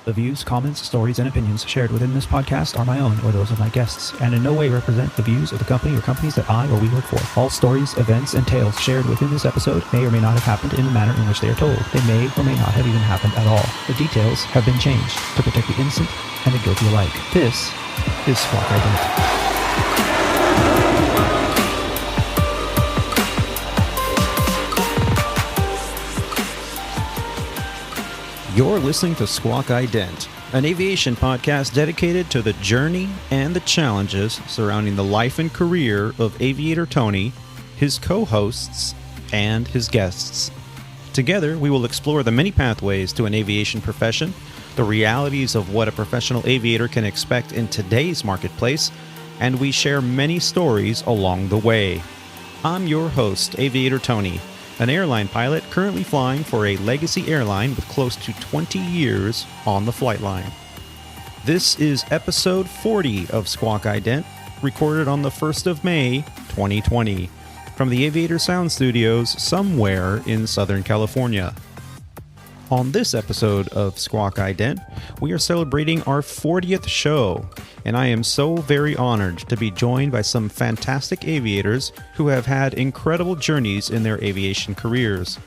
The views, comments, stories, and opinions shared within this podcast are my own or those of my guests, and in no way represent the views of the company or companies that I or we work for. All stories, events, and tales shared within this episode may or may not have happened in the manner in which they are told. They may or may not have even happened at all. The details have been changed to protect the innocent and the guilty alike. This is Squawk Ident. You're listening to Squawk Ident, an aviation podcast dedicated to the journey and the challenges surrounding the life and career of Aviator Tony, his co-hosts, and his guests. Together, we will explore the many pathways to an aviation profession, the realities of what a professional aviator can expect in today's marketplace, and we share many stories along the way. I'm your host, Aviator Tony, an airline pilot currently flying for a legacy airline with close to 20 years on the flight line. This is episode 40 of Squawk Ident, recorded on the 1st of May, 2020, from the Aviator Sound Studios somewhere in Southern California. On this episode of Squawk Ident, we are celebrating our 40th show, and I am so very honored to be joined by some fantastic aviators who have had incredible journeys in their aviation careers.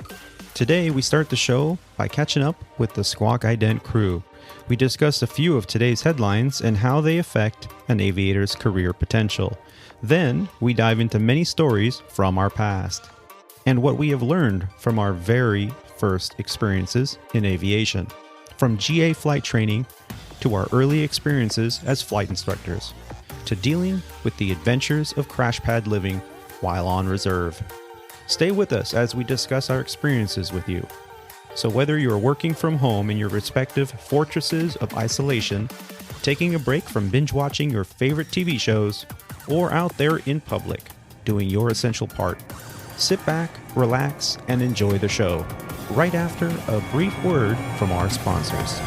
Today, we start the show by catching up with the Squawk Ident crew. We discuss a few of today's headlines and how they affect an aviator's career potential. Then, we dive into many stories from our past and what we have learned from our very first experiences in aviation, from GA flight training to our early experiences as flight instructors, to dealing with the adventures of crashpad living while on reserve. Stay with us as we discuss our experiences with you. So whether you're working from home in your respective fortresses of isolation, taking a break from binge watching your favorite TV shows, or out there in public doing your essential part, sit back, relax, and enjoy the show, right after a brief word from our sponsors.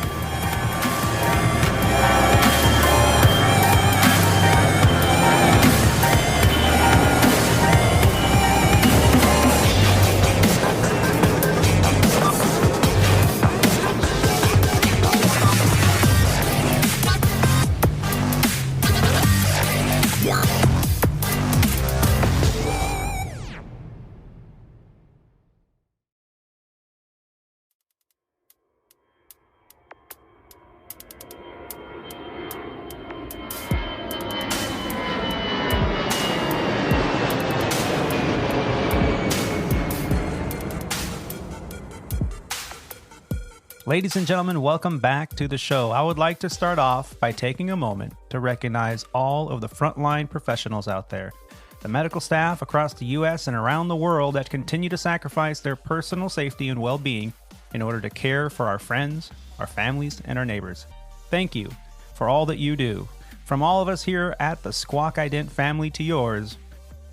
Ladies and gentlemen, welcome back to the show. I would like to start off by taking a moment to recognize all of the frontline professionals out there, the medical staff across the U.S. and around the world that continue to sacrifice their personal safety and well-being in order to care for our friends, our families, and our neighbors. Thank you for all that you do. From all of us here at the Squawk Ident family to yours,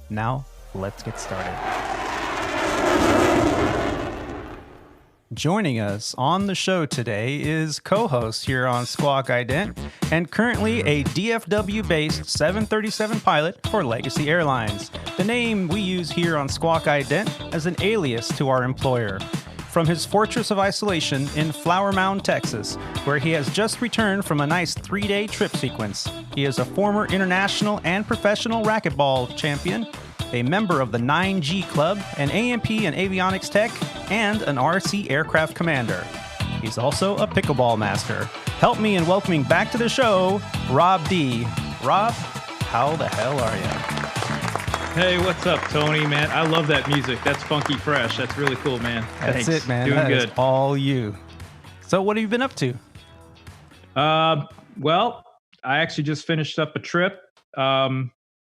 now let's get started. Joining us on the show today is co-host here on Squawk Ident and currently a DFW-based 737 pilot for Legacy Airlines, the name we use here on Squawk Ident as an alias to our employer. From his fortress of isolation in Flower Mound, Texas, where he has just returned from a nice 3-day trip sequence, he is a former international and professional racquetball champion, a member of the 9G Club, an AMP and avionics tech, and an RC aircraft commander. He's also a pickleball master. Help me in welcoming back to the show, Rob D. Rob, how the hell are you? Hey, what's up, Tony, man? I love that music. That's funky fresh. That's really cool, man. That's Thanks. it, man. Doing That good. is all you. So what have you been up to? Well, I actually just finished up a trip,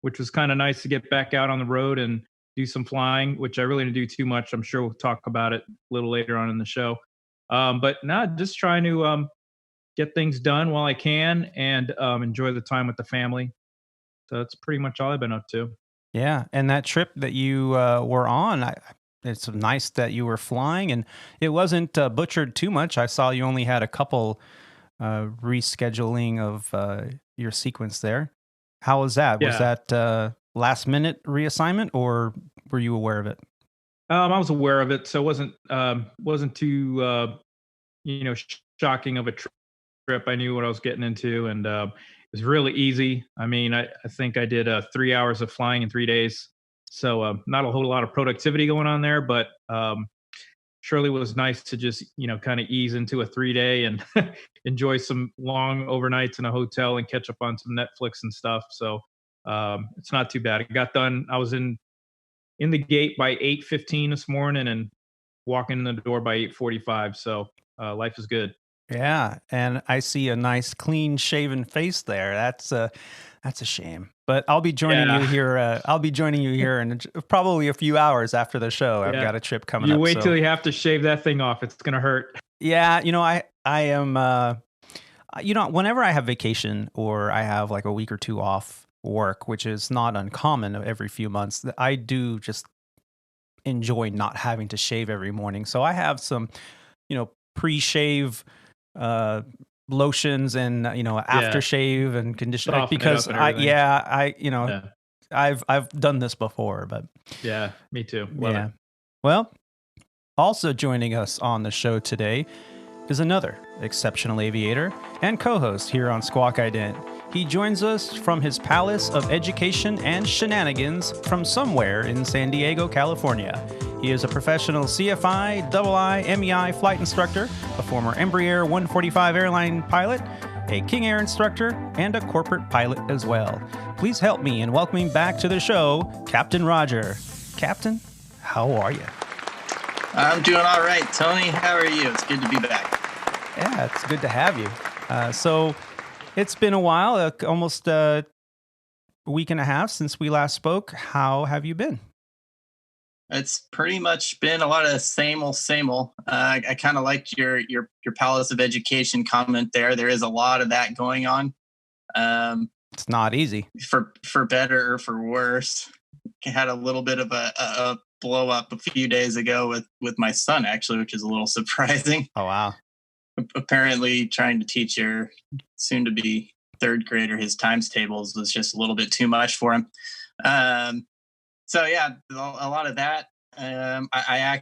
which was kind of nice to get back out on the road and do some flying, which I really didn't do too much. I'm sure we'll talk about it a little later on in the show. But now just trying to get things done while I can and enjoy the time with the family. So that's pretty much all I've been up to. Yeah, and that trip that you were on, it's nice that you were flying, and it wasn't butchered too much. I saw you only had a couple rescheduling of your sequence there. How was that? Yeah. Was that last minute reassignment, or were you aware of it? I was aware of it, so it wasn't too shocking of a trip. trip. I knew what I was getting into, and it was really easy. I mean, I think I did 3 hours of flying in 3 days. So not a whole lot of productivity going on there, but surely was nice to just, kind of ease into a 3 day and enjoy some long overnights in a hotel and catch up on some Netflix and stuff. So it's not too bad. It got done. I was in the gate by 8:15 this morning and walking in the door by 8:45. So life is good. Yeah, and I see a nice clean shaven face there. That's a shame. But I'll be joining you here. I'll be joining you here in probably a few hours after the show. I've got a trip coming up. You wait till you have to shave that thing off. It's gonna hurt. Yeah, I am. Whenever I have vacation or I have like a week or two off work, which is not uncommon every few months, I do just enjoy not having to shave every morning. So I have some, pre-shave lotions and aftershave and conditioner because I've done this before, but yeah, me too. Love it. Well, also joining us on the show today is another exceptional aviator and co-host here on Squawk Ident. He joins us from his palace of education and shenanigans from somewhere in San Diego, California. He is a professional CFI, II, MEI flight instructor, a former Embraer 145 airline pilot, a King Air instructor, and a corporate pilot as well. Please help me in welcoming back to the show, Captain Roger. Captain, how are you? I'm doing all right, Tony. How are you? It's good to be back. Yeah, it's good to have you. So it's been a while, almost a week and a half since we last spoke. How have you been? It's pretty much been a lot of same old. I kind of liked your Palace of Education comment there. There is a lot of that going on. It's not easy. For better or for worse. I had a little bit of a blow up a few days ago with my son, actually, which is a little surprising. Oh, wow. Apparently trying to teach your soon-to-be third grader his times tables was just a little bit too much for him. So yeah, a lot of that. I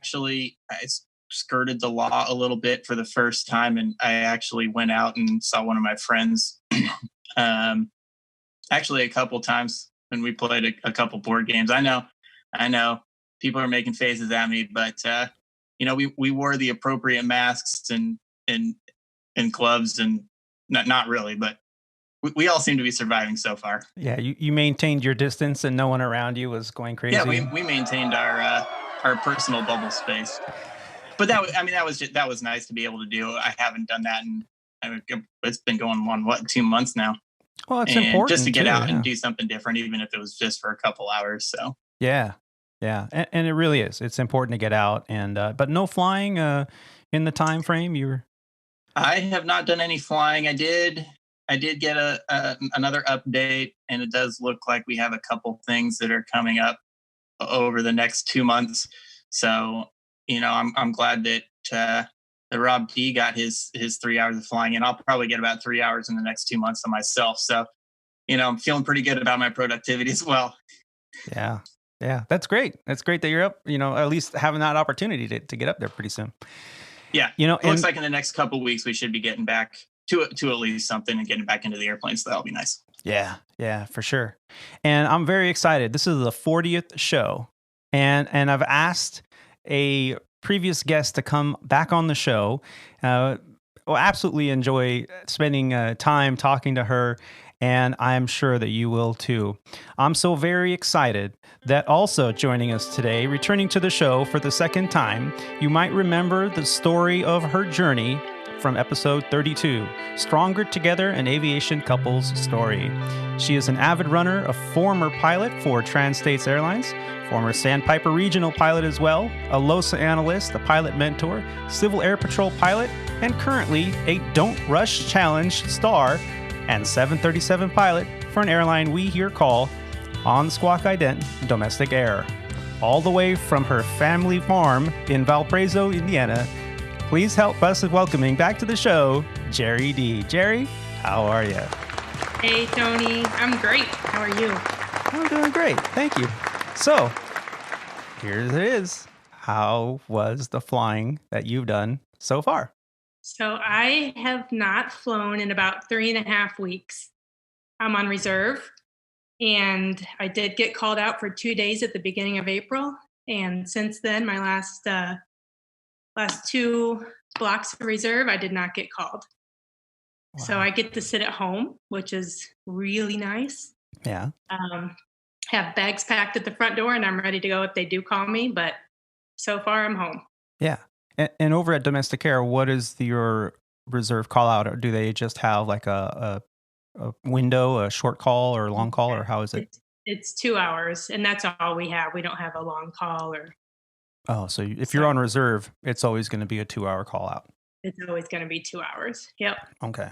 skirted the law a little bit for the first time, and I actually went out and saw one of my friends. Actually, a couple times when we played a couple board games. I know, people are making faces at me, but we wore the appropriate masks and gloves, and not really, but we all seem to be surviving so far. Yeah, you maintained your distance and no one around you was going crazy. Yeah, we maintained our personal bubble space. But that was nice to be able to do. I haven't done that it's been going on 2 months now. Well, it's important just to get out and do something different, even if it was just for a couple hours. So yeah, and it really is. It's important to get out and but no flying in the time frame. I have not done any flying. I did get another update, and it does look like we have a couple things that are coming up over the next 2 months. So, I'm glad that Rob D got his 3 hours of flying, and I'll probably get about 3 hours in the next 2 months on myself. So, I'm feeling pretty good about my productivity as well. Yeah. Yeah. That's great. That's great that you're up, at least having that opportunity to get up there pretty soon. Yeah. It looks like in the next couple of weeks, we should be getting back to at least something and getting back into the airplane. So that'll be nice. Yeah, for sure. And I'm very excited. This is the 40th show. And I've asked a previous guest to come back on the show. Absolutely enjoy spending time talking to her. And I'm sure that you will too. I'm so very excited that also joining us today, returning to the show for the second time, you might remember the story of her journey from episode 32, Stronger Together, an Aviation Couple's Story. She is an avid runner, a former pilot for Trans-States Airlines, former Sandpiper Regional pilot as well, a LOSA analyst, a pilot mentor, Civil Air Patrol pilot, and currently a Don't Rush Challenge star and 737 pilot for an airline we here call On Squawk Ident Domestic Air. All the way from her family farm in Valparaiso, Indiana, please help us in welcoming back to the show, Jerry D. Jerry, how are you? Hey, Tony. I'm great. How are you? I'm doing great. Thank you. So, here it is. How was the flying that you've done so far? So I have not flown in about 3.5 weeks. I'm on reserve, and I did get called out for 2 days at the beginning of April. And since then, my last two blocks of reserve, I did not get called. So Wow. I get to sit at home, which is really nice. Yeah. Have bags packed at the front door, and I'm ready to go if they do call me. But so far, I'm home. Yeah. And over at Domestic Air, what is your reserve call out? Or do they just have like a window, a short call or a long call, or how is it? It's 2 hours, and that's all we have. We don't have a long call, or Oh, so if so you're on reserve, it's always going to be a 2 hour call out. it's always going to be 2 hours. Yep. Okay.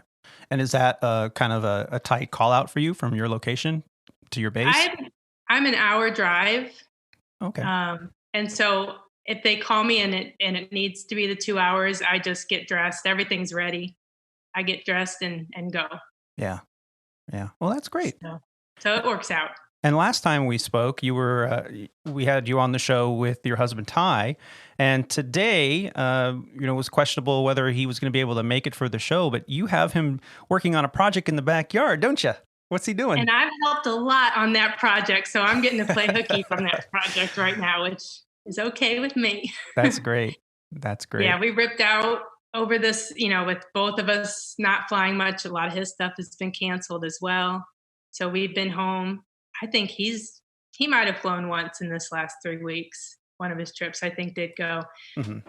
And is that kind of a tight call out for you from your location to your base? I'm an hour drive. Okay. And so if they call me and it needs to be the 2 hours, I just get dressed. Everything's ready. I get dressed and go. Yeah. Yeah. Well, that's great. So it works out. And last time we spoke, we had you on the show with your husband Ty, and today, it was questionable whether he was going to be able to make it for the show. But you have him working on a project in the backyard, don't you? What's he doing? And I've helped a lot on that project, so I'm getting to play hooky from that project right now, which is okay with me. That's great. That's great. Yeah, we ripped out over this, with both of us not flying much. A lot of his stuff has been canceled as well. So we've been home. I think he might have flown once in this last 3 weeks. One of his trips, I think, did go. Mm-hmm.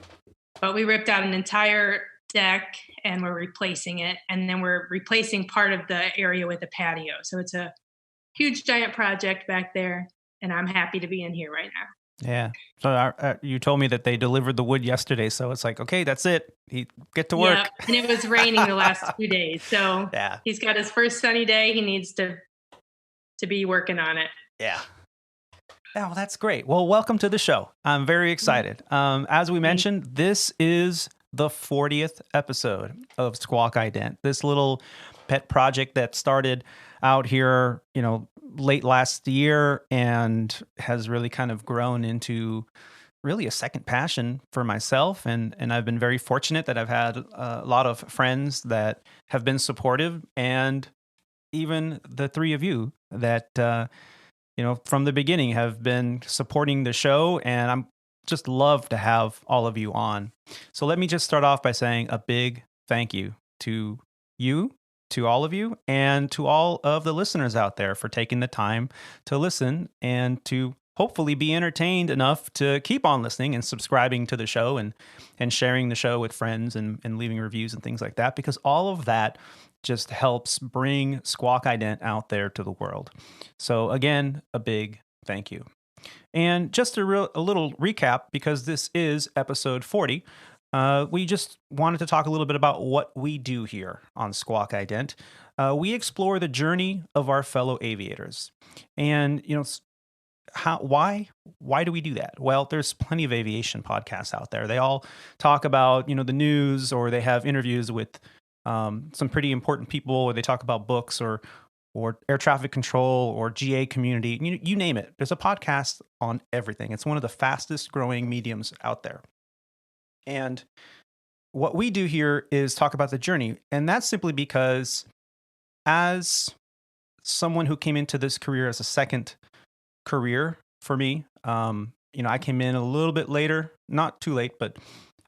But we ripped out an entire deck and we're replacing it. And then we're replacing part of the area with a patio. So it's a huge, giant project back there. And I'm happy to be in here right now. Yeah. So you told me that they delivered the wood yesterday. So it's like, okay, that's it. Get to work. Yeah, and it was raining the last 2 days. So yeah, he's got his first sunny day. He needs to be working on it. Yeah. Oh, that's great. Well, welcome to the show. I'm very excited. As we mentioned, this is the 40th episode of Squawk Ident. This little pet project that started out here, late last year and has really kind of grown into really a second passion for myself. And I've been very fortunate that I've had a lot of friends that have been supportive, and even the three of you that, from the beginning have been supporting the show, and I'm just love to have all of you on. So let me just start off by saying a big thank you to you, to all of you, and to all of the listeners out there for taking the time to listen and to hopefully be entertained enough to keep on listening and subscribing to the show and sharing the show with friends and leaving reviews and things like that, because all of that just helps bring Squawk Ident out there to the world. So again, a big thank you. And just a little recap, because this is episode 40, we just wanted to talk a little bit about what we do here on Squawk Ident. We explore the journey of our fellow aviators. And, why do we do that? Well, there's plenty of aviation podcasts out there. They all talk about, the news, or they have interviews with some pretty important people, or they talk about books or air traffic control or GA community. You name it. There's a podcast on everything. It's one of the fastest growing mediums out there. And what we do here is talk about the journey. And that's simply because, as someone who came into this career as a second career for me, I came in a little bit later, not too late, but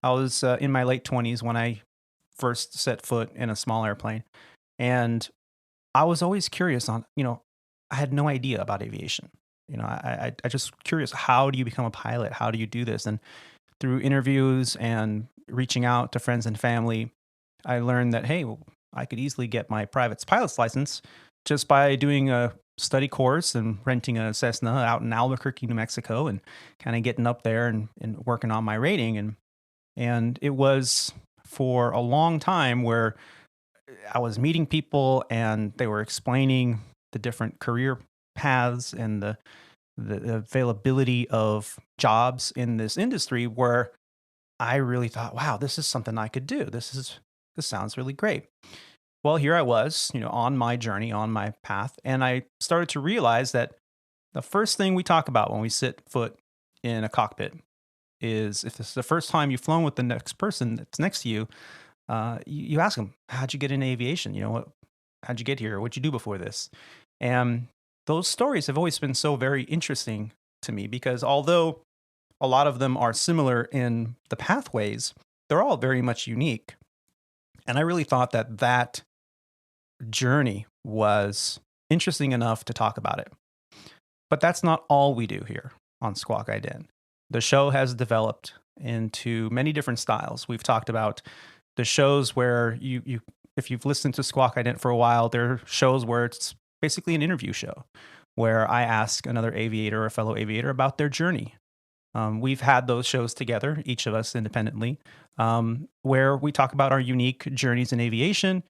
I was in my late 20s when I first set foot in a small airplane. And I was always curious on, I had no idea about aviation. I just curious, how do you become a pilot? How do you do this? And through interviews and reaching out to friends and family, I learned that, hey, I could easily get my private pilot's license just by doing a study course and renting a Cessna out in Albuquerque, New Mexico, and kind of getting up there and working on my rating. And it was for a long time where I was meeting people and they were explaining the different career paths and the availability of jobs in this industry, where I really thought, wow, this is something I could do. This sounds really great. Well, here I was, on my journey, on my path, and I started to realize that the first thing we talk about when we set foot in a cockpit is, if this is the first time you've flown with the next person that's next to you, you ask them, how'd you get into aviation? How'd you get here? What'd you do before this? And those stories have always been so very interesting to me, because although a lot of them are similar in the pathways, they're all very much unique. And I really thought that journey was interesting enough to talk about it. But that's not all we do here on Squawk Ident. The show has developed into many different styles. We've talked about the shows where you if you've listened to Squawk Ident for a while, there are shows where it's basically an interview show where I ask another aviator or a fellow aviator about their journey. We've had those shows together, each of us independently, where we talk about our unique journeys in aviation.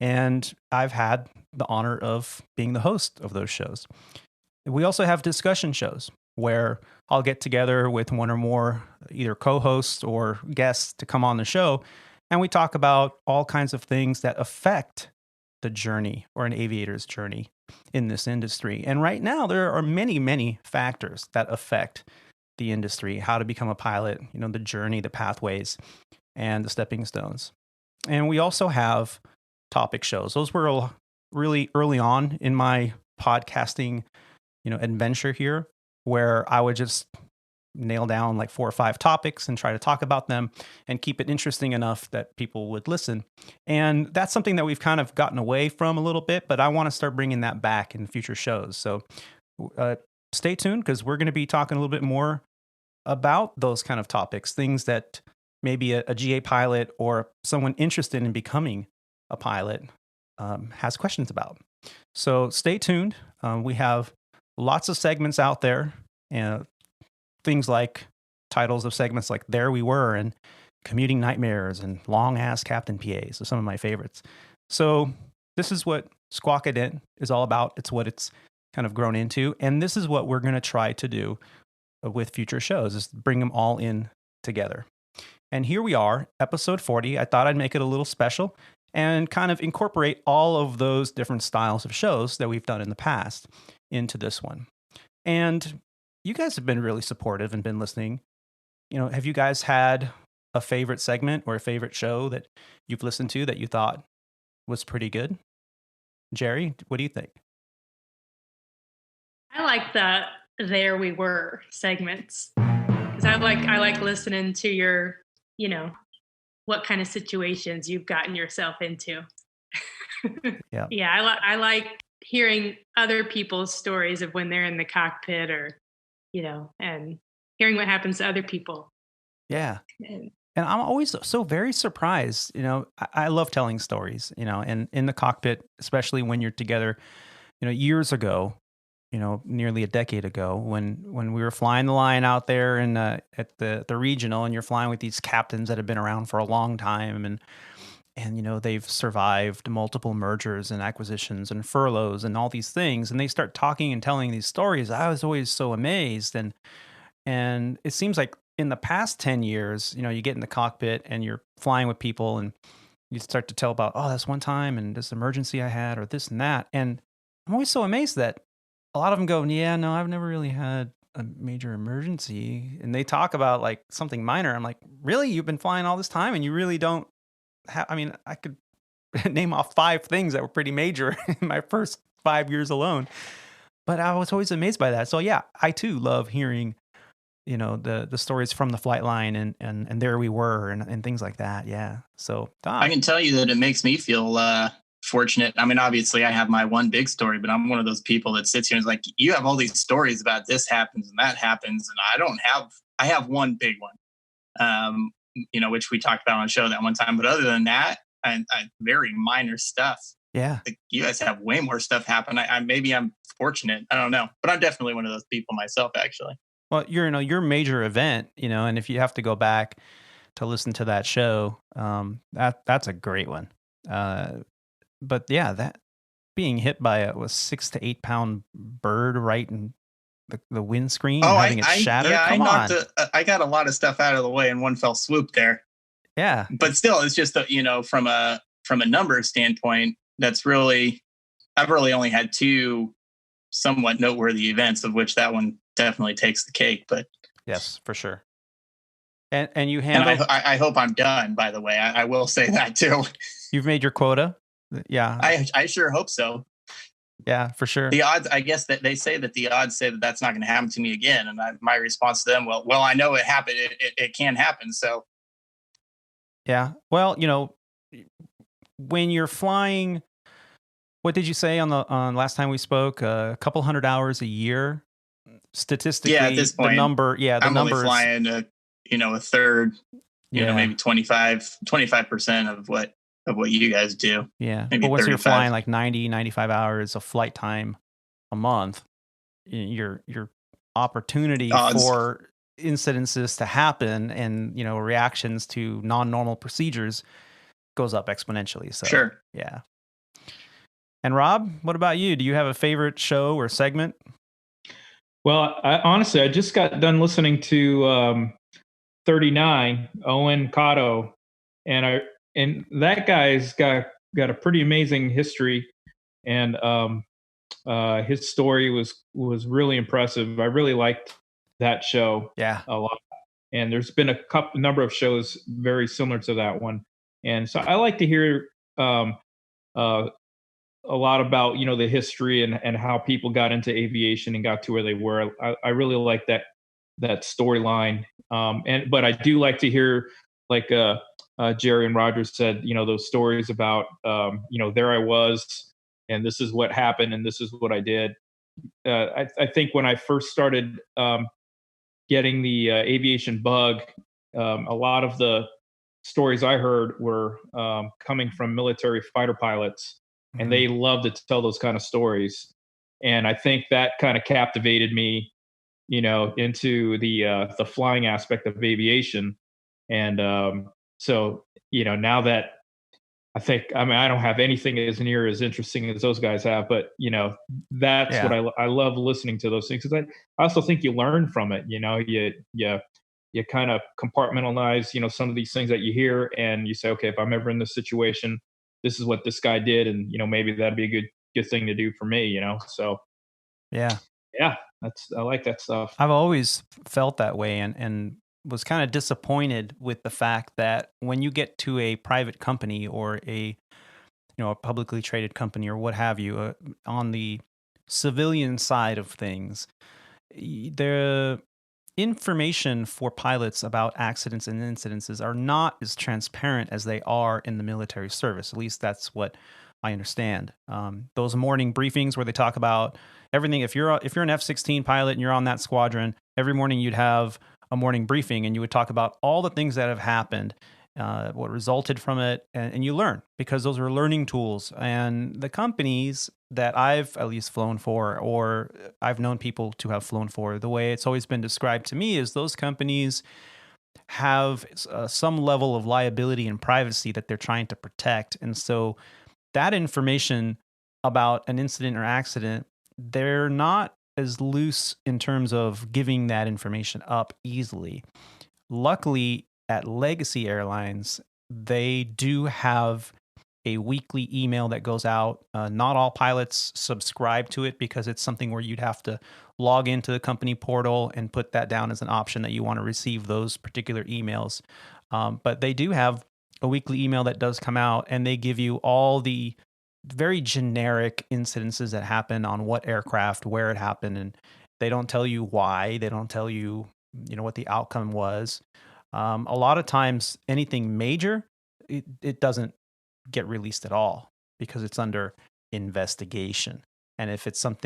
And I've had the honor of being the host of those shows. We also have discussion shows where I'll get together with one or more either co-hosts or guests to come on the show, and we talk about all kinds of things that affect the journey or an aviator's journey in this industry. And right now, there are many, many factors that affect the industry, how to become a pilot, the journey, the pathways, and the stepping stones. And we also have topic shows. Those were all really early on in my podcasting, adventure here, where I would just nail down like 4 or 5 topics and try to talk about them and keep it interesting enough that people would listen. And that's something that we've kind of gotten away from a little bit, but I want to start bringing that back in future shows. So stay tuned, because we're going to be talking a little bit more about those kind of topics, things that maybe a GA pilot or someone interested in becoming a pilot has questions about. So stay tuned. We have lots of segments out there, and things like titles of segments like There We Were and Commuting Nightmares and Long Ass Captain PAs are some of my favorites. So this is what Squawk Ident is all about. It's what it's kind of grown into. And this is what we're going to try to do with future shows, is bring them all in together. And here we are, episode 40. I thought I'd make it a little special and kind of incorporate all of those different styles of shows that we've done in the past into this one. And you guys have been really supportive and been listening. Have you guys had a favorite segment or a favorite show that you've listened to that you thought was pretty good? Jerry, what do you think? I like the There We Were segments, because I like listening to your, what kind of situations you've gotten yourself into. Yeah. Yeah, I like hearing other people's stories of when they're in the cockpit, or and hearing what happens to other people. Yeah. And I'm always so very surprised. I love telling stories, and in the cockpit, especially when you're together, years ago, nearly a decade ago, when we were flying the line out there and at the regional, and you're flying with these captains that have been around for a long time, and they've survived multiple mergers and acquisitions and furloughs and all these things, and they start talking and telling these stories. I was always so amazed, and it seems like in the past 10 years, you get in the cockpit and you're flying with people, and you start to tell about, oh, that's one time and this emergency I had, or this and that, and I'm always so amazed that a lot of them go, yeah, no, I've never really had a major emergency, and they talk about like something minor. I'm like, really? You've been flying all this time and you really don't have, I could name off 5 things that were pretty major in my first 5 years alone, but I was always amazed by that. So yeah, I too love hearing, the stories from the flight line and There We Were and things like that. Yeah. So I can tell you that it makes me feel fortunate. Obviously I have my one big story, but I'm one of those people that sits here and is like, you have all these stories about this happens and that happens, and I have one big one, which we talked about on the show that one time. But other than that, and very minor stuff. Yeah. Like, you guys have way more stuff happen. Maybe I'm fortunate. I don't know, but I'm definitely one of those people myself, actually. Well, your major event, and if you have to go back to listen to that show, that's a great one. But yeah, that being hit by a 6 to 8 pound bird right in the windscreen, and having it shatter. Yeah, Come on. I got a lot of stuff out of the way in one fell swoop there. Yeah, but still, it's just from a number standpoint, I've really only had 2 somewhat noteworthy events, of which that one definitely takes the cake. But yes, for sure. And you And handle. I hope I'm done, by the way. I will say that too. You've made your quota. Yeah. I sure hope so. Yeah, for sure. The odds, I guess that they say that the odds say that that's not going to happen to me again. And my response to them, well, I know it happened. It can happen. So Yeah. Well, when you're flying, what did you say on last time we spoke? A couple hundred hours a year. Statistically, yeah, at this point, the number, I'm numbers, only flying a third, maybe 25% of what you guys do. Yeah. Maybe But once 35. you're flying like 90, 95 hours of flight time a month, your opportunity for incidences to happen and, reactions to non-normal procedures goes up exponentially. So, sure. Yeah. And Rob, what about you? Do you have a favorite show or segment? Well, honestly, I just got done listening to 39, Owen Cotto, and that guy's got a pretty amazing history, and his story was really impressive. I really liked that show a lot, and there's been a number of shows very similar to that one, and so I like to hear a lot about the history and how people got into aviation and got to where they were. I really like that storyline, but I do like to hear, like Jerry and Rogers said, those stories about there I was and this is what happened and this is what I did. I think when I first started getting the aviation bug, a lot of the stories I heard were coming from military fighter pilots, and they love to tell those kind of stories. And I think that kind of captivated me, into the flying aspect of aviation. And so, now that I don't have anything as near as interesting as those guys have, but that's what I love listening to those things, because I also think you learn from it. You kind of compartmentalize, some of these things that you hear, and you say, okay, if I'm ever in this situation, this is what this guy did, and maybe that'd be a good thing to do for me. So yeah, I like that stuff. I've always felt that way, and was kind of disappointed with the fact that when you get to a private company or a publicly traded company or what have you, on the civilian side of things, the information for pilots about accidents and incidences are not as transparent as they are in the military service. At least that's what I understand. Those morning briefings where they talk about everything. If you're an F-16 pilot and you're on that squadron, every morning you'd have a morning briefing and you would talk about all the things that have happened, what resulted from it, and you learn, because those are learning tools. And the companies that I've at least flown for, or I've known people to have flown for, the way it's always been described to me is those companies have some level of liability and privacy that they're trying to protect. And so that information about an incident or accident, they're not as loose in terms of giving that information up easily. Luckily, at Legacy Airlines, they do have a weekly email that goes out. Not all pilots subscribe to it because it's something where you'd have to log into the company portal and put that down as an option that you want to receive those particular emails. But they do have a weekly email that does come out, and they give you all the very generic incidences that happen on what aircraft, where it happened, and they don't tell you why. They don't tell you, what the outcome was. A lot of times, anything major, it doesn't get released at all because it's under investigation. And if it's an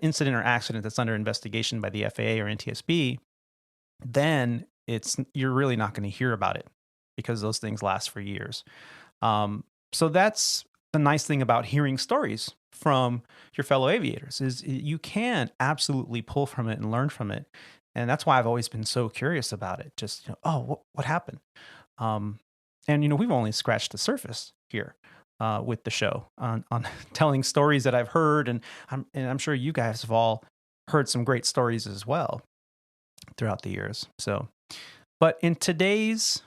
incident or accident that's under investigation by the FAA or NTSB, then you're really not going to hear about it because those things last for years. So that's the nice thing about hearing stories from your fellow aviators, is you can absolutely pull from it and learn from it. And that's why I've always been so curious about it. Just, what happened? And, we've only scratched the surface here with the show on telling stories that I've heard. And I'm sure you guys have all heard some great stories as well throughout the years. So, but in today's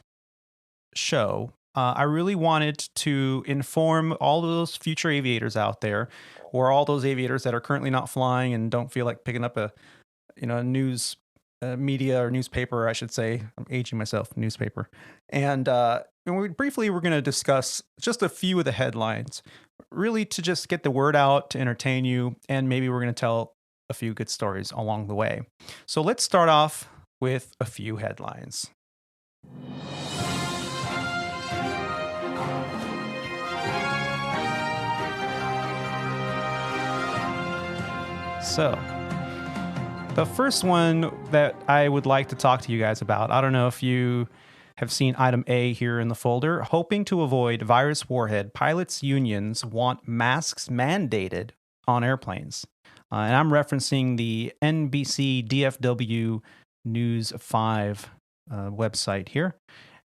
show, I really wanted to inform all of those future aviators out there, or all those aviators that are currently not flying and don't feel like picking up a news media or newspaper, I should say. I'm aging myself, newspaper. And we're going to discuss just a few of the headlines, really to just get the word out, to entertain you, and maybe we're going to tell a few good stories along the way. So let's start off with a few headlines. So, the first one that I would like to talk to you guys about, I don't know if you have seen item A here in the folder. Hoping to avoid virus warhead, pilots' unions want masks mandated on airplanes. And I'm referencing the NBC DFW News 5 website here.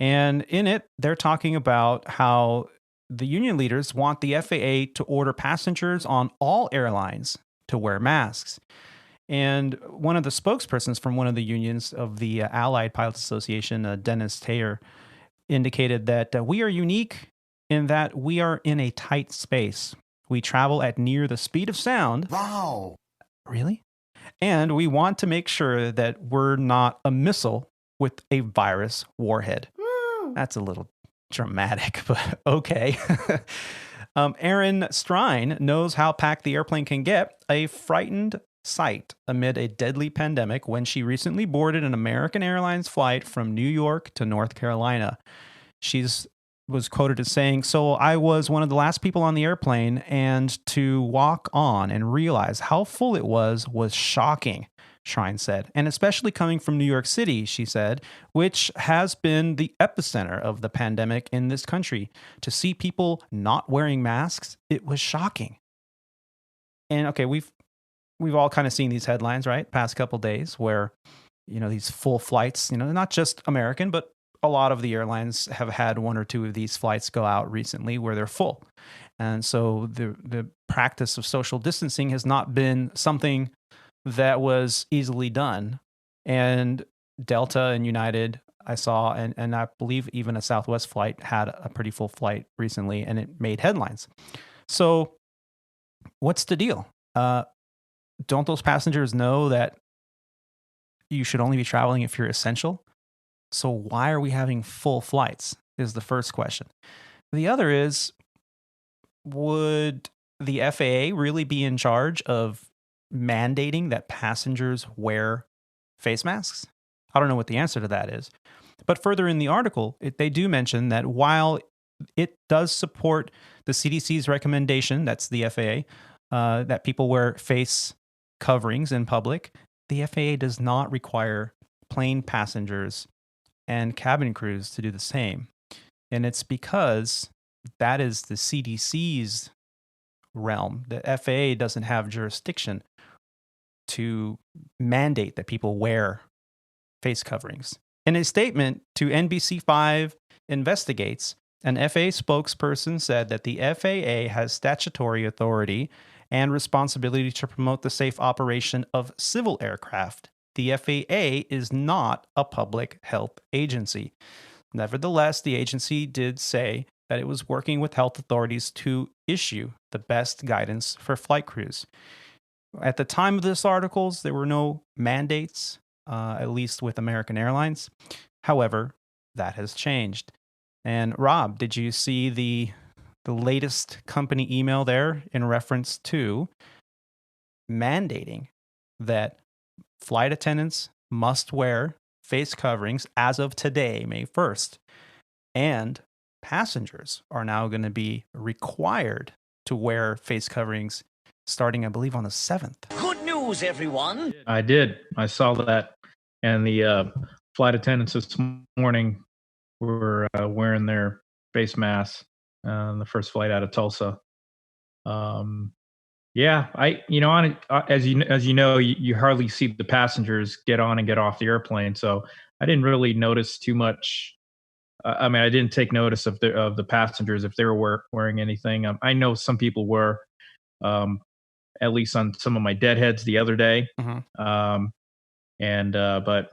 And in it, they're talking about how the union leaders want the FAA to order passengers on all airlines to wear masks. And one of the spokespersons from one of the unions of the Allied Pilots Association, Dennis Taylor, indicated that we are unique in that we are in a tight space. We travel at near the speed of sound. Wow. Really? And we want to make sure that we're not a missile with a virus warhead. That's a little dramatic, but okay. Aaron Strine knows how packed the airplane can get, a frightened sight amid a deadly pandemic when she recently boarded an American Airlines flight from New York to North Carolina. Was quoted as saying, "So I was one of the last people on the airplane, and to walk on and realize how full it was shocking," Shrine said. "And especially coming from New York City," she said, "which has been the epicenter of the pandemic in this country. To see people not wearing masks, it was shocking." And okay, we've all kind of seen these headlines, right? Past couple days where, these full flights, not just American, but a lot of the airlines have had one or two of these flights go out recently where they're full. And so the practice of social distancing has not been something that was easily done. And Delta and United, I saw, and I believe even a Southwest flight had a pretty full flight recently, and it made headlines. So what's the deal? Don't those passengers know that you should only be traveling if you're essential? So why are we having full flights is the first question. The other is, would the FAA really be in charge of mandating that passengers wear face masks? I don't know what the answer to that is. But further in the article, they do mention that while it does support the CDC's recommendation, that's the FAA, that people wear face coverings in public, the FAA does not require plane passengers and cabin crews to do the same. And it's because that is the CDC's realm. The FAA doesn't have jurisdiction to mandate that people wear face coverings. In a statement to NBC5 Investigates, an FAA spokesperson said that the FAA has statutory authority and responsibility to promote the safe operation of civil aircraft. The FAA is not a public health agency. Nevertheless, the agency did say that it was working with health authorities to issue the best guidance for flight crews. At the time of this article, there were no mandates, at least with American Airlines. However, that has changed. And Rob, did you see the latest company email there in reference to mandating that flight attendants must wear face coverings as of today, May 1st. And passengers are now going to be required to wear face coverings starting, I believe, on the 7th. Good news, everyone. I did. I saw that. And the flight attendants this morning were wearing their face masks on the first flight out of Tulsa. Yeah, as you know, you hardly see the passengers get on and get off the airplane, so I didn't really notice too much. I didn't take notice of the passengers if they were wearing anything. I know some people were, at least on some of my deadheads the other day. Mm-hmm. But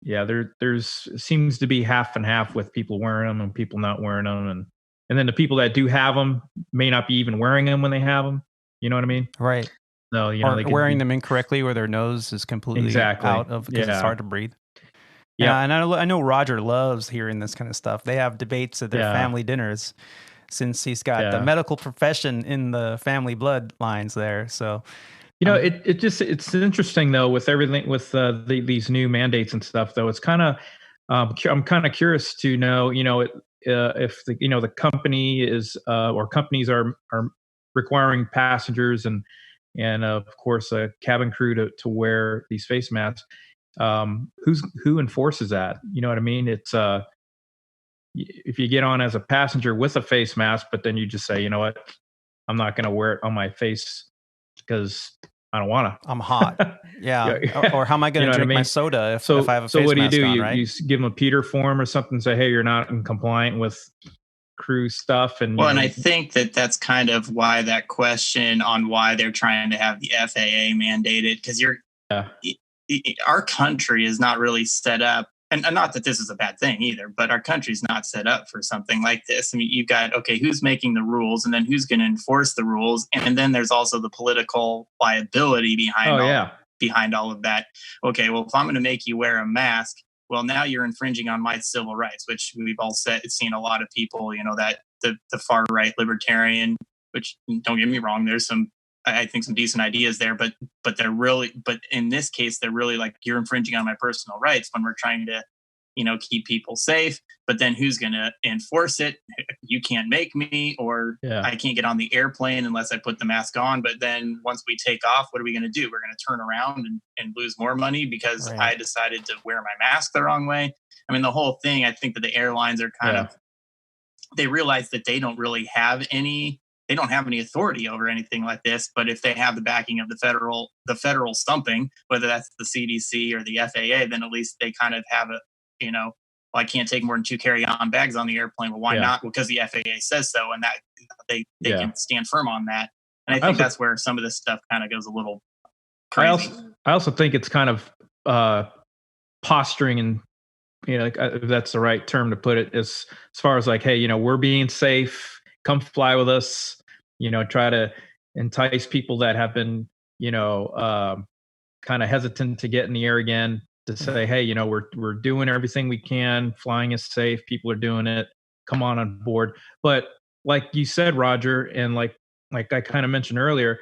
yeah, there's seems to be half and half with people wearing them and people not wearing them, and then the people that do have them may not be even wearing them when they have them. You know what I mean? Right. No, or they could wearing be, them incorrectly where their nose is completely Exactly. out of because it's Yeah. hard to breathe. Yeah. And I know Roger loves hearing this kind of stuff. They have debates at their Yeah. family dinners since he's got the Yeah. medical profession in the family bloodlines there. So, it's interesting though with everything with these new mandates and stuff though. It's kind of I'm kind of curious to know, if the company is or companies are requiring passengers and of course a cabin crew to wear these face masks. Who enforces that? You know what I mean? It's if you get on as a passenger with a face mask, but then you just say, you know what, I'm not going to wear it on my face because I don't want to. I'm hot. Yeah. Or how am I going to drink my soda if I have a face mask on, So what do you do? right? You give them a Peter form or something and say, hey, you're not in compliant with crew stuff. And I think that's kind of why that question on why they're trying to have the FAA mandated, because our country is not really set up. And not that this is a bad thing either, but our country's not set up for something like this. I mean, you've got, okay, who's making the rules and then who's going to enforce the rules? And then there's also the political liability behind all of that. Okay, well, if I'm going to make you wear a mask, well, now you're infringing on my civil rights, which we've all seen a lot of people, that the far right libertarian, which don't get me wrong, there's I think some decent ideas there, but in this case, they're really like, you're infringing on my personal rights when we're trying to, keep people safe. But then who's going to enforce it? You can't make me, or I can't get on the airplane unless I put the mask on. But then once we take off, what are we going to do? We're going to turn around and lose more money because I decided to wear my mask the wrong way. I mean, the whole thing, I think that the airlines are kind of, they realize that they don't really have any authority over anything like this. But if they have the backing of the federal something, whether that's the CDC or the FAA, then at least they kind of have well, I can't take more than 2 carry-on bags on the airplane. Well, why not? Well, because the FAA says so, and that they can stand firm on that. And I think that's where some of this stuff kind of goes a little crazy. I also think it's kind of posturing, and if that's the right term to put it, as far as like, hey, we're being safe, come fly with us, try to entice people that have been, kind of hesitant to get in the air again, to say, hey, we're doing everything we can, flying is safe, people are doing it, come on board. But like you said, Roger, and like I kind of mentioned earlier,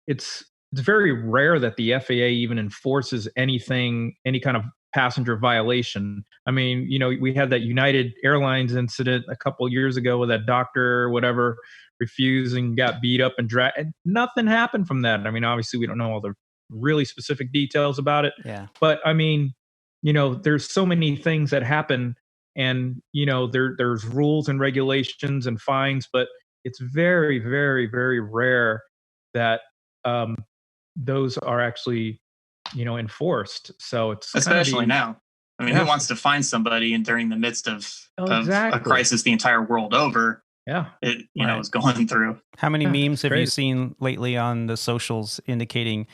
it's very rare that the FAA even enforces any kind of passenger violation. I mean, we had that United Airlines incident a couple of years ago with that doctor or whatever refused and got beat up and dragged. And nothing happened from that. I mean, obviously we don't know all the really specific details about it. Yeah. But I mean, there's so many things that happen, and there's rules and regulations and fines, but it's very, very, very rare that those are actually enforced. So it's especially now. I mean, who wants to find somebody and during the midst of a crisis the entire world over? Yeah, is going through. How many memes have you seen lately on the socials indicating,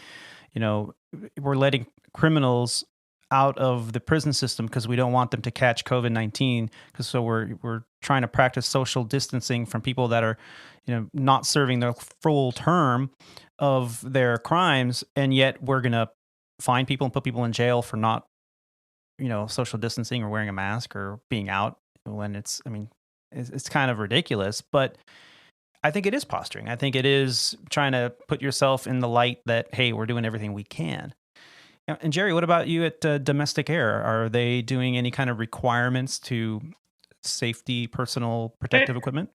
we're letting criminals out of the prison system because we don't want them to catch COVID-19, because so we're trying to practice social distancing from people that are, not serving their full term of their crimes, and yet we're gonna fine people and put people in jail for not, social distancing or wearing a mask or being out when it's kind of ridiculous. But I think it is posturing. I think it is trying to put yourself in the light that, hey, we're doing everything we can. And Jerry, what about you at Domestic Air? Are they doing any kind of requirements to safety, personal protective equipment?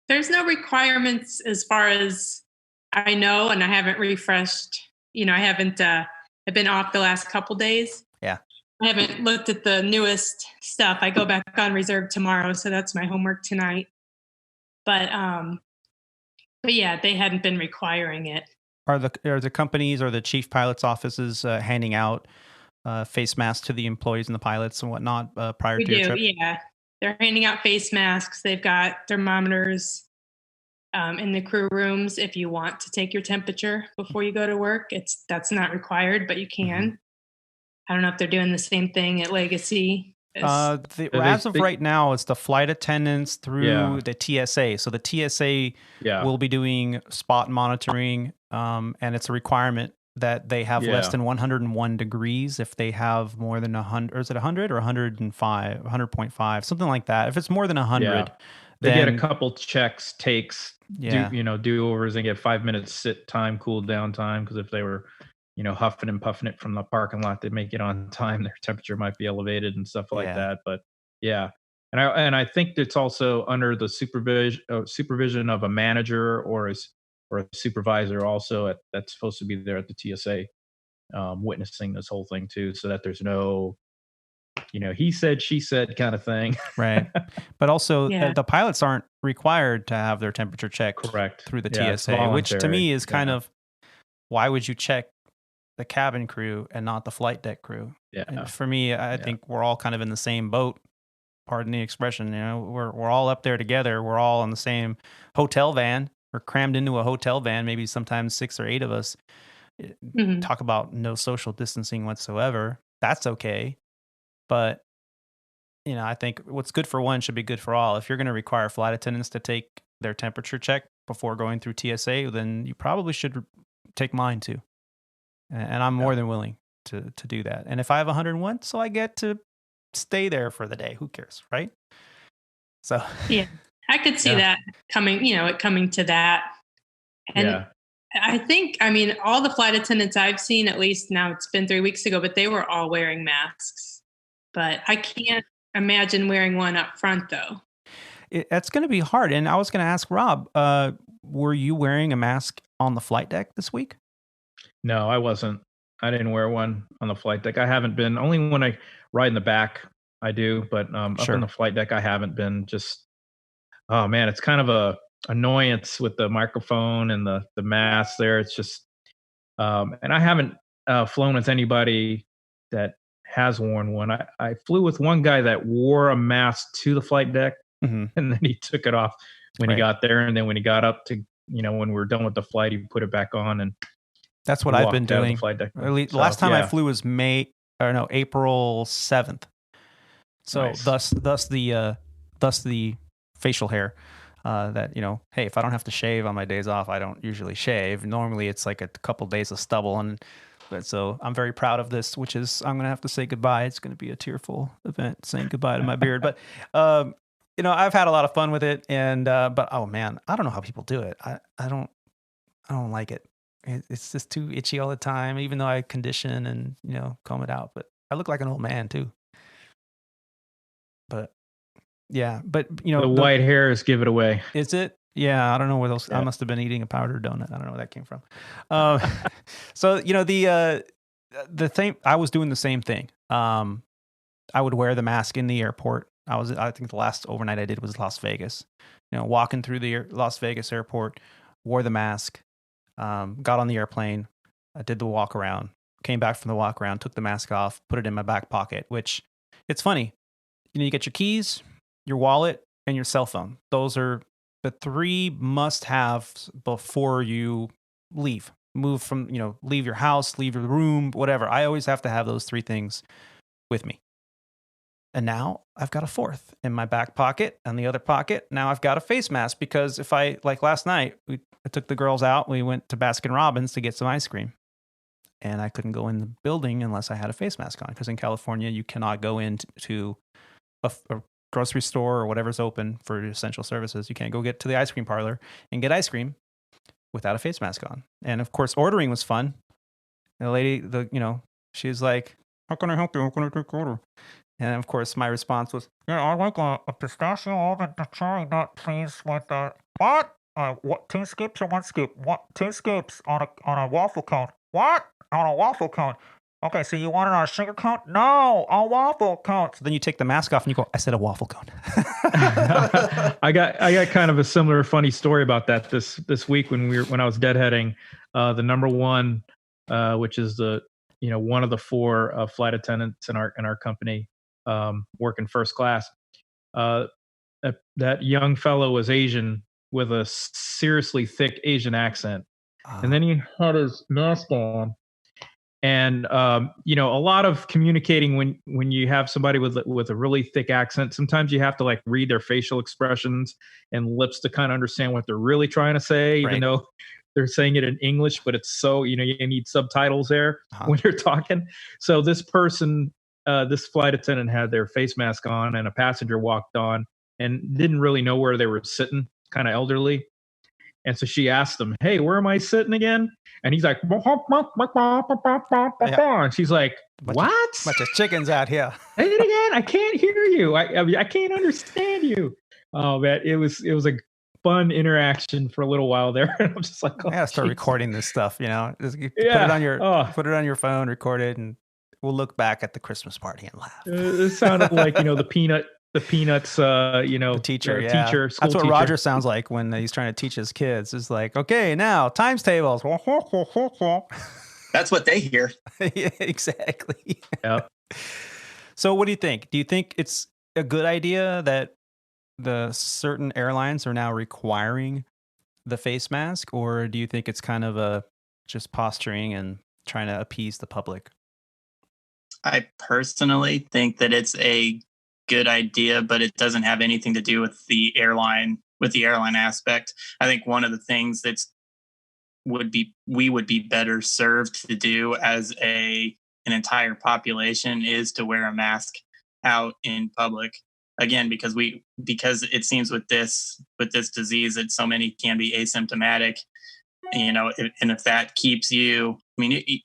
There's no requirements as far as I know, and I haven't refreshed. I've been off the last couple days. Yeah. I haven't looked at the newest stuff. I go back on reserve tomorrow, so that's my homework tonight. But yeah, they hadn't been requiring it. Are the companies or the chief pilots' offices handing out face masks to the employees and the pilots and whatnot prior to your trip? Yeah. They're handing out face masks. They've got thermometers in the crew rooms if you want to take your temperature before you go to work. That's not required, but you can. Mm-hmm. I don't know if they're doing the same thing at Legacy. As of right now, it's the flight attendants through the TSA. So the TSA will be doing spot monitoring and it's a requirement that they have less than 101 degrees if they have more than 100, or is it 100 or 105, 100.5, something like that. If it's more than 100, they then get a couple checks, takes, do-overs, and get 5 minutes sit time, cool down time. Because if they were, huffing and puffing it from the parking lot, they'd make it on time. Their temperature might be elevated and stuff like that. But yeah, and I think it's also under the supervision of a manager or a supervisor also that's supposed to be there at the TSA, witnessing this whole thing too, so that there's no, he said, she said kind of thing. Right. But also the pilots aren't required to have their temperature checked through the TSA, which to me is kind of, why would you check the cabin crew and not the flight deck crew? And for me, I think we're all kind of in the same boat. Pardon the expression. We're all up there together. We're all in the same hotel van. We're crammed into a hotel van, maybe sometimes 6 or 8 of us. Talk about no social distancing whatsoever. That's okay. But, I think what's good for one should be good for all. If you're going to require flight attendants to take their temperature check before going through TSA, then you probably should take mine too. And I'm more than willing to do that. And if I have 101, so I get to stay there for the day. Who cares, right? So yeah, I could see that coming, it coming to that. And I think, all the flight attendants I've seen, at least now it's been 3 weeks ago, but they were all wearing masks. But I can't imagine wearing one up front though. It's going to be hard. And I was going to ask Rob, were you wearing a mask on the flight deck this week? No, I wasn't. I didn't wear one on the flight deck. I haven't been. Only when I ride in the back, I do. But up on the flight deck, I haven't been. Just, oh man, it's kind of a annoyance with the microphone and the mask there. It's just, and I haven't flown with anybody that has worn one. I flew with one guy that wore a mask to the flight deck, and then he took it off when he got there, and then when he got up to, when we were done with the flight, he put it back on, and that's what I've been doing. The last time I flew was April 7th. So thus the facial hair. That, hey, if I don't have to shave on my days off, I don't usually shave. Normally it's like a couple days of stubble. But so I'm very proud of this, which is, I'm going to have to say goodbye. It's going to be a tearful event saying goodbye to my beard. But, I've had a lot of fun with it. And, but, oh man, I don't know how people do it. I don't like it. It's just too itchy all the time, even though I condition and, comb it out. But I look like an old man too. But yeah, but the white hairs give it away. Is it? Yeah, I don't know where those. Yeah. I must have been eating a powdered donut. I don't know where that came from. So the thing, I was doing the same thing. I would wear the mask in the airport. I think the last overnight I did was Las Vegas. Walking through the Las Vegas airport, wore the mask, got on the airplane, I did the walk around, came back from the walk around, took the mask off, put it in my back pocket. Which, it's funny. You get your keys, your wallet, and your cell phone. Those are the 3 must-haves before you leave. Move from, leave your house, leave your room, whatever. I always have to have those 3 things with me. And now I've got a 4th in my back pocket. And the other pocket, now I've got a face mask, because if like last night, I took the girls out. We went to Baskin Robbins to get some ice cream. And I couldn't go in the building unless I had a face mask on, because in California, you cannot go into a grocery store or whatever's open for essential services. You can't go get to the ice cream parlor and get ice cream without a face mask on. And of course, ordering was fun. The lady, she's like, "How can I help you? How can I take order?" And of course, my response was, "Yeah, I'd like a pistachio almond cherry nut, please, with what? What, 2 scoops or 1 scoop? What, 2 scoops on a waffle cone? What? On a waffle cone? Okay, so you want it on a sugar cone? No, a waffle cone." So then you take the mask off and you go, "I said a waffle cone." I got kind of a similar funny story about that this week when I was deadheading the number 1, which is the one of the 4 flight attendants in our company, working first class. That young fellow was Asian with a seriously thick Asian accent, and then he had his mask on. And a lot of communicating when you have somebody with a really thick accent, sometimes you have to like read their facial expressions and lips to kind of understand what they're really trying to say, even though they're saying it in English, but it's so, you need subtitles there when you're talking. So this person, this flight attendant had their face mask on, and a passenger walked on and didn't really know where they were sitting, kind of elderly. And so she asked him, "Hey, where am I sitting again?" And he's like, and she's like, "What? Bunch of chickens out here." Say it again. I can't hear you. I can't understand you. Oh man, it was a fun interaction for a little while there. And I'm just like, I gotta start recording this stuff. Just put it on your phone, record it, and we'll look back at the Christmas party and laugh. It sounded like the Peanuts, the teacher, teacher. That's what Roger sounds like when he's trying to teach his kids. It's like, okay, now times tables. That's what they hear. Yeah, exactly. Yeah. So what do you think? Do you think it's a good idea that the certain airlines are now requiring the face mask, or do you think it's kind of just posturing and trying to appease the public? I personally think that it's a good idea, but it doesn't have anything to do with the airline aspect. I think one of the things we would be better served to do as an entire population is to wear a mask out in public. Again, because it seems with this disease that so many can be asymptomatic, and if that keeps you, maybe,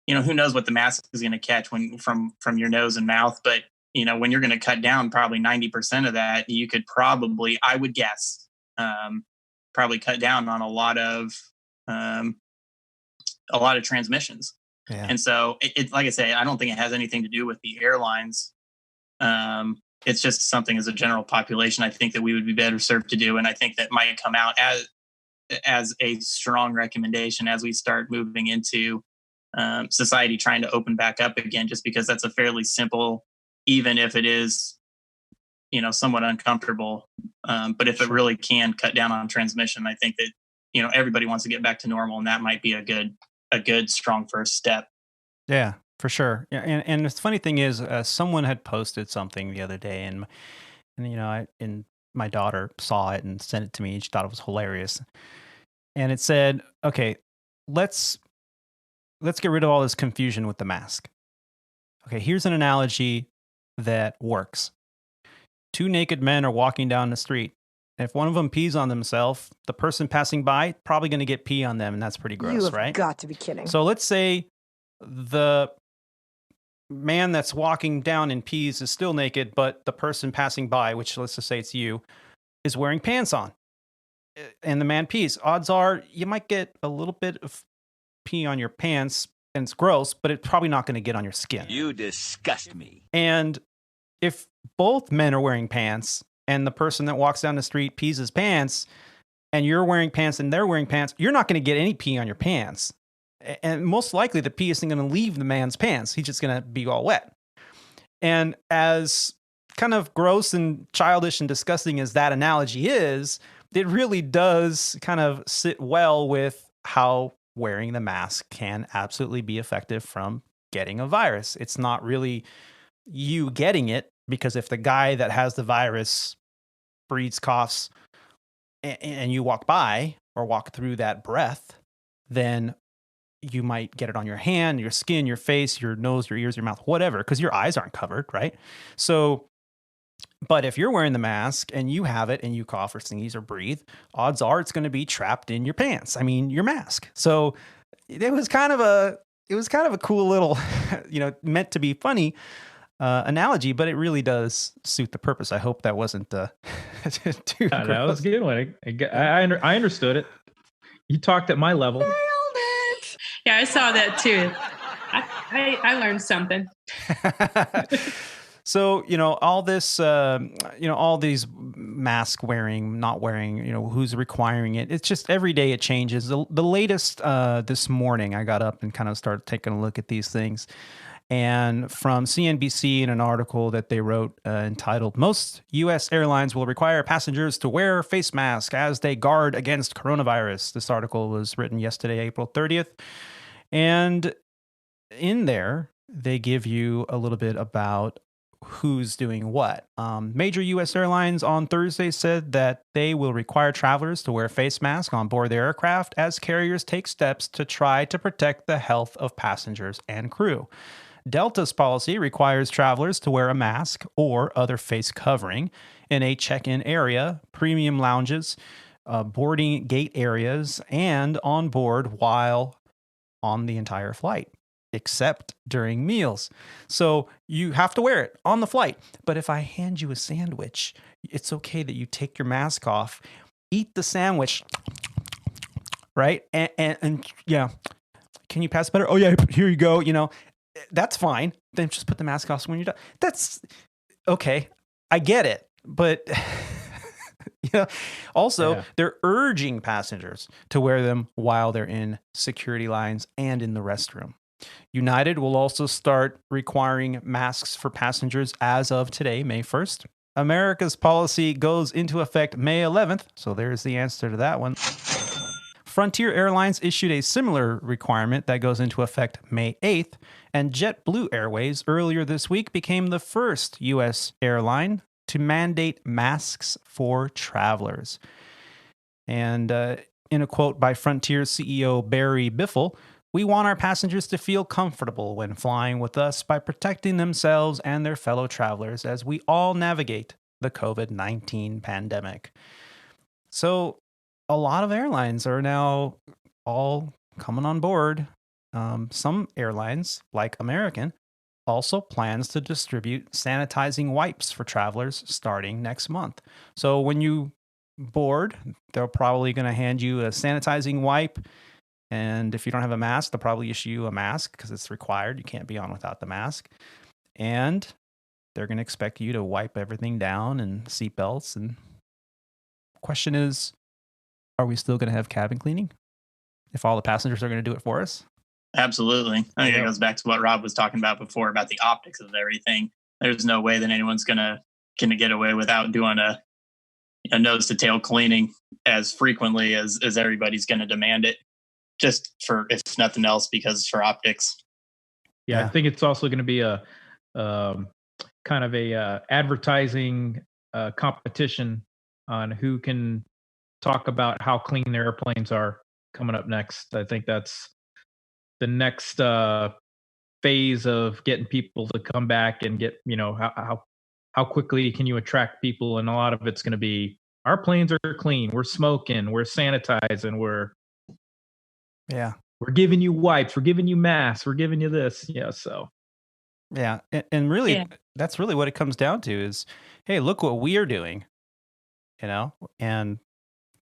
who knows what the mask is going to catch from your nose and mouth, but when you're going to cut down probably 90% of that, you could probably, I would guess, probably cut down on a lot of transmissions. Yeah. And so it's like I say, I don't think it has anything to do with the airlines. It's just something as a general population, I think that we would be better served to do. And I think that might come out as a strong recommendation as we start moving into society trying to open back up again, just because that's a fairly simple, even if it is, somewhat uncomfortable. But if it really can cut down on transmission, I think that, everybody wants to get back to normal, and that might be a good, strong first step. Yeah, for sure. Yeah, and the funny thing is, someone had posted something the other day, and my daughter saw it and sent it to me. And she thought it was hilarious, and it said, "Okay, let's get rid of all this confusion with the mask. Okay, here's an analogy that works. Two naked men are walking down the street. If one of them pees on themselves, the person passing by probably going to get pee on them, and that's pretty gross, right? You've got to be kidding. So let's say the man that's walking down in pees is still naked, but the person passing by, which let's just say it's you, is wearing pants on, and the man pees. Odds are you might get a little bit of pee on your pants, and it's gross, but it's probably not going to get on your skin. You disgust me. And if both men are wearing pants, and the person that walks down the street pees his pants, and you're wearing pants and they're wearing pants, you're not going to get any pee on your pants. And most likely the pee isn't going to leave the man's pants. He's just going to be all wet. And as kind of gross and childish and disgusting as that analogy is, it really does kind of sit well with how wearing the mask can absolutely be effective from getting a virus. It's not really you getting it, because if the guy that has the virus breathes, coughs, and you walk by or walk through that breath, then you might get it on your hand, your skin, your face, your nose, your ears, your mouth, whatever, because your eyes aren't covered, right? So, but if you're wearing the mask and you have it and you cough or sneeze or breathe, odds are it's going to be trapped in your pants. I mean, your mask. So it was kind of a cool little, meant to be funny analogy, but it really does suit the purpose. I hope that wasn't too gross. That was a good one. I understood it. You talked at my level. Yeah, I saw that too. I learned something. So, all this, all these mask wearing, not wearing, who's requiring it. It's just every day it changes. The latest this morning, I got up and kind of started taking a look at these things. And from CNBC, in an article that they wrote entitled, "Most U.S. Airlines Will Require Passengers to Wear Face Masks as They Guard Against Coronavirus." This article was written yesterday, April 30th. And in there, they give you a little bit about who's doing what. Major U.S. airlines on Thursday said that they will require travelers to wear face masks on board their aircraft as carriers take steps to try to protect the health of passengers and crew. Delta's policy requires travelers to wear a mask or other face covering in a check-in area, premium lounges, boarding gate areas, and on board while on the entire flight, except during meals. So you have to wear it on the flight. But if I hand you a sandwich, it's okay that you take your mask off, eat the sandwich, right? And yeah, can you pass better? Oh yeah, here you go. That's fine. Then just put the mask off when you're done. That's okay. I get it. But also, they're urging passengers to wear them while they're in security lines and in the restroom. United will also start requiring masks for passengers as of today, May 1st. America's policy goes into effect May 11th, so there's the answer to that one. Frontier Airlines issued a similar requirement that goes into effect May 8th, and JetBlue Airways earlier this week became the first U.S. airline to mandate masks for travelers. And in a quote by Frontier CEO Barry Biffle, "We want our passengers to feel comfortable when flying with us by protecting themselves and their fellow travelers as we all navigate the COVID-19 pandemic." So a lot of airlines are now all coming on board. Some airlines, like American, also plans to distribute sanitizing wipes for travelers starting next month. So when you board, they're probably going to hand you a sanitizing wipe. And if you don't have a mask, they'll probably issue you a mask because it's required. You can't be on without the mask. And they're going to expect you to wipe everything down and seatbelts. And question is, are we still going to have cabin cleaning if all the passengers are going to do it for us? Absolutely. I think it goes back to what Rob was talking about before about the optics of everything. There's no way that anyone's gonna get away without doing a nose to tail cleaning as frequently as everybody's gonna demand it, just for, if nothing else, because for optics. Yeah, I think it's also going to be a kind of a advertising competition on who can talk about how clean their airplanes are coming up next. I think that's the next phase of getting people to come back and get, how quickly can you attract people? And a lot of it's going to be, our planes are clean, we're smoking, we're sanitizing, we're giving you wipes, we're giving you masks, we're giving you this. Yeah. And really, that's really what it comes down to is, hey, look what we are doing, and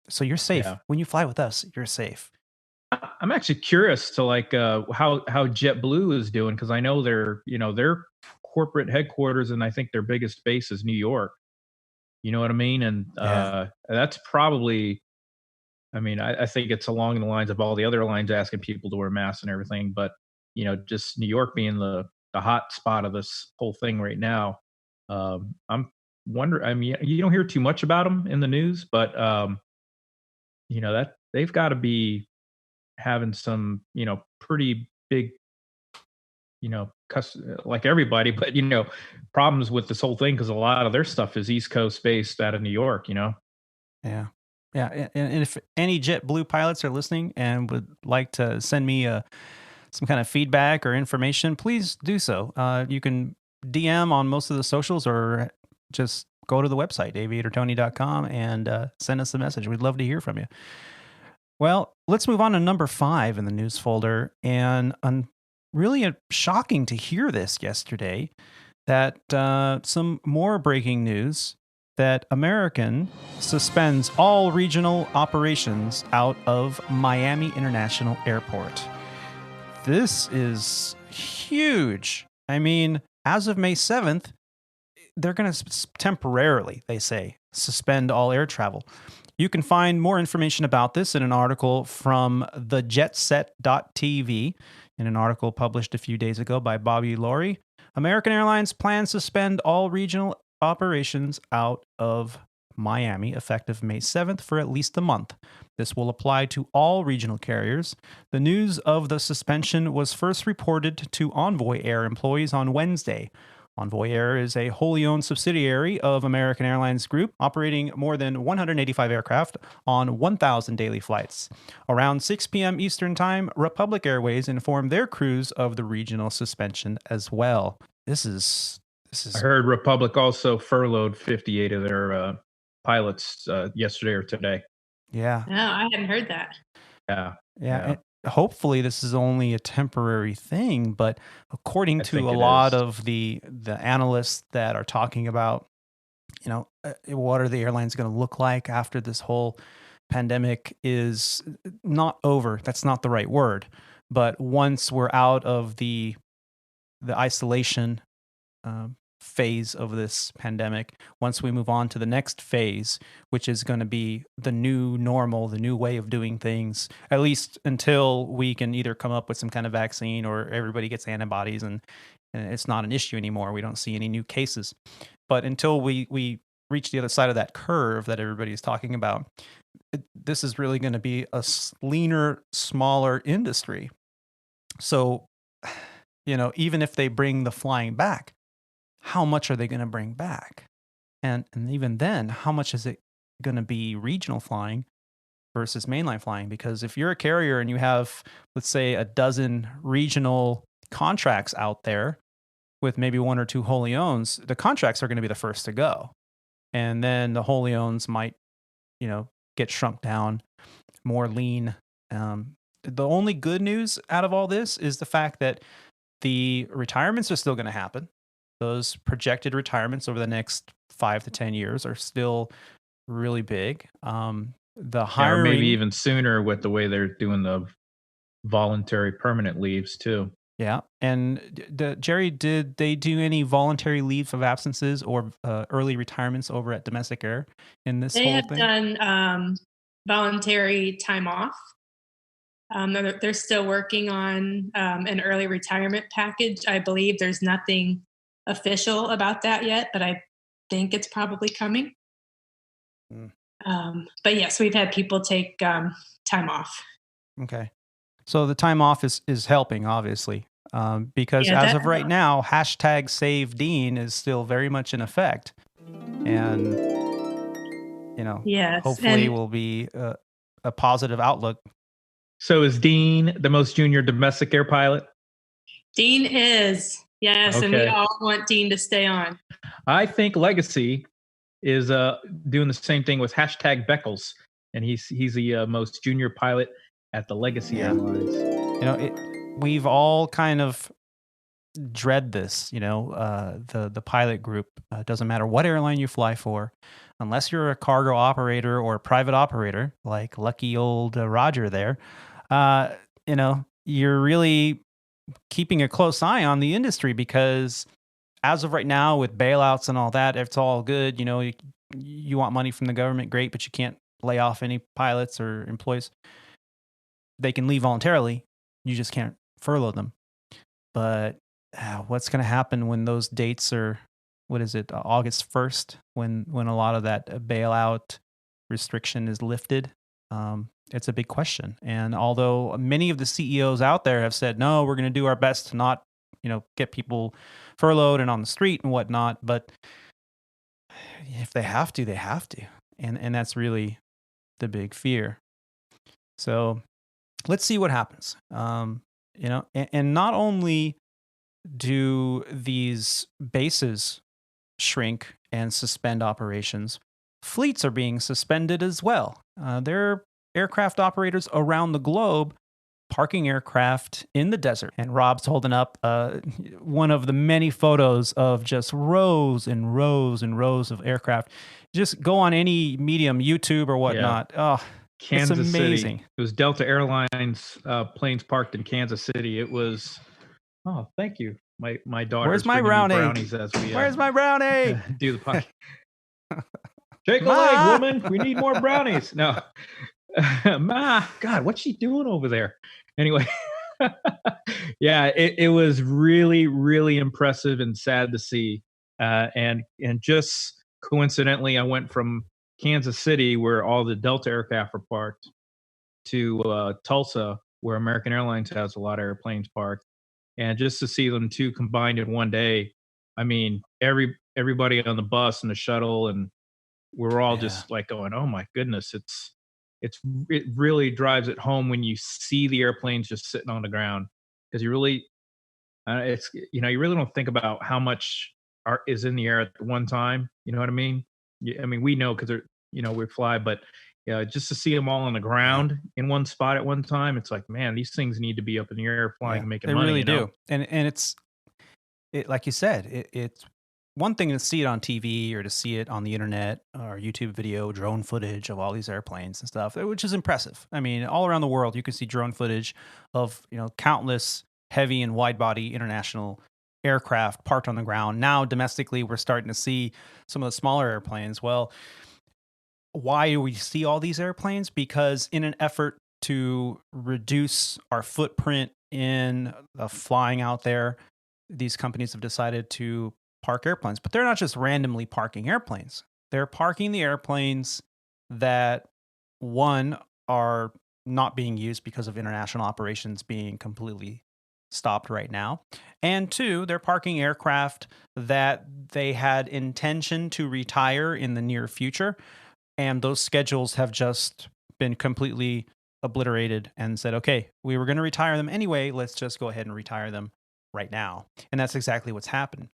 so you're safe. When you fly with us, you're safe. I'm actually curious to how JetBlue is doing, because I know their corporate headquarters and I think their biggest base is New York. You know what I mean? And that's probably, I think it's along the lines of all the other lines asking people to wear masks and everything. But just New York being the hot spot of this whole thing right now. I'm wondering. You don't hear too much about them in the news, but that they've got to be having some, pretty big, like everybody, but, problems with this whole thing because a lot of their stuff is East Coast based out of New York, Yeah. Yeah. And if any JetBlue pilots are listening and would like to send me some kind of feedback or information, please do so. You can DM on most of the socials or just go to the website, aviatortony.com, and send us a message. We'd love to hear from you. Well, let's move on to number 5 in the news folder. And really shocking to hear this yesterday, that some more breaking news that American suspends all regional operations out of Miami International Airport. This is huge. As of May 7th, they're going to temporarily, they say, suspend all air travel. You can find more information about this in an article from thejetset.tv, in an article published a few days ago by Bobby Laurie. American Airlines plans to suspend all regional operations out of Miami effective May 7th for at least a month. This will apply to all regional carriers. The news of the suspension was first reported to Envoy Air employees on Wednesday. Envoy Air is a wholly owned subsidiary of American Airlines Group, operating more than 185 aircraft on 1,000 daily flights. Around 6 p.m. Eastern Time, Republic Airways informed their crews of the regional suspension as well. This is. I heard Republic also furloughed 58 of their pilots yesterday or today. Yeah. No, I hadn't heard that. Yeah. And hopefully this is only a temporary thing, but according to a lot of the analysts that are talking about, what are the airlines going to look like after this whole pandemic is not over. That's not the right word. But once we're out of the isolation phase of this pandemic, once we move on to the next phase, which is going to be the new normal, the new way of doing things, at least until we can either come up with some kind of vaccine or everybody gets antibodies and it's not an issue anymore. We don't see any new cases. But until we reach the other side of that curve that everybody is talking about, this is really going to be a leaner, smaller industry. So, even if they bring the flying back, how much are they going to bring back? And even then, how much is it going to be regional flying versus mainline flying? Because if you're a carrier and you have, let's say, a dozen regional contracts out there with maybe one or two wholly owns, the contracts are going to be the first to go. And then the wholly owns might, get shrunk down, more lean. The only good news out of all this is the fact that the retirements are still going to happen. Those projected retirements over the next 5 to 10 years are still really big. The hiring, or maybe even sooner with the way they're doing the voluntary permanent leaves too. Yeah. And Jerry, did they do any voluntary leave of absences or early retirements over at Domestic Air in this whole thing? They have done voluntary time off. They're still working on an early retirement package. I believe there's nothing official about that yet, but I think it's probably coming. But yes, we've had people take time off. Okay. So the time off is helping, obviously, because as of right now, #SaveDean is still very much in effect. And, yes, hopefully will be a positive outlook. So is Dean the most junior domestic air pilot? Dean is. Yes, okay. And we all want Dean to stay on. I think Legacy is doing the same thing with #Beckles, and he's the most junior pilot at the Legacy Airlines. We've all kind of dread this. The pilot group. Doesn't matter what airline you fly for, unless you're a cargo operator or a private operator like lucky old Roger there. You're really keeping a close eye on the industry because as of right now with bailouts and all that, it's all good. You want money from the government, great, but you can't lay off any pilots or employees. They can leave voluntarily. You just can't furlough them. But what's going to happen when those dates are, August 1st, when a lot of that bailout restriction is lifted? It's a big question. And although many of the CEOs out there have said, no, we're going to do our best to not, get people furloughed and on the street and whatnot. But if they have to, they have to. And that's really the big fear. So let's see what happens. And not only do these bases shrink and suspend operations, fleets are being suspended as well. There are aircraft operators around the globe parking aircraft in the desert. And Rob's holding up one of the many photos of just rows and rows and rows of aircraft. Just go on any medium, YouTube or whatnot. Yeah. Oh, Kansas it's amazing. City. It was Delta Airlines planes parked in Kansas City. It was, thank you. My daughter. Where's my brownie? Brownies as we, Where's my brownie? Do the podcast. Shake a leg, woman. We need more brownies. No. Ma, God, what's she doing over there? Anyway, yeah, it was really, really impressive and sad to see. And just coincidentally, I went from Kansas City, where all the Delta aircraft are parked, to Tulsa, where American Airlines has a lot of airplanes parked. And just to see them two combined in one day, I mean, everybody on the bus and the shuttle, and we're all Yeah. just like going, "Oh my goodness!" It really drives it home when you see the airplanes just sitting on the ground, because you really it's you really don't think about how much is in the air at one time. You know what I mean? I mean, we know because they're we fly, but yeah, just to see them all on the ground in one spot at one time, it's like, man, these things need to be up in the air flying Yeah, and making they money. really do. And it like you said, it's one thing to see it on TV or to see it on the internet or YouTube video, drone footage of all these airplanes and stuff, which is impressive. I mean, all around the world, you can see drone footage of countless heavy and wide body international aircraft parked on the ground. Now, domestically, we're starting to see some of the smaller airplanes. Well, why do we see all these airplanes? Because in an effort to reduce our footprint in flying out there, these companies have decided to park airplanes. But they're not just randomly parking airplanes. They're parking the airplanes that, one, are not being used because of international operations being completely stopped right now. And two, they're parking aircraft that they had intention to retire in the near future. And those schedules have just been completely obliterated and said, okay, we were going to retire them anyway. Let's just go ahead and retire them right now. And that's exactly what's happened.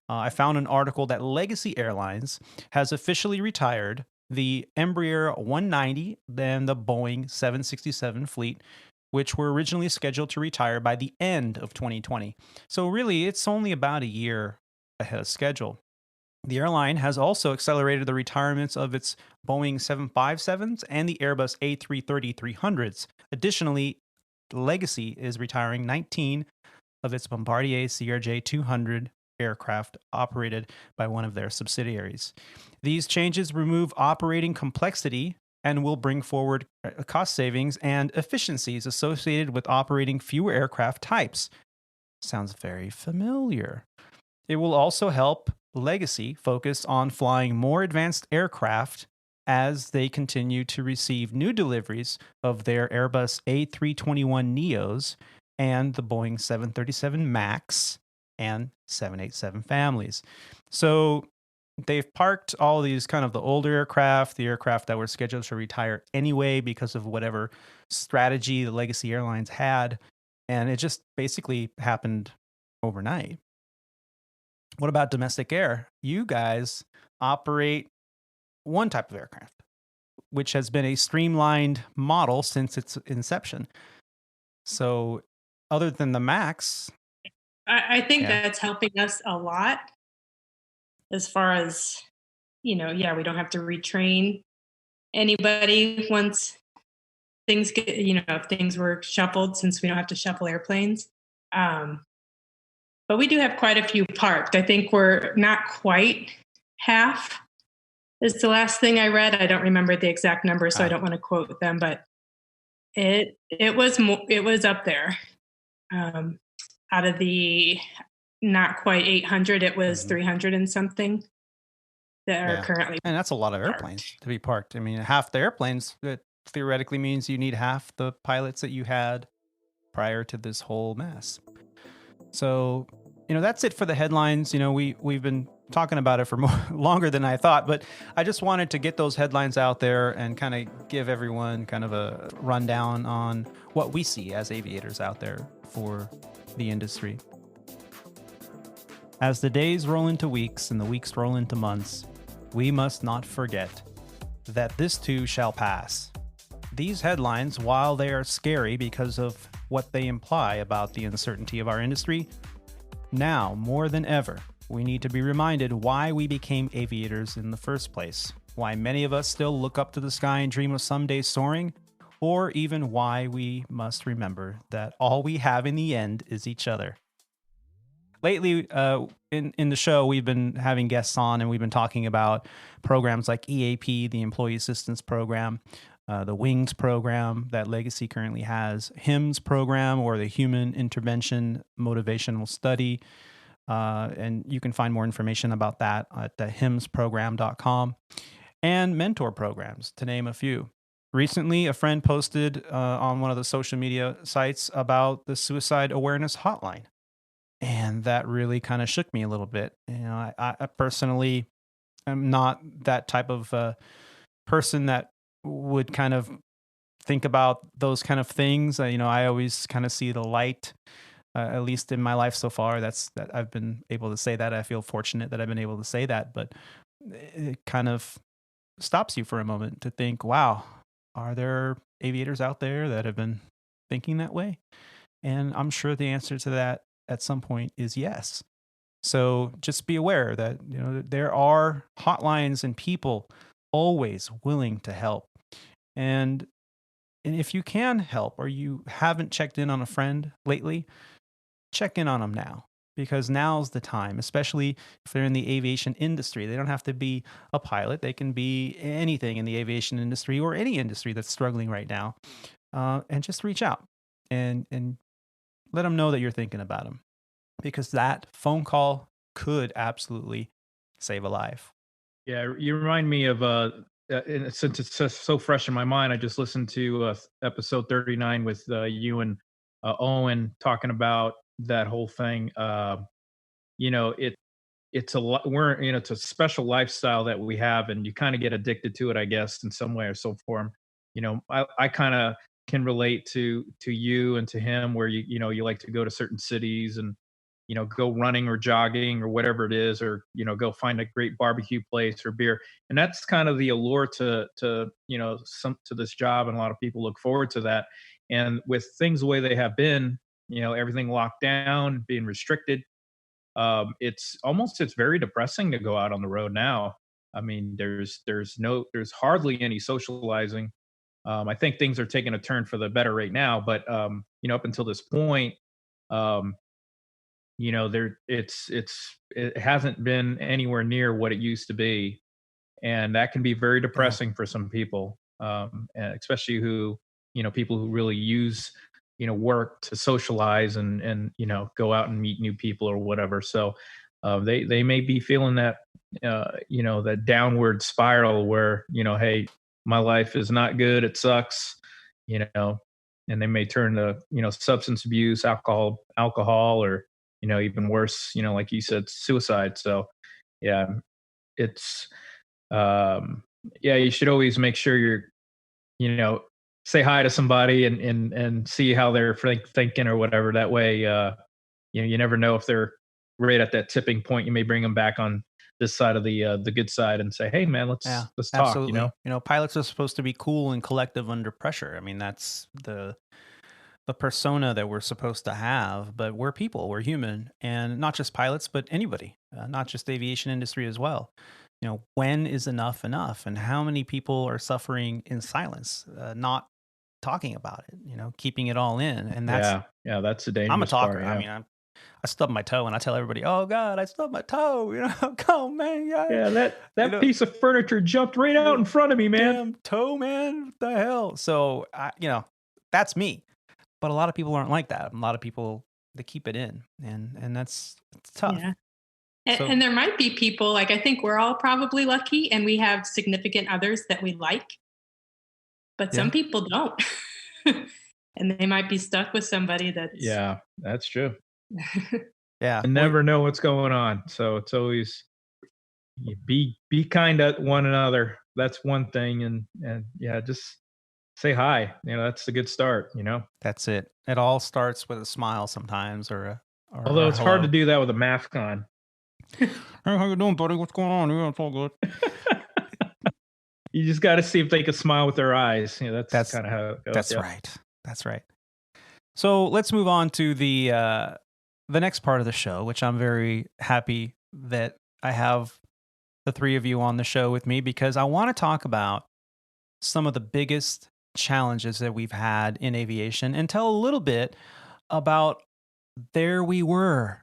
I found an article that Legacy Airlines has officially retired the Embraer 190 and the Boeing 767 fleet, which were originally scheduled to retire by the end of 2020. So really, it's only about a year ahead of schedule. The airline has also accelerated the retirements of its Boeing 757s and the Airbus A330-300s. Additionally, Legacy is retiring 19 of its Bombardier CRJ-200 aircraft operated by one of their subsidiaries. These changes remove operating complexity and will bring forward cost savings and efficiencies associated with operating fewer aircraft types. Sounds very familiar. It will also help Legacy focus on flying more advanced aircraft as they continue to receive new deliveries of their Airbus A321neos and the Boeing 737 MAX and 787 families. So they've parked all these kind of the older aircraft, the aircraft that were scheduled to retire anyway because of whatever strategy the Legacy Airlines had. And it just basically happened overnight. What about domestic air? You guys operate one type of aircraft, which has been a streamlined model since its inception. So other than the MAX, I think that's helping us a lot as far as, we don't have to retrain anybody once things get, if things were shuffled, since we don't have to shuffle airplanes. But we do have quite a few parked. I think we're not quite half is the last thing I read. I don't remember the exact number, so I don't want to quote them, but it was up there. Out of the not quite 800, it was 300 and something that are currently. And that's a lot of airplanes to be parked. I mean, half the airplanes, that theoretically means you need half the pilots that you had prior to this whole mess. So, that's it for the headlines. We've been talking about it for longer than I thought, but I just wanted to get those headlines out there and kind of give everyone kind of a rundown on what we see as aviators out there for the industry. As the days roll into weeks and the weeks roll into months, we must not forget that this too shall pass. These headlines, while they are scary because of what they imply about the uncertainty of our industry, now more than ever, we need to be reminded why we became aviators in the first place, why many of us still look up to the sky and dream of someday soaring, or even why we must remember that all we have in the end is each other. Lately, in the show, we've been having guests on and we've been talking about programs like EAP, the Employee Assistance Program, the WINGS program that Legacy currently has, HIMSS program, or the Human Intervention Motivational Study. And you can find more information about that at himssprogram.com, and mentor programs, to name a few. Recently, a friend posted on one of the social media sites about the Suicide Awareness Hotline. And that really kind of shook me a little bit. I personally am not that type of person that would kind of think about those kind of things. I always kind of see the light, at least in my life so far. That I've been able to say that. I feel fortunate that I've been able to say that, but it kind of stops you for a moment to think, wow, are there aviators out there that have been thinking that way? And I'm sure the answer to that at some point is yes. So just be aware that there are hotlines and people always willing to help. And if you can help, or you haven't checked in on a friend lately, check in on them now, because now's the time, especially if they're in the aviation industry. They don't have to be a pilot. They can be anything in the aviation industry or any industry that's struggling right now. And just reach out and let them know that you're thinking about them, because that phone call could absolutely save a life. Yeah, you remind me of and since it's just so fresh in my mind, I just listened to episode 39 with you and Owen talking about that whole thing. It's a lot. It's a special lifestyle that we have, and you kind of get addicted to it, I guess, in some way or so form. I kind of can relate to you and to him, where you like to go to certain cities and go running or jogging or whatever it is, or go find a great barbecue place or beer. And that's kind of the allure to this job, and a lot of people look forward to that. And with things the way they have been, everything locked down, being restricted, it's very depressing to go out on the road now. I mean, there's hardly any socializing. I think things are taking a turn for the better right now, but up until this point, um, it hasn't been anywhere near what it used to be, and that can be very depressing for some people, and especially people who really use work to socialize and go out and meet new people or whatever. So they may be feeling that that downward spiral where hey, my life is not good, it sucks, you know and they may turn to substance abuse, alcohol, or even worse, like you said, suicide. So yeah, it's yeah, you should always make sure you're you know say hi to somebody and see how they're thinking or whatever. That way, you never know if they're right at that tipping point. You may bring them back on this side of the good side and say, hey man, let's talk. Absolutely. Pilots are supposed to be cool and collective under pressure. I mean, that's the persona that we're supposed to have, but we're people, we're human, and not just pilots, but anybody, not just the aviation industry as well. When is enough, and how many people are suffering in silence, not talking about it, keeping it all in. And that's, that's the dangerous I'm a talker. part, yeah. I mean, I stub my toe and I tell everybody, oh God, I stubbed my toe, come on, man. Yeah, that piece of furniture jumped right out in front of me, man. Damn toe, man. What the hell? So, that's me. But a lot of people aren't like that. A lot of people, they keep it in, and it's tough. Yeah. And there might be people, like, I think we're all probably lucky and we have significant others that we like, but some people don't. And they might be stuck with somebody that's... Yeah, that's true. Yeah. You never know what's going on. So it's always be kind to one another. That's one thing. And yeah, just say hi. That's a good start, That's it. It all starts with a smile sometimes, or although it's hard to do that with a mask on. Hey, how you doing, buddy? What's going on? It's all good. You just got to see if they can smile with their eyes. That's kind of how it goes. That's right. That's right. So let's move on to the next part of the show, which I'm very happy that I have the three of you on the show with me, because I want to talk about some of the biggest challenges that we've had in aviation and tell a little bit about there we were.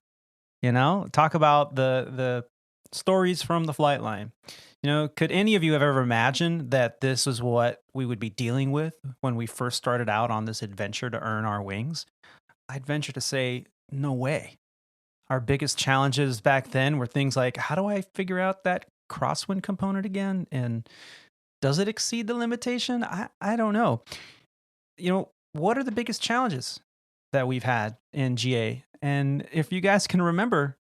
Talk about the stories from the flight line. Could any of you have ever imagined that this is what we would be dealing with when we first started out on this adventure to earn our wings? I'd venture to say, no way. Our biggest challenges back then were things like, how do I figure out that crosswind component again? And does it exceed the limitation? I don't know. What are the biggest challenges that we've had in GA? And if you guys can remember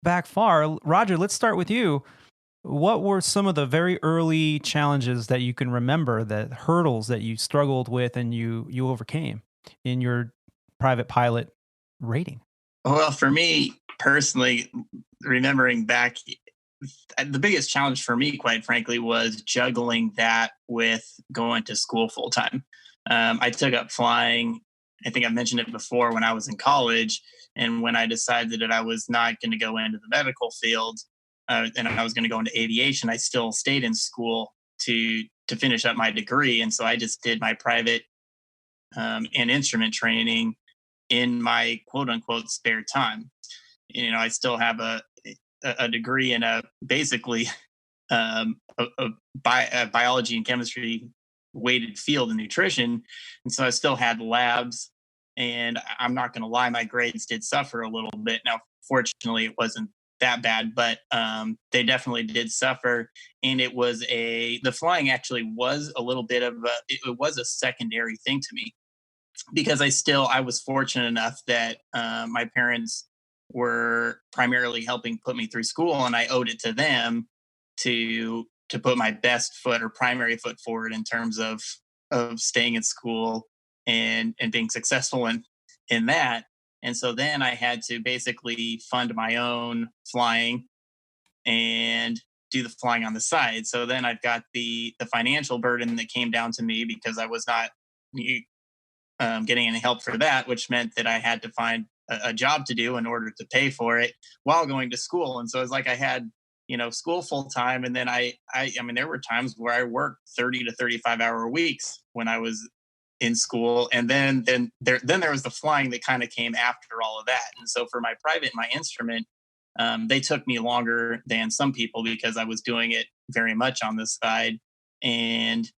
back far, Roger, let's start with you. What were some of the very early challenges that you can remember, the hurdles that you struggled with and you overcame in your private pilot rating? Well, for me personally, remembering back, the biggest challenge for me, quite frankly, was juggling that with going to school full time. I took up flying. I think I mentioned it before when I was in college, and when I decided that I was not going to go into the medical field, and I was going to go into aviation, I still stayed in school to finish up my degree, and so I just did my private and instrument training in my quote unquote spare time. I still have a degree in a basically a biology and chemistry weighted field in nutrition, and so I still had labs. And I'm not going to lie, my grades did suffer a little bit. Now, fortunately, it wasn't that bad, but they definitely did suffer. And the flying actually was a little bit of it was a secondary thing to me, because I was fortunate enough that my parents were primarily helping put me through school, and I owed it to them to put my best foot or primary foot forward in terms of staying in school and being successful in that. And so then I had to basically fund my own flying and do the flying on the side. So then I've got the financial burden that came down to me because I was not getting any help for that, which meant that I had to find a job to do in order to pay for it while going to school. And so it's like I had, school full time. And then I mean, there were times where I worked 30 to 35-hour weeks when I was in school. And then there was the flying that kind of came after all of that. And so for my private, my instrument, they took me longer than some people because I was doing it very much on this side. And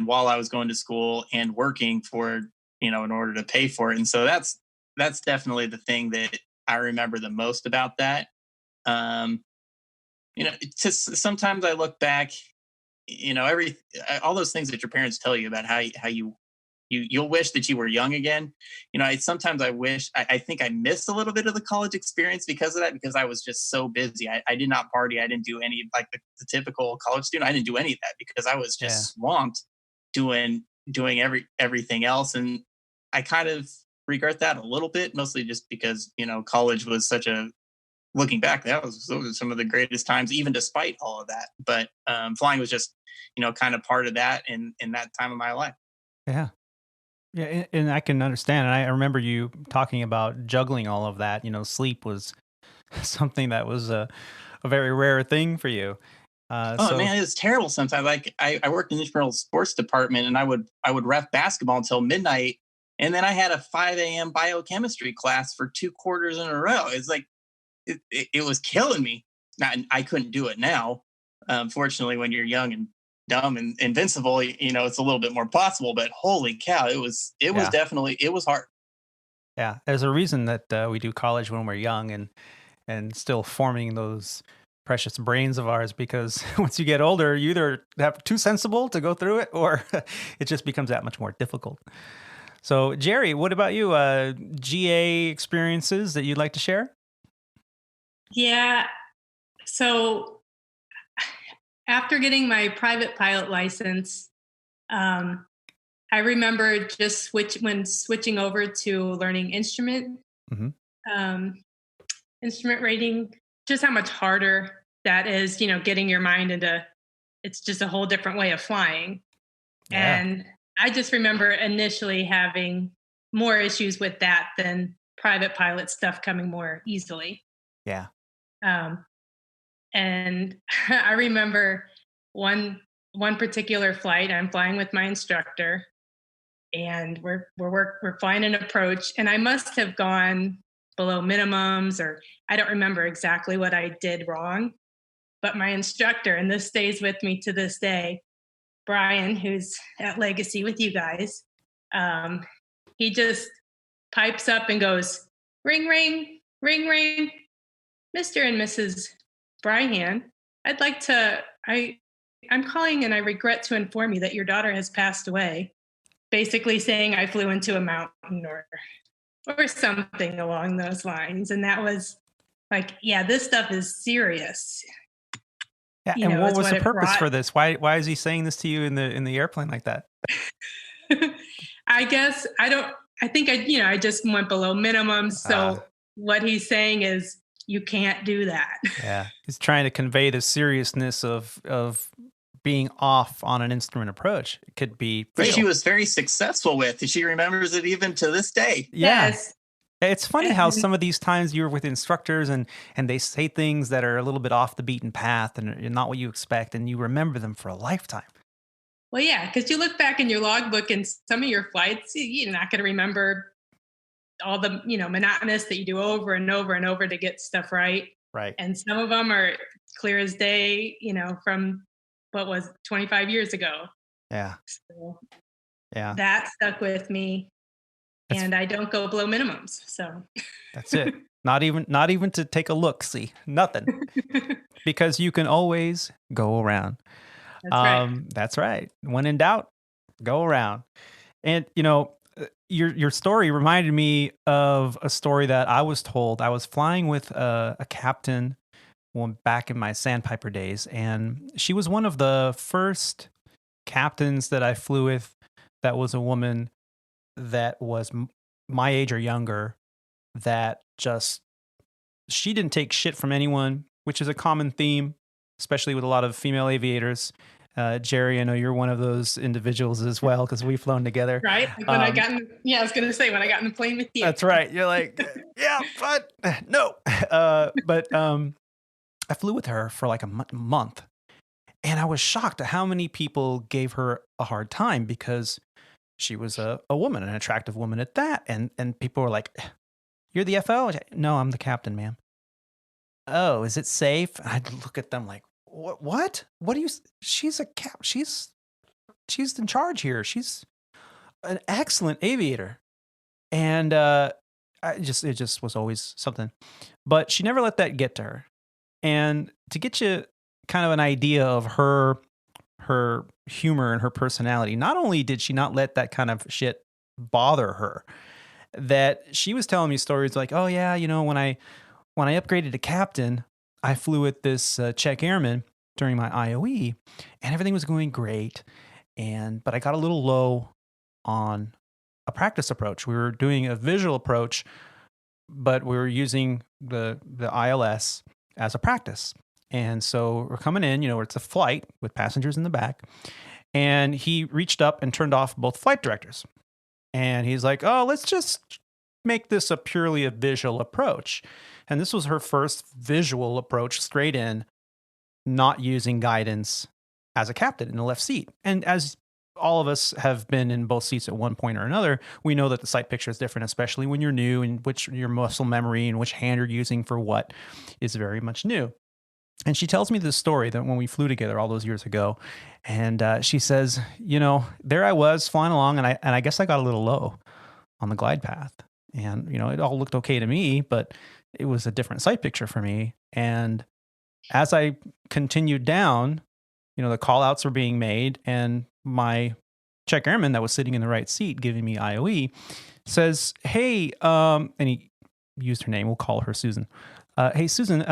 while I was going to school and working for, in order to pay for it. And so that's definitely the thing that I remember the most about that. Just sometimes I look back, all those things that your parents tell you about how you'll wish that you were young again. Sometimes I wish, I think I missed a little bit of the college experience because of that, because I was just so busy. I did not party. I didn't do any, like the typical college student. I didn't do any of that because I was just swamped doing everything else. And I kind of regret that a little bit, mostly just because, college was looking back, those were some of the greatest times, even despite all of that. But flying was just, kind of part of that in that time of my life. Yeah. Yeah. And I can understand. And I remember you talking about juggling all of that. Sleep was something that was a very rare thing for you. Man, it was terrible sometimes. Like I worked in the intramural sports department, and I would ref basketball until midnight. And then I had a 5 a.m. biochemistry class for 2 quarters in a row. It's like, it was killing me. Now, I couldn't do it now. Fortunately, when you're young and dumb and invincible, it's a little bit more possible. But holy cow, it was definitely, it was hard. Yeah, there's a reason that we do college when we're young and still forming those precious brains of ours, because once you get older, you either have too sensible to go through it, or it just becomes that much more difficult. So, Jerry, what about you? GA experiences that you'd like to share? Yeah. So after getting my private pilot license, I remember just switching over to learning instrument rating, just how much harder that is, getting your mind into, it's just a whole different way of flying. Yeah. And I just remember initially having more issues with that than private pilot stuff coming more easily. Yeah. And I remember one particular flight, I'm flying with my instructor, and we're flying an approach, and I must have gone below minimums, or I don't remember exactly what I did wrong, but my instructor, and this stays with me to this day, Brian, who's at Legacy with you guys, he just pipes up and goes, ring, ring, ring, ring, Mr. and Mrs. Bryhan, I'm calling and I regret to inform you that your daughter has passed away. Basically saying I flew into a mountain or something along those lines. And that was like, yeah, this stuff is serious. Yeah, You and know, what it's was what the it purpose brought. for this? Why is he saying this to you in the airplane like that? I guess I think I just went below minimum. So what he's saying is you can't do that. Yeah, he's trying to convey the seriousness of being off on an instrument approach. It could be But fatal. she was very successful with. She remembers it even to this day. Yeah. Yes. It's funny how some of these times you're with instructors and they say things that are a little bit off the beaten path and not what you expect, and you remember them for a lifetime. Well, yeah, because you look back in your logbook and some of your flights, you're not going to remember all the, monotonous that you do over and over and over to get stuff right. Right. And some of them are clear as day, from what was 25 years ago. Yeah. So Yeah. that stuck with me. And I don't go below minimums. So that's it. Not even to take a look, see, nothing. Because you can always go around. That's right. That's right. When in doubt, go around. And your story reminded me of a story that I was told. I was flying with a captain back in my Sandpiper days, and she was one of the first captains that I flew with that was a woman that was my age or younger, that she didn't take shit from anyone, which is a common theme, especially with a lot of female aviators. Jerry, I know you're one of those individuals as well, because we've flown together. Right? Like when I got in, I was going to say, when I got in the plane with you. That's right. You're like, yeah, but no. But I flew with her for like a month, and I was shocked at how many people gave her a hard time because she was a woman, an attractive woman at that. And people were like, you're the FO? No, I'm the captain, ma'am. Oh, is it safe? And I'd look at them like, what? What do you, she's a cap. She's in charge here. She's an excellent aviator. And it just was always something. But she never let that get to her. And to get you kind of an idea of her humor and her personality, not only did she not let that kind of shit bother her, that she was telling me stories like, oh yeah, when I upgraded to captain, I flew with this Czech airman during my IOE, and everything was going great, but I got a little low on a practice approach. We were doing a visual approach, but we were using the ILS as a practice. And so we're coming in, it's a flight with passengers in the back. And he reached up and turned off both flight directors. And he's like, oh, let's just make this purely a visual approach. And this was her first visual approach straight in, not using guidance as a captain in the left seat. And as all of us have been in both seats at one point or another, we know that the sight picture is different, especially when you're new, and which your muscle memory and which hand you're using for what is very much new. And she tells me this story that when we flew together all those years ago, and she says, there I was flying along, and I guess I got a little low on the glide path, and it all looked okay to me, but it was a different sight picture for me. And as I continued down, the call outs were being made, and my Czech airman that was sitting in the right seat giving me IOE says, hey, and he used her name, we'll call her Susan. Hey, Susan,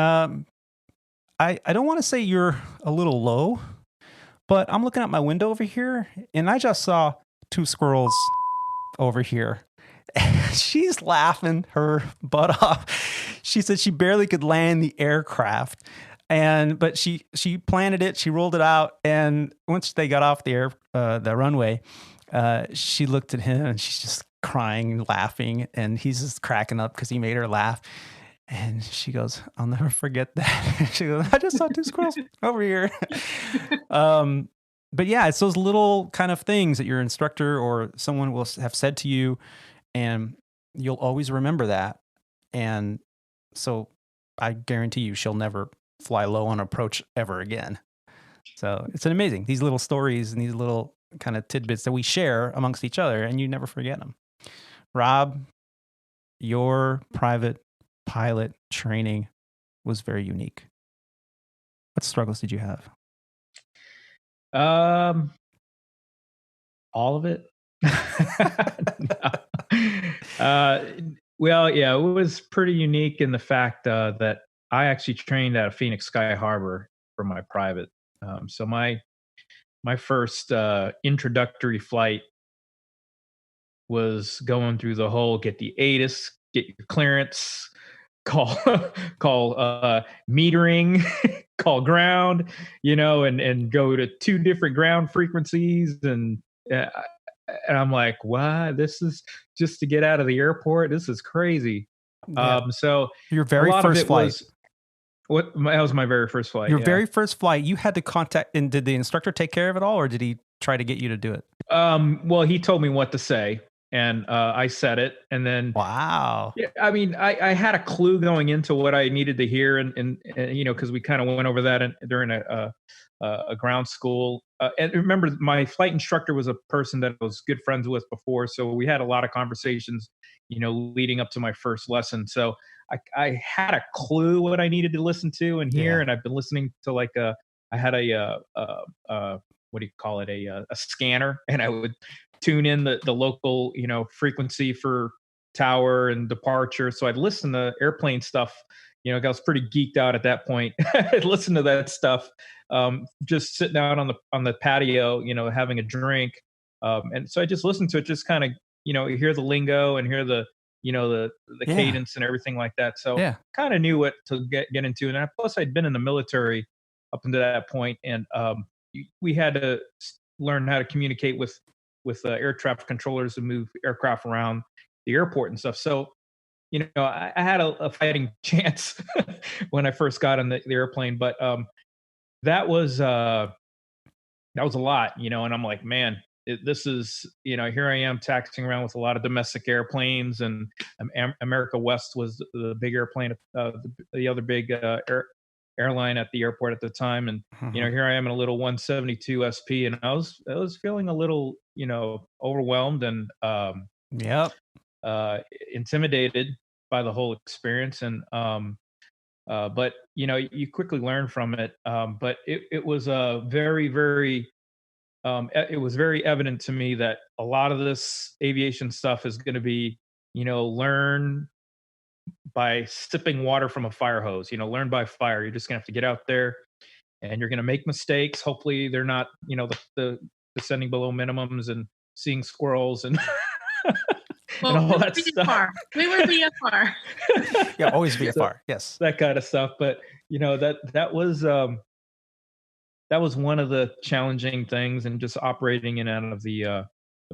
I don't want to say you're a little low, but I'm looking out my window over here, and I just saw 2 squirrels over here. She's laughing her butt off. She said she barely could land the aircraft, but she planted it, she rolled it out, and once they got off the runway, she looked at him, and she's just crying and laughing, and he's just cracking up because he made her laugh. And she goes, I'll never forget that. She goes, I just saw 2 squirrels over here. But yeah, it's those little kind of things that your instructor or someone will have said to you, and you'll always remember that. And so I guarantee you she'll never fly low on approach ever again. So it's amazing. These little stories and these little kind of tidbits that we share amongst each other, and you never forget them. Rob, your private pilot training was very unique. What struggles did you have? All of it. Well, yeah, it was pretty unique in the fact that I actually trained out of Phoenix Sky Harbor for my private. So my first introductory flight was going through the whole get the ATIS, get your clearance, call call metering, call ground, and go to two different ground frequencies uh, and I'm like, what? This is just to get out of the airport. This is crazy. Yeah. So Your a very lot of first it flight. was that was my very first flight. Your yeah. very first flight, you had to contact, and did the instructor take care of it all, or did he try to get you to do it? Well, he told me what to say, and I said it, and then Wow. yeah, I mean, I had a clue going into what I needed to hear, and because we kind of went over that during a ground school. And remember, my flight instructor was a person that I was good friends with before, so we had a lot of conversations, leading up to my first lesson. So I had a clue what I needed to listen to and hear, Yeah. and I've been listening to I had what do you call it, a scanner, and I would tune in the local frequency for tower and departure. So I'd listen to airplane stuff. I was pretty geeked out at that point. I'd listen to that stuff, just sitting out on the patio, having a drink. And so I just listened to it, just kind of, hear the lingo and hear the Yeah. cadence and everything like that. So Yeah. kind of knew what to get into. And plus I'd been in the military up until that point, and we had to learn how to communicate with air traffic controllers to move aircraft around the airport and stuff. So, I had a fighting chance when I first got on the airplane, but that was a lot, and I'm like, man, this is, here I am taxiing around with a lot of domestic airplanes, and America West was the big airplane, the other big airline at the airport at the time, and here I am in a little 172 SP, and I was feeling a little, overwhelmed and Yep. intimidated by the whole experience, and but you quickly learn from it. But it was a very very it was very evident to me that a lot of this aviation stuff is going to be learn by sipping water from a fire hose. Learn by fire. You're just gonna have to get out there, and you're gonna make mistakes. Hopefully they're not the descending below minimums and seeing squirrels and Well, and all that stuff. We were VFR. Yeah, always VFR. Yes. That kind of stuff. But that was one of the challenging things, and just operating in and out of the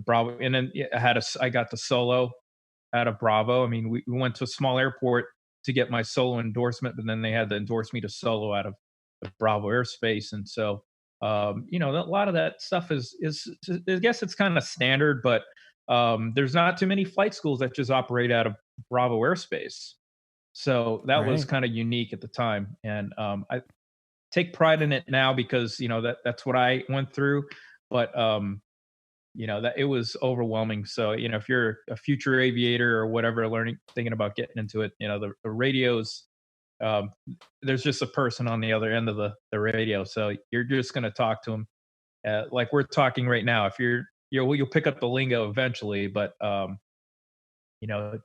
Bravo. And then I got the solo out of Bravo. I mean, we went to a small airport to get my solo endorsement, but then they had to endorse me to solo out of the Bravo airspace. And so, a lot of that stuff is I guess it's kind of standard, but there's not too many flight schools that just operate out of Bravo airspace. So that was Right. kind of unique at the time. And I take pride in it now because, that's what I went through. But, that it was overwhelming. So, if you're a future aviator or whatever, thinking about getting into it, the radios, there's just a person on the other end of the radio. So you're just going to talk to them like we're talking right now. If you'll pick up the lingo eventually, but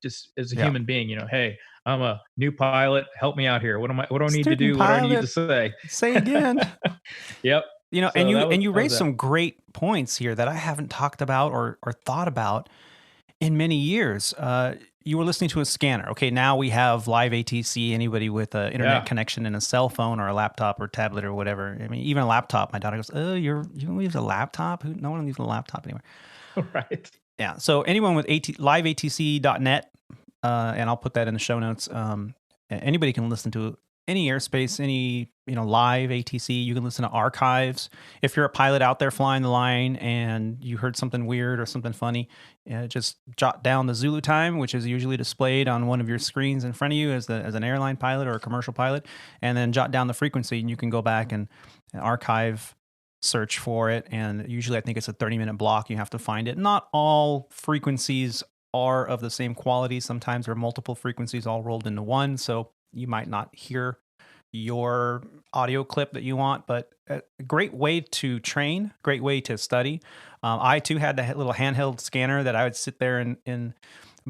just as a human being, hey, I'm a new pilot. Help me out here. What do I need to do? What do I need to say? Say again. Yep. So and you raised some great points here that I haven't talked about or thought about in many years. You were listening to a scanner. Okay, now we have live ATC. Anybody with an internet connection and a cell phone or a laptop or tablet or whatever. I mean, even a laptop. My daughter goes, "Oh, you use a laptop? No one uses a laptop anymore." Right. Yeah. So anyone with liveatc.net, and I'll put that in the show notes. Anybody can listen to any airspace, any live ATC. You can listen to archives. If you're a pilot out there flying the line and you heard something weird or something funny, just jot down the Zulu time, which is usually displayed on one of your screens in front of you as an airline pilot or a commercial pilot, and then jot down the frequency, and you can go back and archive. Search for it, and usually I think it's a 30-minute block. You have to find it. Not all frequencies are of the same quality. Sometimes there are multiple frequencies all rolled into one, so you might not hear your audio clip that you want, but a great way to train, great way to study. I too had the little handheld scanner that I would sit there in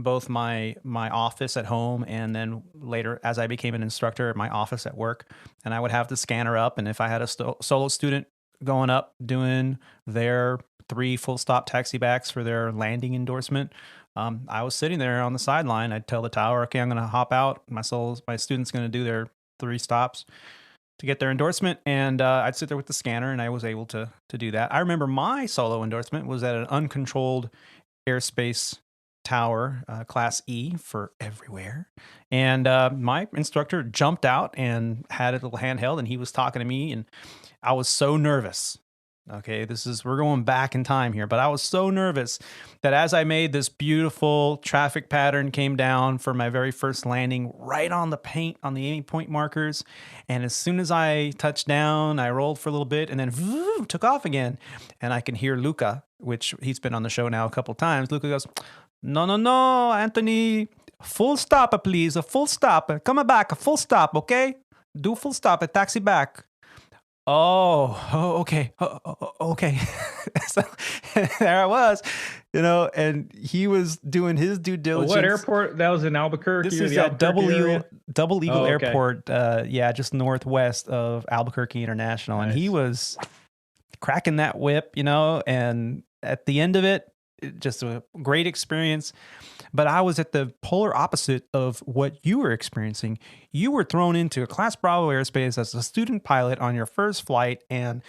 both my office at home and then later as I became an instructor at my office at work. And I would have the scanner up, and if I had a solo student going up doing their 3 full stop taxi backs for their landing endorsement, I was sitting there on the sideline. I'd tell the tower, okay, I'm going to hop out. My student's going to do their 3 stops to get their endorsement, and I'd sit there with the scanner, and I was able to do that. I remember my solo endorsement was at an uncontrolled airspace tower, Class E for everywhere, and my instructor jumped out and had a little handheld, and he was talking to me, and I was so nervous. Okay, we're going back in time here, but I was so nervous that as I made this beautiful traffic pattern, came down for my very first landing right on the paint on the aiming point markers. And as soon as I touched down, I rolled for a little bit and then took off again. And I can hear Luca, which he's been on the show now a couple of times. Luca goes, no, Anthony, full stop, please, a full stop. Come back, a full stop, okay? Do full stop, a taxi back. Okay. Okay. So there I was, and he was doing his due diligence. What airport? That was in Albuquerque. This is at Double Eagle Airport. Just northwest of Albuquerque International. Nice. And he was cracking that whip, and at the end of it, just a great experience. But I was at the polar opposite of what you were experiencing. You were thrown into a Class Bravo airspace as a student pilot on your first flight, and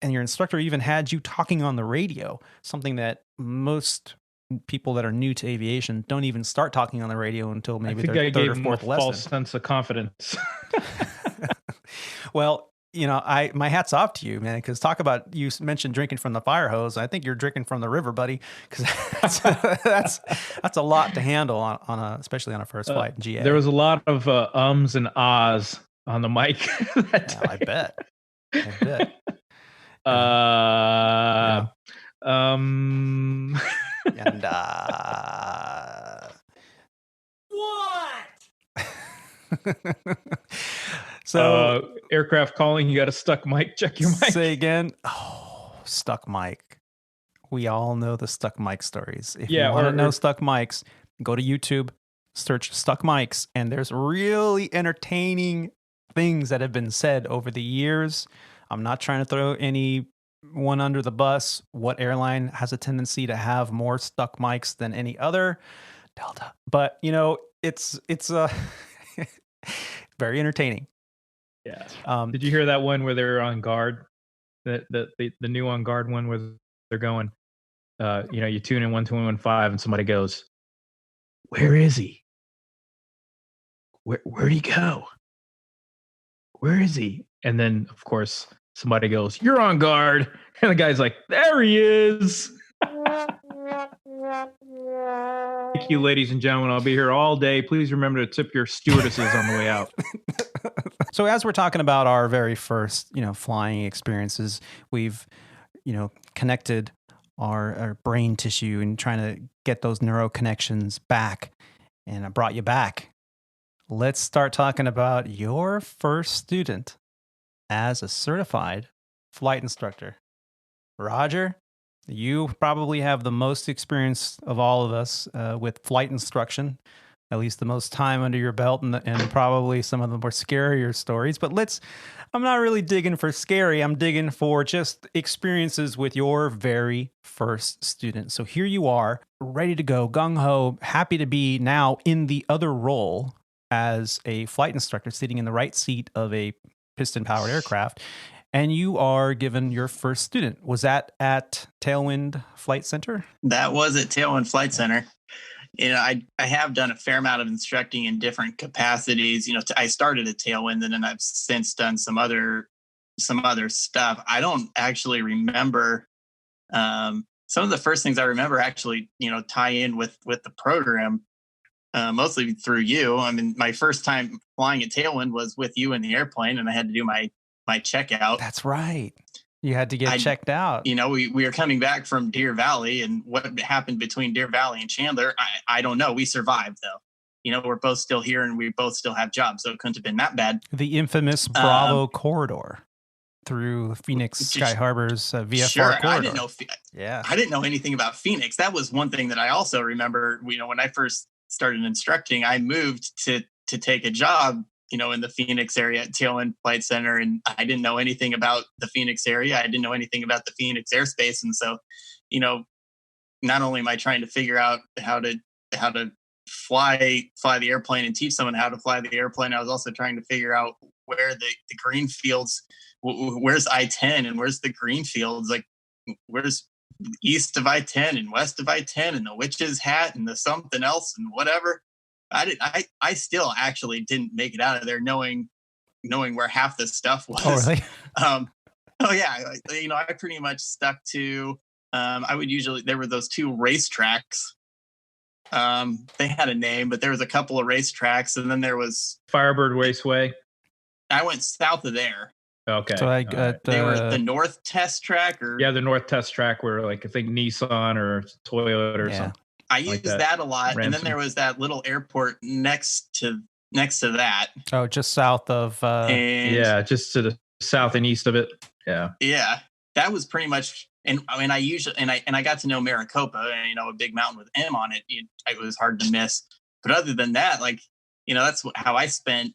your instructor even had you talking on the radio, something that most people that are new to aviation don't even start talking on the radio until maybe their third or fourth lesson. False sense of confidence. Well, my hat's off to you, man, because you mentioned drinking from the fire hose. I think you're drinking from the river, buddy, because that's a lot to handle especially on a first flight in GA. There was a lot of ums and ahs on the mic. I bet. And What? So aircraft calling, you got a stuck mic. Check your mic. Say again. Oh, stuck mic. We all know the stuck mic stories. If you want to know stuck mics, go to YouTube, search stuck mics, and there's really entertaining things that have been said over the years. I'm not trying to throw anyone under the bus. What airline has a tendency to have more stuck mics than any other? Delta. But it's very entertaining. Yeah. Did you hear that one where they're on guard? The new on guard one where they're going, you tune in 1215 and somebody goes, "Where is he? Where'd he go? Where is he?" And then of course somebody goes, "You're on guard." And the guy's like, "There he is." Thank you, ladies and gentlemen. I'll be here all day. Please remember to tip your stewardesses on the way out. So as we're talking about our very first, flying experiences, we've, connected our brain tissue and trying to get those neuro connections back. And I brought you back. Let's start talking about your first student as a certified flight instructor. Roger, you probably have the most experience of all of us with flight instruction, at least the most time under your belt, and probably some of the more scarier stories. But I'm not really digging for scary. I'm digging for just experiences with your very first student. So here you are, ready to go, gung-ho, happy to be now in the other role as a flight instructor, sitting in the right seat of a piston-powered aircraft. And you are given your first student. Was that at Tailwind Flight Center? That was at Tailwind Flight Center. I have done a fair amount of instructing in different capacities. I started at Tailwind, and then I've since done some other stuff. I don't actually remember. Some of the first things I remember actually, tie in with the program, mostly through you. I mean, my first time flying at Tailwind was with you in the airplane, and I had to do my checkout. That's right. You had to get checked out. We were coming back from Deer Valley, and what happened between Deer Valley and Chandler, I don't know. We survived though. We're both still here and we both still have jobs, so it couldn't have been that bad. The infamous Bravo corridor. through Phoenix Just- Sky Harbor's VFR Sure, corridor. I didn't know. Yeah. I didn't know anything about Phoenix. That was one thing that I also remember. When I first started instructing, I moved to take a job, in the Phoenix area at Tailwind Flight Center, and I didn't know anything about the Phoenix area. I didn't know anything about the Phoenix airspace, and so, not only am I trying to figure out how to fly the airplane and teach someone how to fly the airplane, I was also trying to figure out where the green fields, where's I-10 and where's the green fields, like where's east of I-10 and west of I-10 and the witch's hat and the something else and whatever. I still actually didn't make it out of there knowing where half the stuff was. Oh, really? Oh yeah. I pretty much stuck to, there were those two racetracks. They had a name, but there was a couple of racetracks, and then there was Firebird Raceway. I went south of there. Okay. So I got They were the North Test Track, or the North Test Track, where I think Nissan or Toyota or something. I used that a lot. Ransom. And then there was that little airport next to that. Oh, just south of. And just to the south and east of it. Yeah. Yeah, that was pretty much. And I mean, I got to know Maricopa, and a big mountain with M on it. It was hard to miss. But other than that, that's how I spent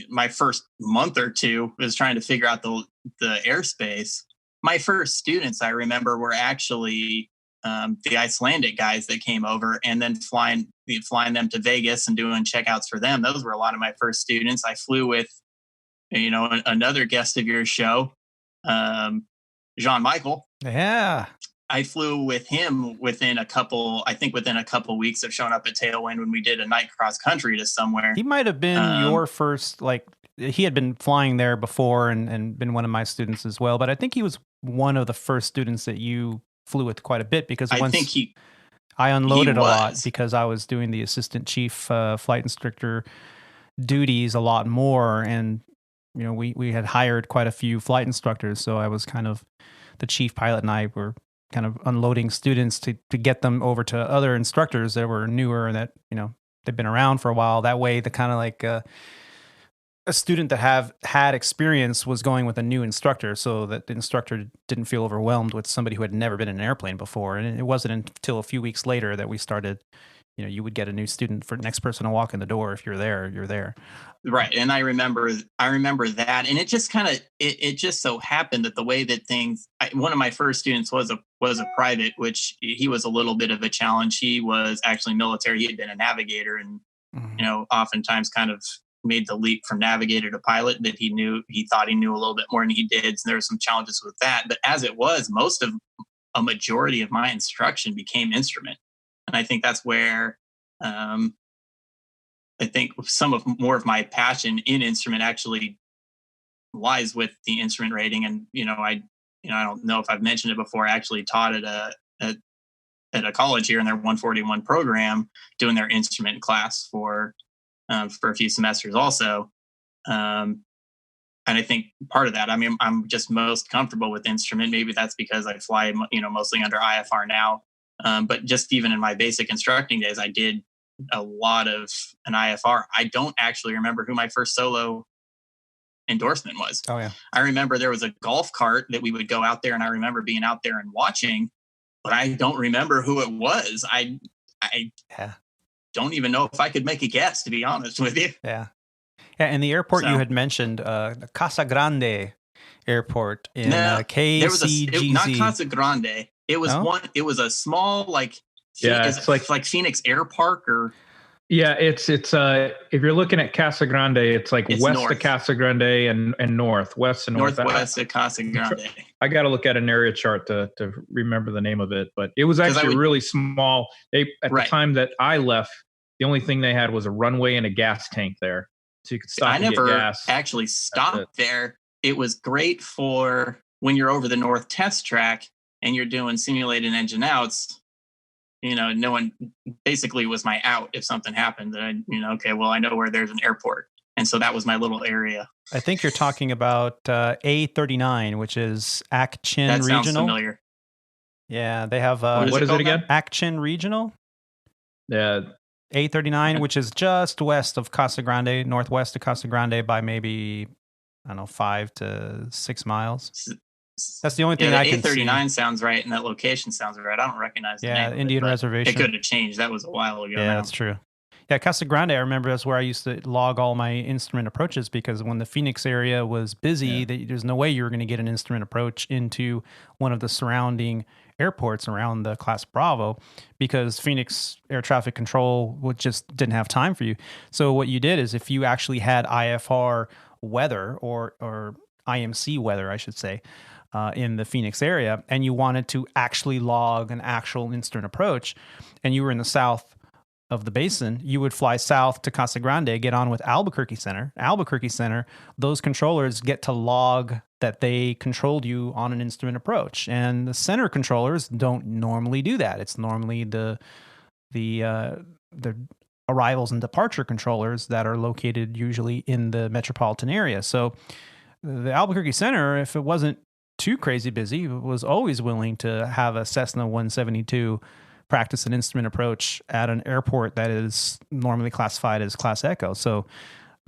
my first month or two, was trying to figure out the airspace. My first students, I remember, were actually the Icelandic guys that came over, and then flying them to Vegas and doing checkouts for them. Those were a lot of my first students. I flew with, another guest of your show, Jean Michael. Yeah. I flew with him within a couple weeks of showing up at Tailwind when we did a night cross country to somewhere. He might have been your first, he had been flying there before and been one of my students as well. But I think he was one of the first students that you flew with quite a bit, because I unloaded a lot because I was doing the assistant chief flight instructor duties a lot more. And, we had hired quite a few flight instructors. So I was kind of the chief pilot, and I were kind of unloading students to get them over to other instructors that were newer and that, they've been around for a while. That way, the kind of a student that had experience was going with a new instructor, so that the instructor didn't feel overwhelmed with somebody who had never been in an airplane before. And it wasn't until a few weeks later that we started, you would get a new student for the next person to walk in the door. If you're there. Right. And I remember that. And it just kind of, it just so happened that the way that one of my first students was a private, which he was a little bit of a challenge. He was actually military. He had been a navigator, and, oftentimes kind of made the leap from navigator to pilot, that he thought he knew a little bit more than he did. So there were some challenges with that. But as it was, a majority of my instruction became instrument. And I think that's where, I think more of my passion in instrument actually lies with the instrument rating. And, I don't know if I've mentioned it before. I actually taught at a college here in their 141 program, doing their instrument class for a few semesters also. And I think part of that, I'm just most comfortable with instrument. Maybe that's because I fly, mostly under IFR now. But just even in my basic instructing days, I did a lot of an IFR. I don't actually remember who my first solo endorsement was. Oh yeah. I remember there was a golf cart that we would go out there, and I remember being out there and watching, but I don't remember who it was. I don't even know if I could make a guess, to be honest with you. Yeah. Yeah. And the airport you had mentioned, the Casa Grande Airport in KCGZ. Not Casa Grande. It was it was a small, it's like Phoenix Air Park, or. Yeah, it's if you're looking at Casa Grande, it's west north of Casa Grande and north, west and north. Northwest of Casa Grande. I got to look at an area chart to remember the name of it, but it was actually really small. At the time that I left, the only thing they had was a runway and a gas tank there, so you could stop. I and never get gas. Actually stopped there. It was great for when you're over the North Test Track and you're doing simulated engine outs. No one basically was my out if something happened. That I know where there's an airport, and so that was my little area. I think you're talking about A39, which is Ak-Chin That Regional. sounds familiar. Yeah, they have. What is it again? Ak-Chin Regional. Yeah. A39, which is just west of Casa Grande, northwest of Casa Grande by maybe I don't know, 5 to 6 miles. S- That's the only thing the I can see. A39 sounds right, and that location sounds right. I don't recognize the name. Yeah, of Indian it, but Reservation. It could have changed. That was a while ago. Yeah, now. that's true. Yeah, Casa Grande, I remember that's where I used to log all my instrument approaches, because when the Phoenix area was busy, there's no way you were going to get an instrument approach into one of the surrounding airports around the Class Bravo, because Phoenix Air Traffic Control just didn't have time for you. So what you did is, if you actually had IFR weather or IMC weather, I should say, in the Phoenix area, and you wanted to actually log an actual instrument approach, and you were in the south of the basin, you would fly south to Casa Grande, get on with Albuquerque Center. Albuquerque Center, those controllers get to log that they controlled you on an instrument approach, and the center controllers don't normally do that. It's normally the arrivals and departure controllers that are located usually in the metropolitan area. So the Albuquerque Center, if it wasn't too crazy busy, was always willing to have a Cessna 172 practice an instrument approach at an airport that is normally classified as Class Echo. So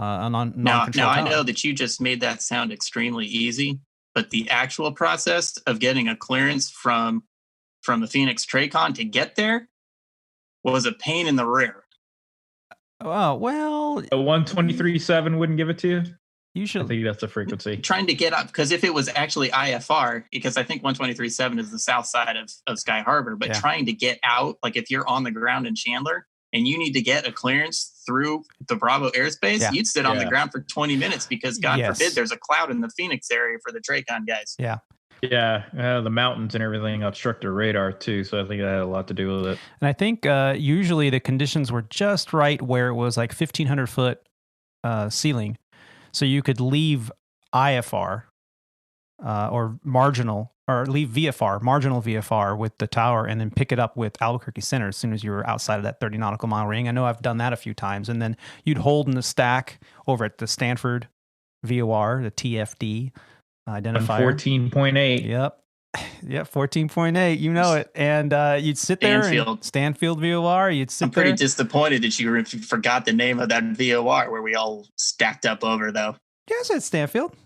now I know that you just made that sound extremely easy, but the actual process of getting a clearance from the Phoenix Tracon to get there was a pain in the rear. Oh, well, A 123.7 wouldn't give it to you? I usually think that's the frequency. Trying to get up, because if it was actually IFR, because I think 123.7 is the south side of Sky Harbor, but trying to get out, like if you're on the ground in Chandler and you need to get a clearance through the Bravo airspace, you'd sit on the ground for 20 minutes, because God forbid there's a cloud in the Phoenix area for the Tracon guys. Yeah. Yeah, the mountains and everything obstruct their radar too, so I think that had a lot to do with it. And I think usually the conditions were just right where it was like 1,500 foot ceiling. So you could leave IFR or marginal, or leave VFR, marginal VFR with the tower, and then pick it up with Albuquerque Center as soon as you were outside of that 30 nautical mile ring. I know I've done that a few times. And then you'd hold in the stack over at the Stanford VOR, the TFD identifier. 14.8. Yep. Yeah, 14.8. You know it. And you'd sit there Stanfield VOR. You'd sit I'm pretty disappointed that you forgot the name of that VOR where we all stacked up over, though. Yeah, I said Stanfield,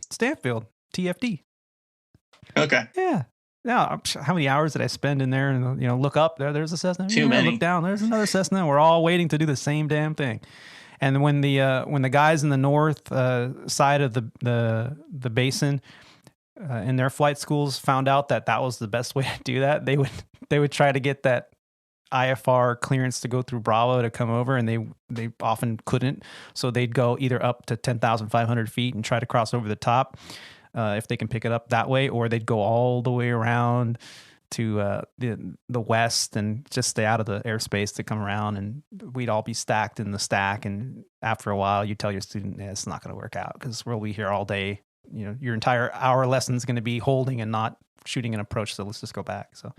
TFD. Okay. Yeah. Now, how many hours did I spend in there? And look up there's a Cessna. Too many. Look down, there's another Cessna. We're all waiting to do the same damn thing. And when the guys in the north side of the basin in their flight schools found out that was the best way to do that, they would try to get that IFR clearance to go through Bravo to come over, and they often couldn't. So they'd go either up to 10,500 feet and try to cross over the top if they can pick it up that way, or they'd go all the way around to the west and just stay out of the airspace to come around, and we'd all be stacked in the stack. And after a while, you tell your student, it's not going to work out because we'll be here all day. Your entire hour lesson is going to be holding and not shooting an approach. So let's just go back. So,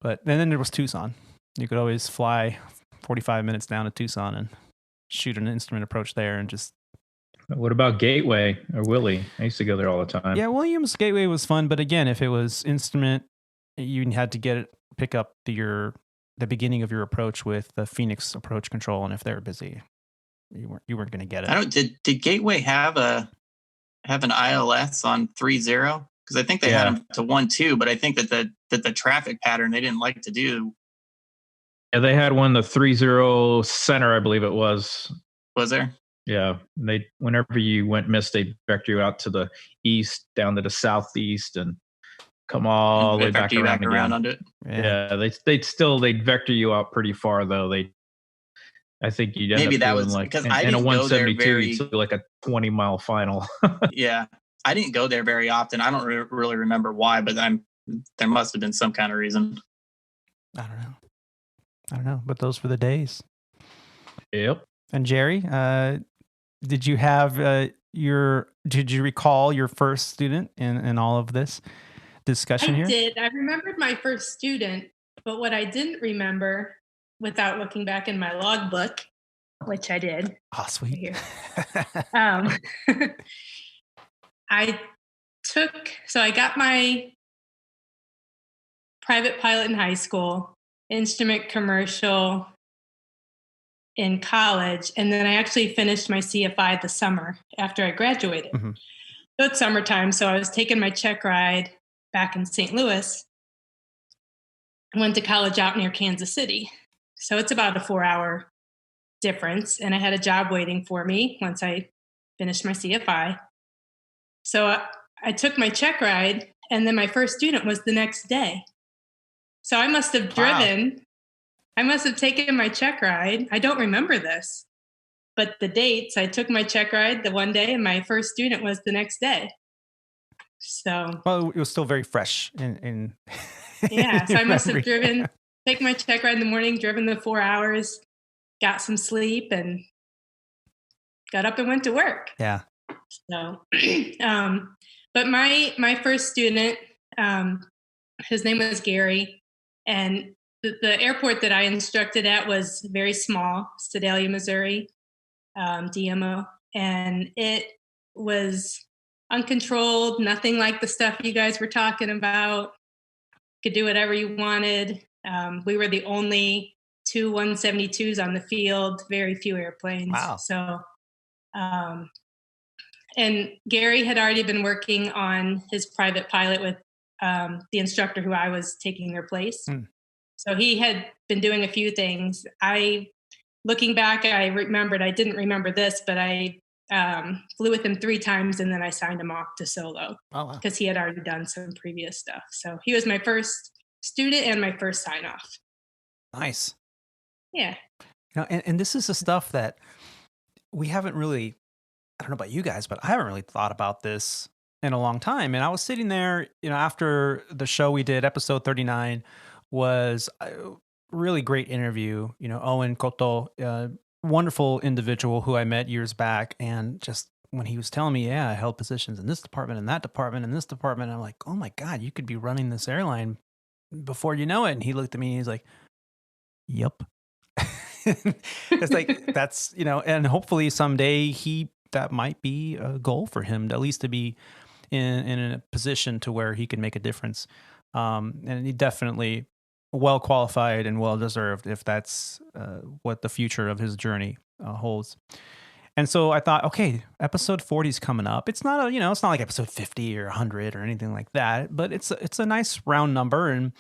but then there was Tucson. You could always fly 45 minutes down to Tucson and shoot an instrument approach there, and just. What about Gateway or Willie? I used to go there all the time. Yeah, Williams Gateway was fun, but again, if it was instrument, you had to pick up the beginning of your approach with the Phoenix approach control, and if they were busy, you weren't going to get it. Did Gateway have an ILS on 3.0? Because I think they had them to 1.2, but I think that the traffic pattern they didn't like to do. Yeah, they had one, the 3.0 center, I believe it was. Was there? Yeah, whenever you went missed, they'd vector you out to the east, down to the southeast, and come all the way back around onto it. Yeah, they'd vector you out pretty far though. I think you'd end maybe up that doing was like because in I didn't a 172, go there you'd see like a 20-mile final. Yeah, I didn't go there very often. I don't really remember why, but there must have been some kind of reason. I don't know, but those were the days. Yep. And Jerry, did you have did you recall your first student in all of this discussion here? I did. I remembered my first student, but what I didn't remember, without looking back in my logbook, which I did. Oh, sweet. I got my private pilot in high school, instrument commercial in college. And then I actually finished my CFI the summer after I graduated. Mm-hmm. So it's summertime. So I was taking my check ride back in St. Louis. I went to college out near Kansas City. So it's about a 4-hour difference. And I had a job waiting for me once I finished my CFI. So I took my check ride, and then my first student was the next day. So I must have driven. I must have taken my check ride. I don't remember this, but the dates, I took my check ride the one day and my first student was the next day. So, well, it was still very fresh in yeah. So I must have taken my check ride in the morning, driven the 4 hours, got some sleep, and got up and went to work. Yeah. So, but my first student, his name was Gary, and the airport that I instructed at was very small, Sedalia, Missouri, DMO, and it was uncontrolled, nothing like the stuff you guys were talking about. Could do whatever you wanted. We were the only 2 172s on the field, very few airplanes. Wow. So, and Gary had already been working on his private pilot with the instructor who I was taking their place. So he had been doing a few things. Looking back, I remembered, I didn't remember this, but I flew with him 3 times and then I signed him off to solo. Oh, wow. Because he had already done some previous stuff. So he was my first student and my first sign off. Nice. Yeah. And this is the stuff that we haven't really, I don't know about you guys, but I haven't really thought about this in a long time. And I was sitting there, after the show we did, episode 39 was a really great interview. Owen Koto, wonderful individual who I met years back. And just when he was telling me, I held positions in this department and that department and this department, I'm like, oh my God, you could be running this airline before you know it. And he looked at me and he's like, yep. It's like, that's, and hopefully someday that might be a goal for him, at least to be in a position to where he can make a difference. And he definitely well qualified and well deserved if that's what the future of his journey holds. And so I thought, okay, episode 40 is coming up. It's not it's not like episode 50 or 100 or anything like that, but it's a nice round number. And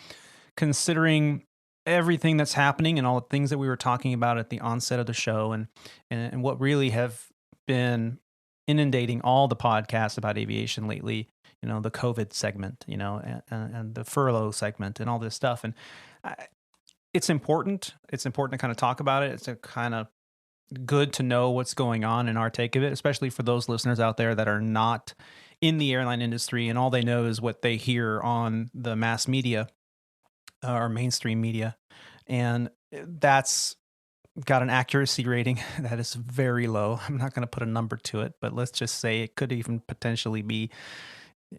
considering everything that's happening and all the things that we were talking about at the onset of the show and what really have been inundating all the podcasts about aviation lately, the COVID segment, and the furlough segment and all this stuff. And it's important. It's important to kind of talk about it. It's a kind of good to know what's going on in our take of it, especially for those listeners out there that are not in the airline industry and all they know is what they hear on the mass media or mainstream media. And that's got an accuracy rating that is very low. I'm not going to put a number to it, but let's just say it could even potentially be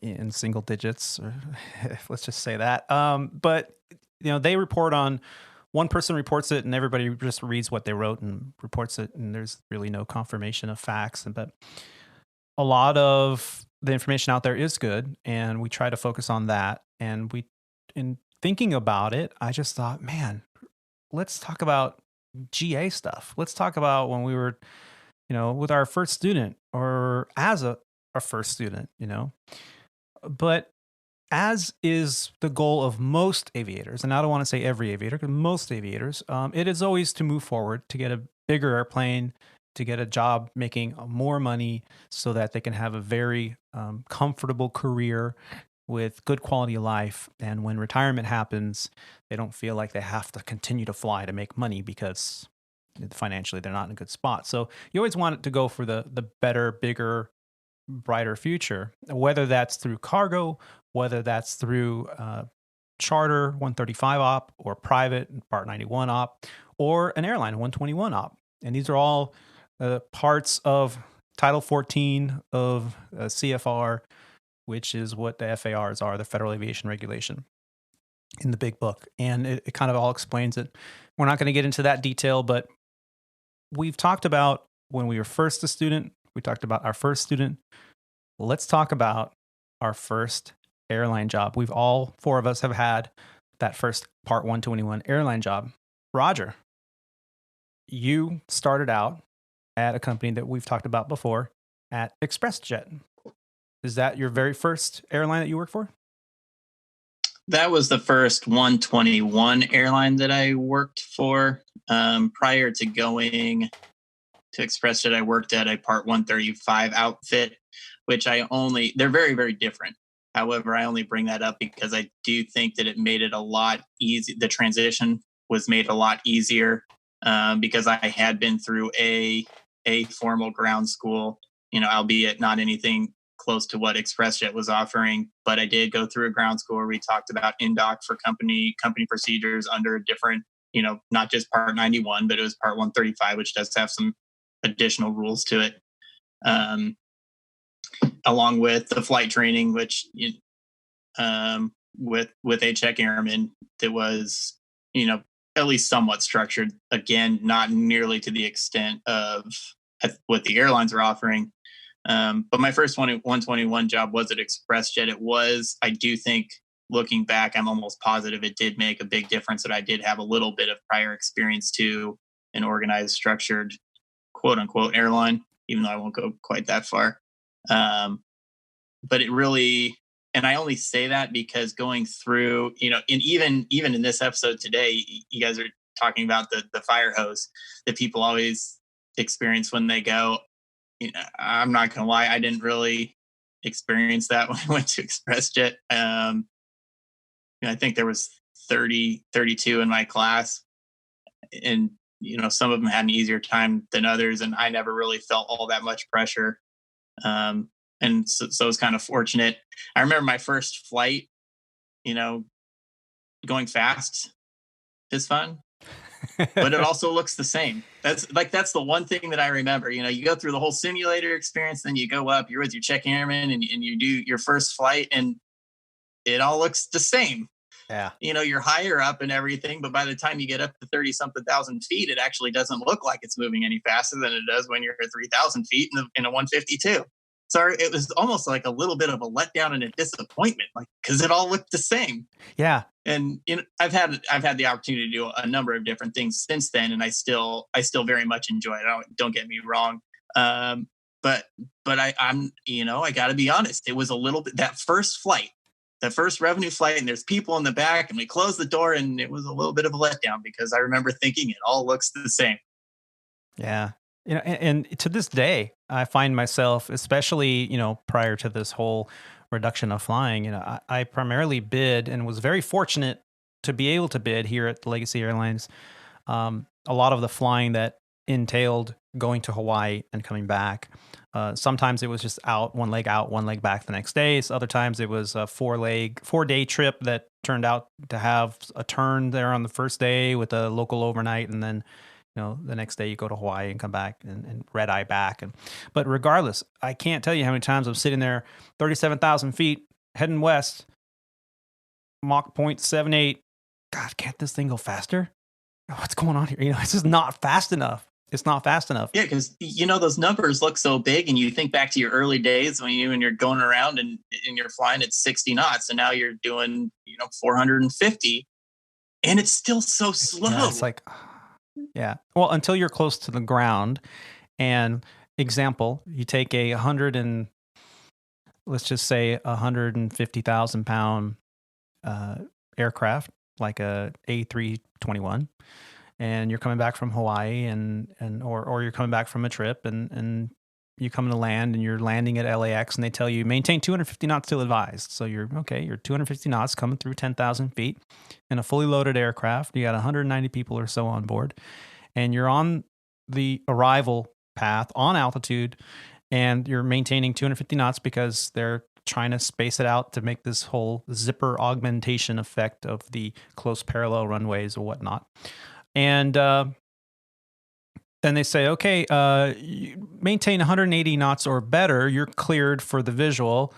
in single digits, or let's just say that. But they report on, one person reports it and everybody just reads what they wrote and reports it, and there's really no confirmation of facts. But a lot of the information out there is good, and we try to focus on that. And in thinking about it, I just thought, man, let's talk about GA stuff. Let's talk about when we were, with our first student or as our first student, but as is the goal of most aviators, and I don't want to say every aviator, because most aviators, it is always to move forward, to get a bigger airplane, to get a job making more money so that they can have a very comfortable career with good quality of life. And when retirement happens, they don't feel like they have to continue to fly to make money because financially they're not in a good spot. So you always want it to go for the better, bigger, brighter future, whether that's through cargo, whether that's through charter 135 op or private Part 91 op or an airline 121 op. And these are all parts of Title 14 of CFR, which is what the FARs are, the Federal Aviation Regulation, in the big book. And it kind of all explains it. We're not going to get into that detail, but we've talked about when we were first a student, we talked about our first student. Let's talk about our first airline job. All 4 of us have had that first Part 121 airline job. Roger, you started out at a company that we've talked about before, at ExpressJet. Is that your very first airline that you worked for? That was the first 121 airline that I worked for. Prior to going to ExpressJet, I worked at a Part 135 outfit, which they're very, very different. However, I only bring that up because I do think that it made it a lot easy. The transition was made a lot easier because I had been through a formal ground school, albeit not anything close to what ExpressJet was offering. But I did go through a ground school where we talked about in-doc for company procedures under a different, not just Part 91, but it was Part 135, which does have some additional rules to it. Along with the flight training, which with a check airman that was, at least somewhat structured. Again, not nearly to the extent of what the airlines are offering. But my first 121 job was at ExpressJet. It was, I do think, looking back, I'm almost positive it did make a big difference that I did have a little bit of prior experience to an organized, structured, quote unquote airline, even though I won't go quite that far. But it really, and I only say that because going through, and even in this episode today, you guys are talking about the fire hose that people always experience when they go. I'm not going to lie, I didn't really experience that when I went to ExpressJet. I think there was 32 in my class, and some of them had an easier time than others, and I never really felt all that much pressure. And so it was kind of fortunate. I remember my first flight, going fast is fun, but it also looks the same. That's the one thing that I remember. You go through the whole simulator experience, then you go up, you're with your check airman, and you do your first flight, and it all looks the same. Yeah. You're higher up and everything, but by the time you get up to 30-something thousand feet, it actually doesn't look like it's moving any faster than it does when you're at 3,000 feet in a 152. So it was almost like a little bit of a letdown and a disappointment, because it all looked the same. Yeah. And I've had the opportunity to do a number of different things since then, and I still very much enjoy it. Don't get me wrong. But I'm I got to be honest. It was a little bit, that first flight, the first revenue flight, and there's people in the back, and we closed the door, and it was a little bit of a letdown because I remember thinking it all looks the same. Yeah. And to this day, I find myself, especially, prior to this whole reduction of flying, I primarily bid and was very fortunate to be able to bid here at Legacy Airlines. A lot of the flying that entailed going to Hawaii and coming back. Sometimes it was just one leg out, one leg back the next day. So other times it was a 4-day trip that turned out to have a turn there on the first day with a local overnight, and then the next day you go to Hawaii and come back and red eye back. But regardless, I can't tell you how many times I'm sitting there, 37,000 feet, heading west, Mach 0.78. God, can't this thing go faster? What's going on here? It's just not fast enough. It's not fast enough. Yeah, because those numbers look so big, and you think back to your early days when you're going around and you're flying at 60 knots, and now you're doing 450, and it's still so slow. Yeah, it's like. Yeah. Well, until you're close to the ground. And example, you take let's just say 150,000 pound aircraft, like a A321, and you're coming back from Hawaii or you're coming back from a trip and you come to land and you're landing at LAX and they tell you maintain 250 knots till advised. So you're 250 knots coming through 10,000 feet in a fully loaded aircraft. You got 190 people or so on board, and you're on the arrival path on altitude, and you're maintaining 250 knots because they're trying to space it out to make this whole zipper augmentation effect of the close parallel runways or whatnot. And then they say, okay, you maintain 180 knots or better, you're cleared for the visual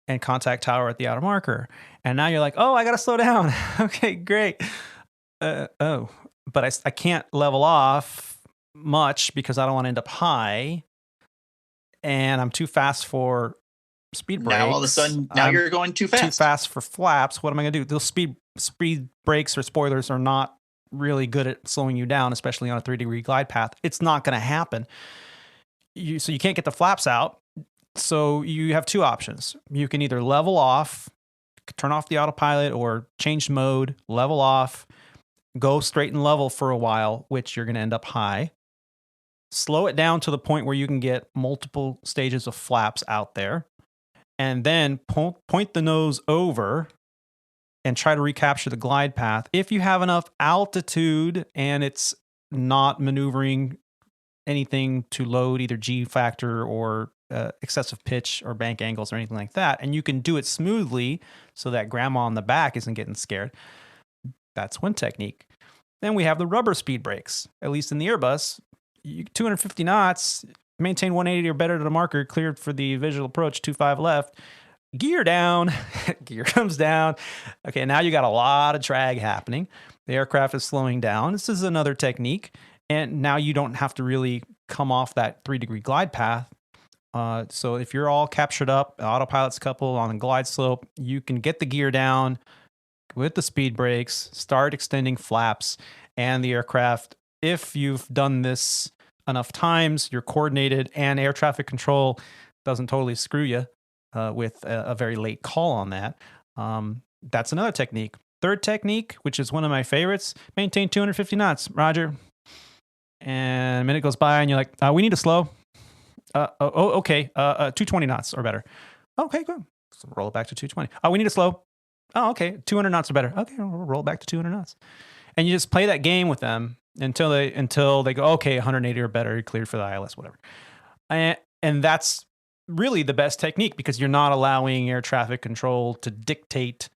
and contact tower at the outer marker. And now you're like, oh, I got to slow down. Okay, great. But I can't level off much because I don't want to end up high. And I'm too fast for speed brakes. Now all of a sudden, you're going too fast. Too fast for flaps. What am I going to do? Those speed brakes or spoilers are not really good at slowing you down, especially on a 3-degree glide path, it's not going to happen. So you can't get the flaps out. So you have two options. You can either level off, turn off the autopilot, or change mode, level off, go straight and level for a while, which you're going to end up high. Slow it down to the point where you can get multiple stages of flaps out there, and then point the nose over and try to recapture the glide path. If you have enough altitude and it's not maneuvering anything to load either G factor or excessive pitch or bank angles or anything like that, and you can do it smoothly so that grandma on the back isn't getting scared, that's one technique. Then we have the rubber speed brakes. At least in the Airbus, 250 knots, maintain 180 or better to the marker, cleared for the visual approach, 25 left, gear down, gear comes down. Okay, now you got a lot of drag happening. The aircraft is slowing down. This is another technique. And now you don't have to really come off that 3-degree glide path. So if you're all captured up, autopilot's coupled on a glide slope, you can get the gear down with the speed brakes, start extending flaps, and the aircraft, if you've done this enough times, you're coordinated, and air traffic control doesn't totally screw you with a very late call on that. That's another technique. Third technique, which is one of my favorites, maintain 250 knots. Roger. And a minute goes by and you're like, we need to slow. Okay. 220 knots or better. Okay, good. So roll it back to 220. We need to slow. Oh, okay. 200 knots or better. Okay, we'll roll it back to 200 knots. And you just play that game with them until they go, okay, 180 or better, you're cleared for the ILS, whatever. And that's really the best technique because you're not allowing air traffic control to dictate.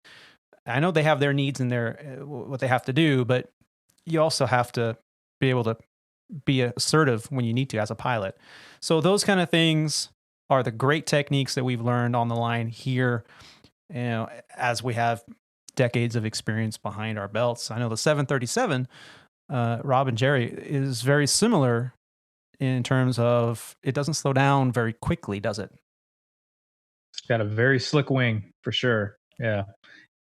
I know they have their needs and their what they have to do, but you also have to be able to be assertive when you need to as a pilot. So those kind of things are the great techniques that we've learned on the line here, as we have decades of experience behind our belts. I know the 737, Rob and Jerry, is very similar in terms of it doesn't slow down very quickly, does it? It's got a very slick wing for sure. Yeah.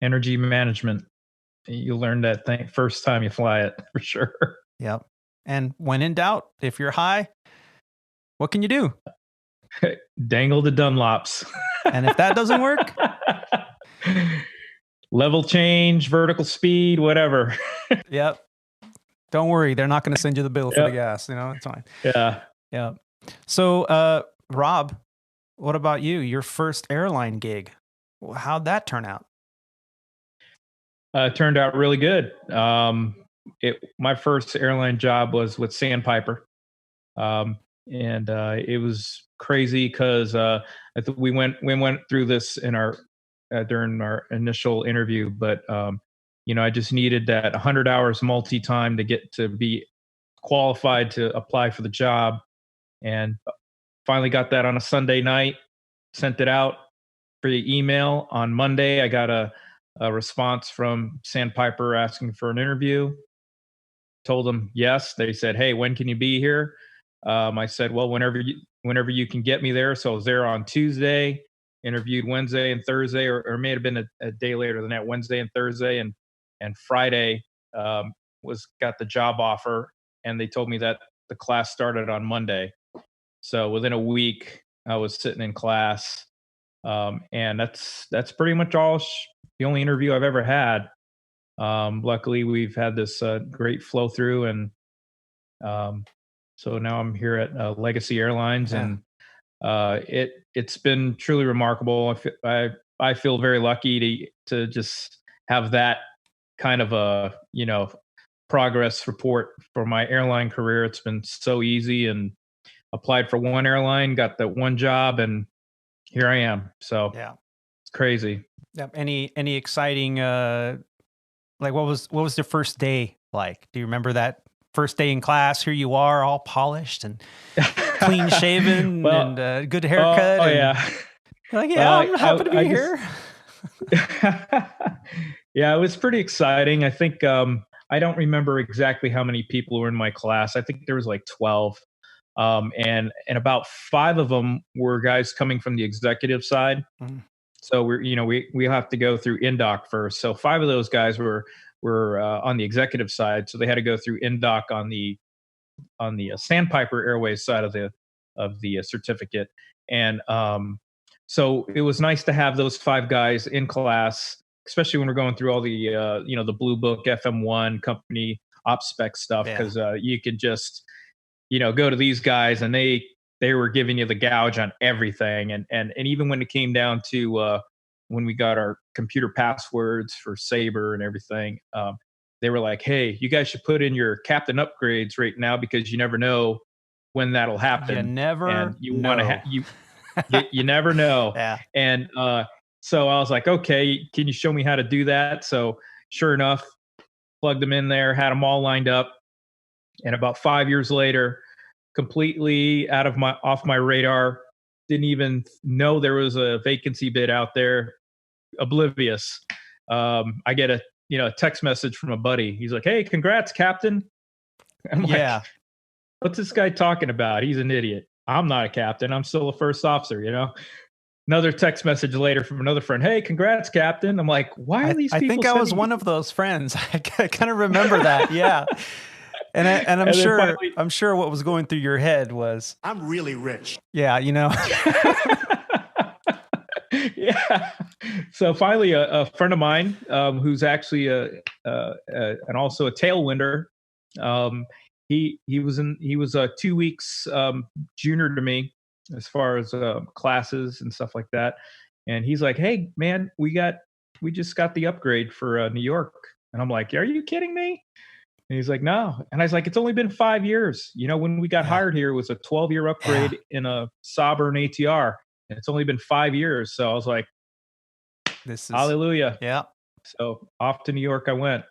Energy management. You learn that thing first time you fly it for sure. Yep. And when in doubt, if you're high, what can you do? Dangle the Dunlops. And if that doesn't work? Level change, vertical speed, whatever. Yep. Don't worry. They're not going to send you the bill for the gas. It's fine. Yeah. Yeah. So, Rob, what about you? Your first airline gig. How'd that turn out? It turned out really good. My first airline job was with Sandpiper. And it was crazy because we went through this in our during our initial interview, but I just needed that 100 hours multi-time to get to be qualified to apply for the job, and finally got that on a Sunday night. Sent it out for the email on Monday. I got a response from Sandpiper asking for an interview. Told them yes. They said, "Hey, when can you be here?" I said, "Well, whenever you can get me there." So I was there on Tuesday, interviewed Wednesday and Thursday, or it may have been a day later than that, Wednesday and Thursday, and Friday got the job offer, and they told me that the class started on Monday. So within a week, I was sitting in class, and that's pretty much the only interview I've ever had. Luckily, we've had this great flow through, and so now I'm here at Legacy Airlines, and it's been truly remarkable. I feel very lucky to just have that kind of a progress report for my airline career. It's been so easy, and applied for one airline, got that one job, and here I am. So it's crazy. Yep. Any exciting like what was the first day like? Do you remember that first day in class? Here you are, all polished and clean shaven and good haircut. Yeah. Like, I'm happy to be here. Yeah, it was pretty exciting. I think I don't remember exactly how many people were in my class. I think there was like 12. And about 5 of them were guys coming from the executive side. Mm. So we have to go through INDOC first. So 5 of those guys were were on the executive side, so they had to go through NDOC on the Sandpiper Airways side of the certificate. And so it was nice to have those 5 guys in class, especially when we're going through all the the Blue Book FM1 company op spec stuff, because you could just go to these guys and they were giving you the gouge on everything. And even when it came down to when we got our computer passwords for Sabre and everything, they were like, hey, you guys should put in your captain upgrades right now, because you never know when that'll happen. You never and you know. want to you never know. Yeah. And so I was like, okay, can you show me how to do that? So sure enough, plugged them in there, had them all lined up. And about 5 years later, completely off my radar, didn't even know there was a vacancy bid out there, oblivious. I get a text message from a buddy. He's like, hey, congrats, Captain. I'm like, what's this guy talking about? He's an idiot. I'm not a captain. I'm still a first officer, Another text message later from another friend. Hey, congrats, Captain. I'm like, why are these people I think I was one of those friends. I kind of remember that. Yeah. And I'm sure finally, I'm sure what was going through your head was, I'm really rich. Yeah, Yeah. So finally, a friend of mine, who's actually and also a tailwinder, he was 2 weeks junior to me as far as classes and stuff like that. And he's like, hey man, we just got the upgrade for New York. And I'm like, are you kidding me? And he's like, no. And I was like, it's only been 5 years. When we got hired here, it was a 12-year upgrade in a Sabre and ATR. And it's only been 5 years. So I was like, this is hallelujah. Yeah. So off to New York I went.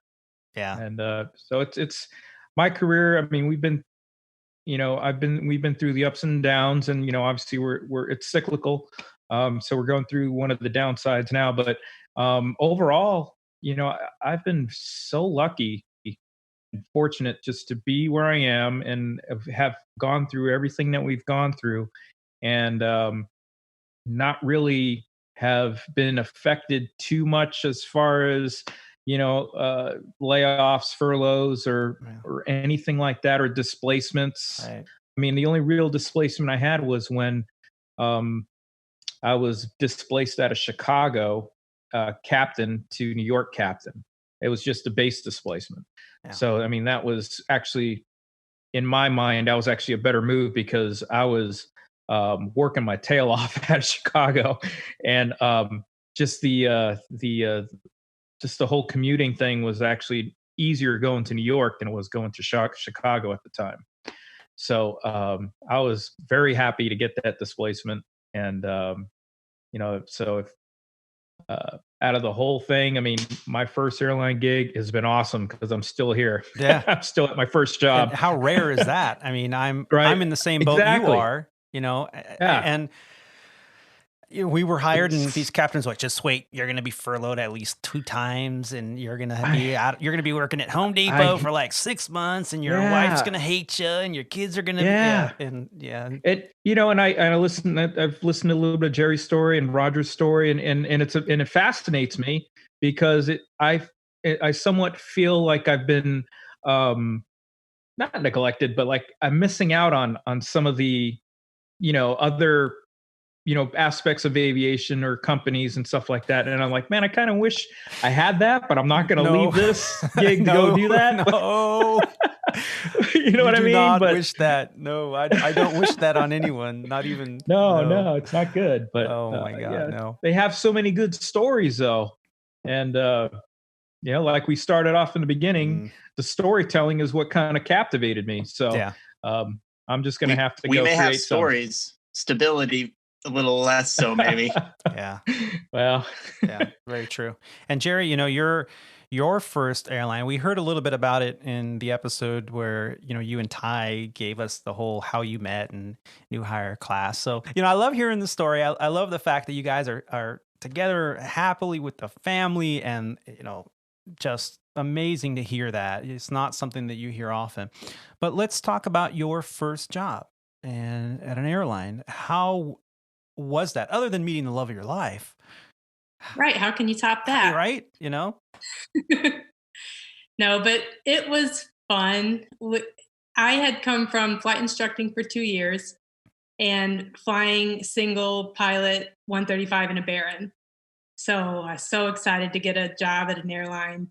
Yeah. And so it's my career. I mean, we've been through the ups and downs, and obviously it's cyclical. So we're going through one of the downsides now, but overall, I've been so lucky and fortunate just to be where I am and have gone through everything that we've gone through, and not really have been affected too much as far as layoffs, furloughs, or anything like that, or displacements. Right. I mean, the only real displacement I had was when I was displaced out of Chicago captain to New York captain. It was just a base displacement. Yeah. So, I mean, that was actually, in my mind, that was actually a better move, because I was working my tail off out of Chicago, and just the whole commuting thing was actually easier going to New York than it was going to Chicago at the time. So I was very happy to get that displacement, and so if out of the whole thing, I mean, my first airline gig has been awesome because I'm still here. Yeah. I'm still at my first job. And how rare is that? I mean, I'm in the same boat you are, and we were hired, and these captains were like, just wait, you're going to be furloughed at least 2 times, and you're going to be working at Home Depot for like 6 months, and your wife's going to hate you, and your kids are going to and I listen. I've listened to a little bit of Jerry's story and Roger's story, and it fascinates me, because I somewhat feel like I've been not neglected, but like I'm missing out on some of the other aspects of aviation or companies and stuff like that. And I'm like, man, I kind of wish I had that, but I'm not going to leave this gig to go do that. No. You know what I mean? Not wish that. No, I don't wish that on anyone. Not even. No, it's not good. But oh my God, no. They have so many good stories though. And, like we started off in the beginning, the storytelling is what kind of captivated me. So I'm just going to have to we go may create have stories, stability, a little less so maybe. Yeah. Well, yeah, very true. And Jerry, your first airline, we heard a little bit about it in the episode where, you and Ty gave us the whole how you met and new hire class. So, I love hearing the story. I love the fact that you guys are together happily with the family, and, just amazing to hear that. It's not something that you hear often. But let's talk about your first job and at an airline. How was that, other than meeting the love of your life? Right. How can you top that? Right. No, but it was fun. I had come from flight instructing for 2 years and flying single pilot 135 in a Baron. So I was so excited to get a job at an airline,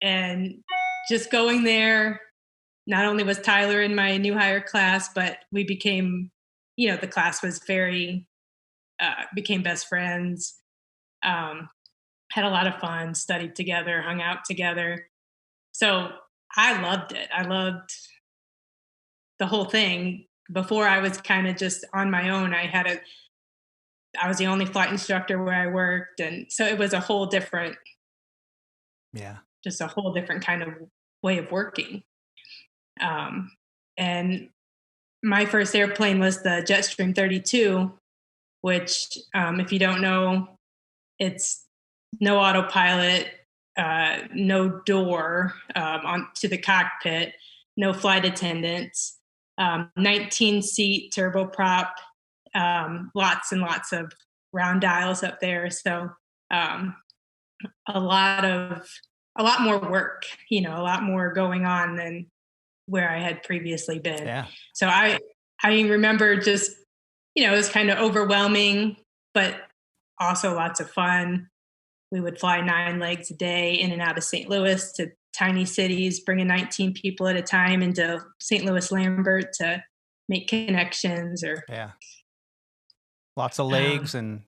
and just going there. Not only was Tyler in my new hire class, but we became, the class was became best friends. Um, had a lot of fun, studied together, hung out together. So I loved it. I loved the whole thing. Before, I was kind of just on my own. I was the only flight instructor where I worked, and so it was a whole different, Yeah. just a whole different kind of way of working. And my first airplane was the Jetstream 32, which, if you don't know, it's no autopilot, no door on to the cockpit, no flight attendants, 19-seat turboprop, lots and lots of round dials up there. So a lot more work, a lot more going on than where I had previously been. Yeah. So I remember just, it was kind of overwhelming, but also lots of fun. We would fly 9 legs a day in and out of St. Louis to tiny cities, bringing 19 people at a time into St. Louis Lambert to make connections. Or Yeah. Lots of legs and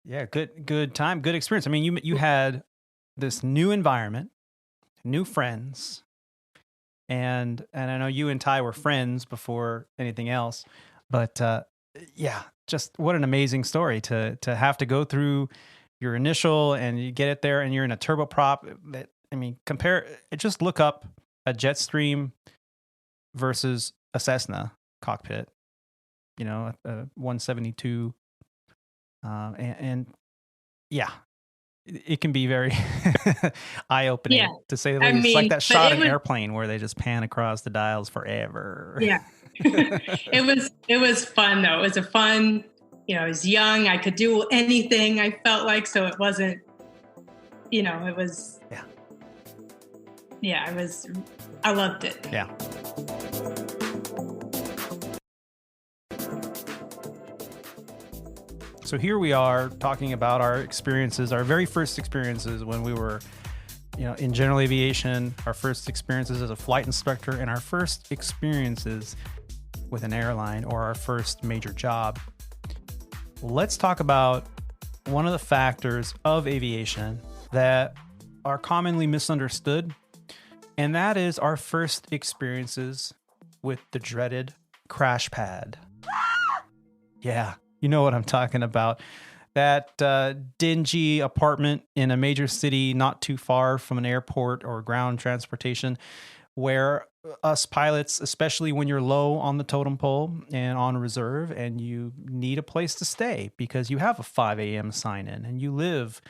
yeah, good time, good experience. I mean, you had this new environment, new friends, and I know you and Ty were friends before anything else, but yeah, just what an amazing story to have to go through your initial and you get it there and you're in a turboprop. Just look up a Jetstream versus a Cessna cockpit, a 172, and yeah, it can be very eye-opening, to say the least. It's like that shot in Airplane where they just pan across the dials forever. Yeah. It was fun though. It was a fun, I was young. I could do anything, I felt like, so it wasn't, it was, I loved it. Yeah. So here we are talking about our experiences, our very first experiences when we were, in general aviation, our first experiences as a flight instructor, and our first experiences with an airline or our first major job. Let's talk about one of the factors of aviation that are commonly misunderstood, and that is our first experiences with the dreaded crash pad. Yeah. You know what I'm talking about. That dingy apartment in a major city not too far from an airport or ground transportation, where us pilots, especially when you're low on the totem pole and on reserve and you need a place to stay because you have a 5 a.m. sign-in and you live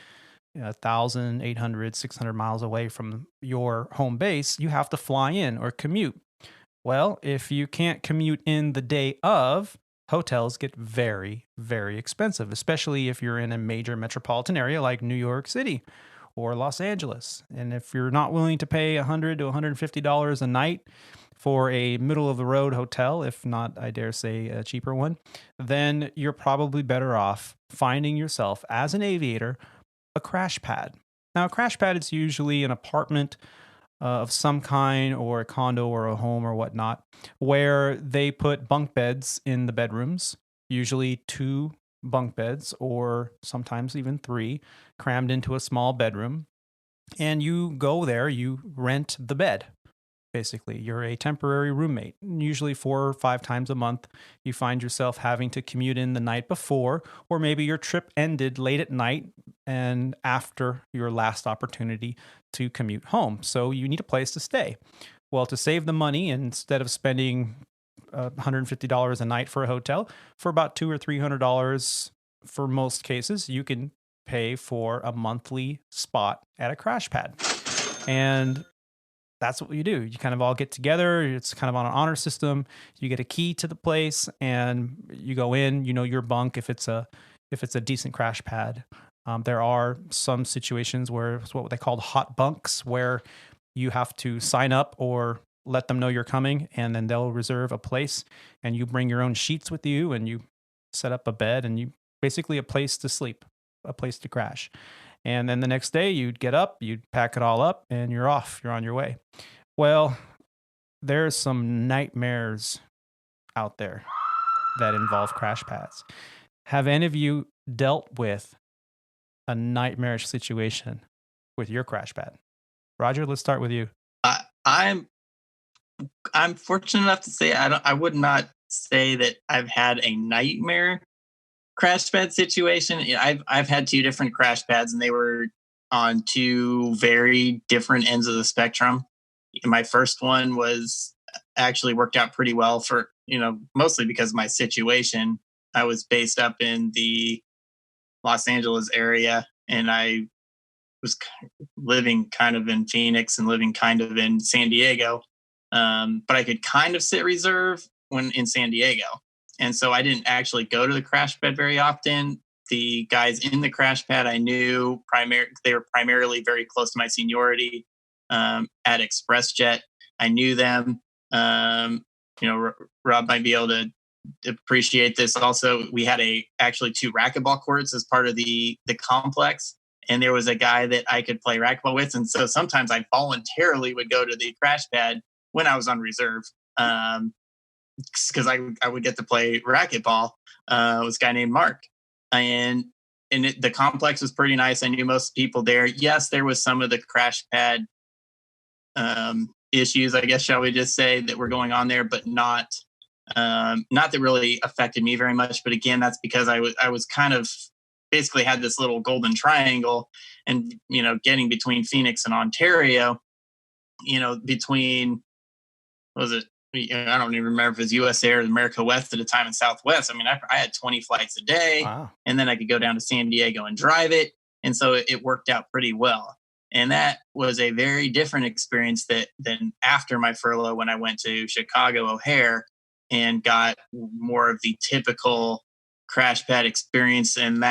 1,800, 600 miles away from your home base, you have to fly in or commute. Well, if you can't commute in the day of, hotels get very, very expensive, especially if you're in a major metropolitan area like New York City or Los Angeles. And if you're not willing to pay $100 to $150 a night for a middle-of-the-road hotel, if not, I dare say, a cheaper one, then you're probably better off finding yourself, as an aviator, a crash pad. Now, a crash pad is usually an apartment of some kind, or a condo or a home or whatnot, where they put bunk beds in the bedrooms, usually 2 bunk beds or sometimes even 3, crammed into a small bedroom. And you go there, you rent the bed. Basically, you're a temporary roommate. Usually 4 or 5 times a month, you find yourself having to commute in the night before, or maybe your trip ended late at night and after your last opportunity to commute home. So you need a place to stay. Well, to save the money, instead of spending $150 a night for a hotel, for about $200 or $300 for most cases, you can pay for a monthly spot at a crash pad. And that's what you do. You kind of all get together. It's kind of on an honor system. You get a key to the place and you go in, your bunk if it's a decent crash pad. There are some situations where it's what they call hot bunks, where you have to sign up or let them know you're coming, and then they'll reserve a place, and you bring your own sheets with you, and you set up a bed, and you basically a place to sleep, a place to crash. And then the next day you'd get up, you'd pack it all up, and you're off. You're on your way. Well, there's some nightmares out there that involve crash pads. Have any of you dealt with a nightmarish situation with your crash pad? Roger, let's start with you. I'm fortunate enough to say I would not say that I've had a nightmare crash pad situation. I've had 2 different crash pads, and they were on 2 very different ends of the spectrum. My first one was actually worked out pretty well for, mostly because of my situation. I was based up in the Los Angeles area, and I was living kind of in Phoenix and living kind of in San Diego. But I could kind of sit reserve when in San Diego. And so I didn't actually go to the crash pad very often. The guys in the crash pad I knew they were primarily very close to my seniority at ExpressJet. I knew them. Rob might be able to appreciate this. Also, we had actually 2 racquetball courts as part of the complex. And there was a guy that I could play racquetball with. And so sometimes I voluntarily would go to the crash pad when I was on reserve. Because I would get to play racquetball. It was a guy named Mark. And the complex was pretty nice. I knew most people there. Yes, there was some of the crash pad issues, I guess, shall we just say, that were going on there, but not that really affected me very much. But again, that's because I was kind of basically had this little golden triangle, and getting between Phoenix and Ontario, between, what was it? I don't even remember if it was US Air, America West at the time, and Southwest. I mean, I had 20 flights a day. Wow. And then I could go down to San Diego and drive it. And so it worked out pretty well. And that was a very different experience than after my furlough, when I went to Chicago O'Hare and got more of the typical crash pad experience. And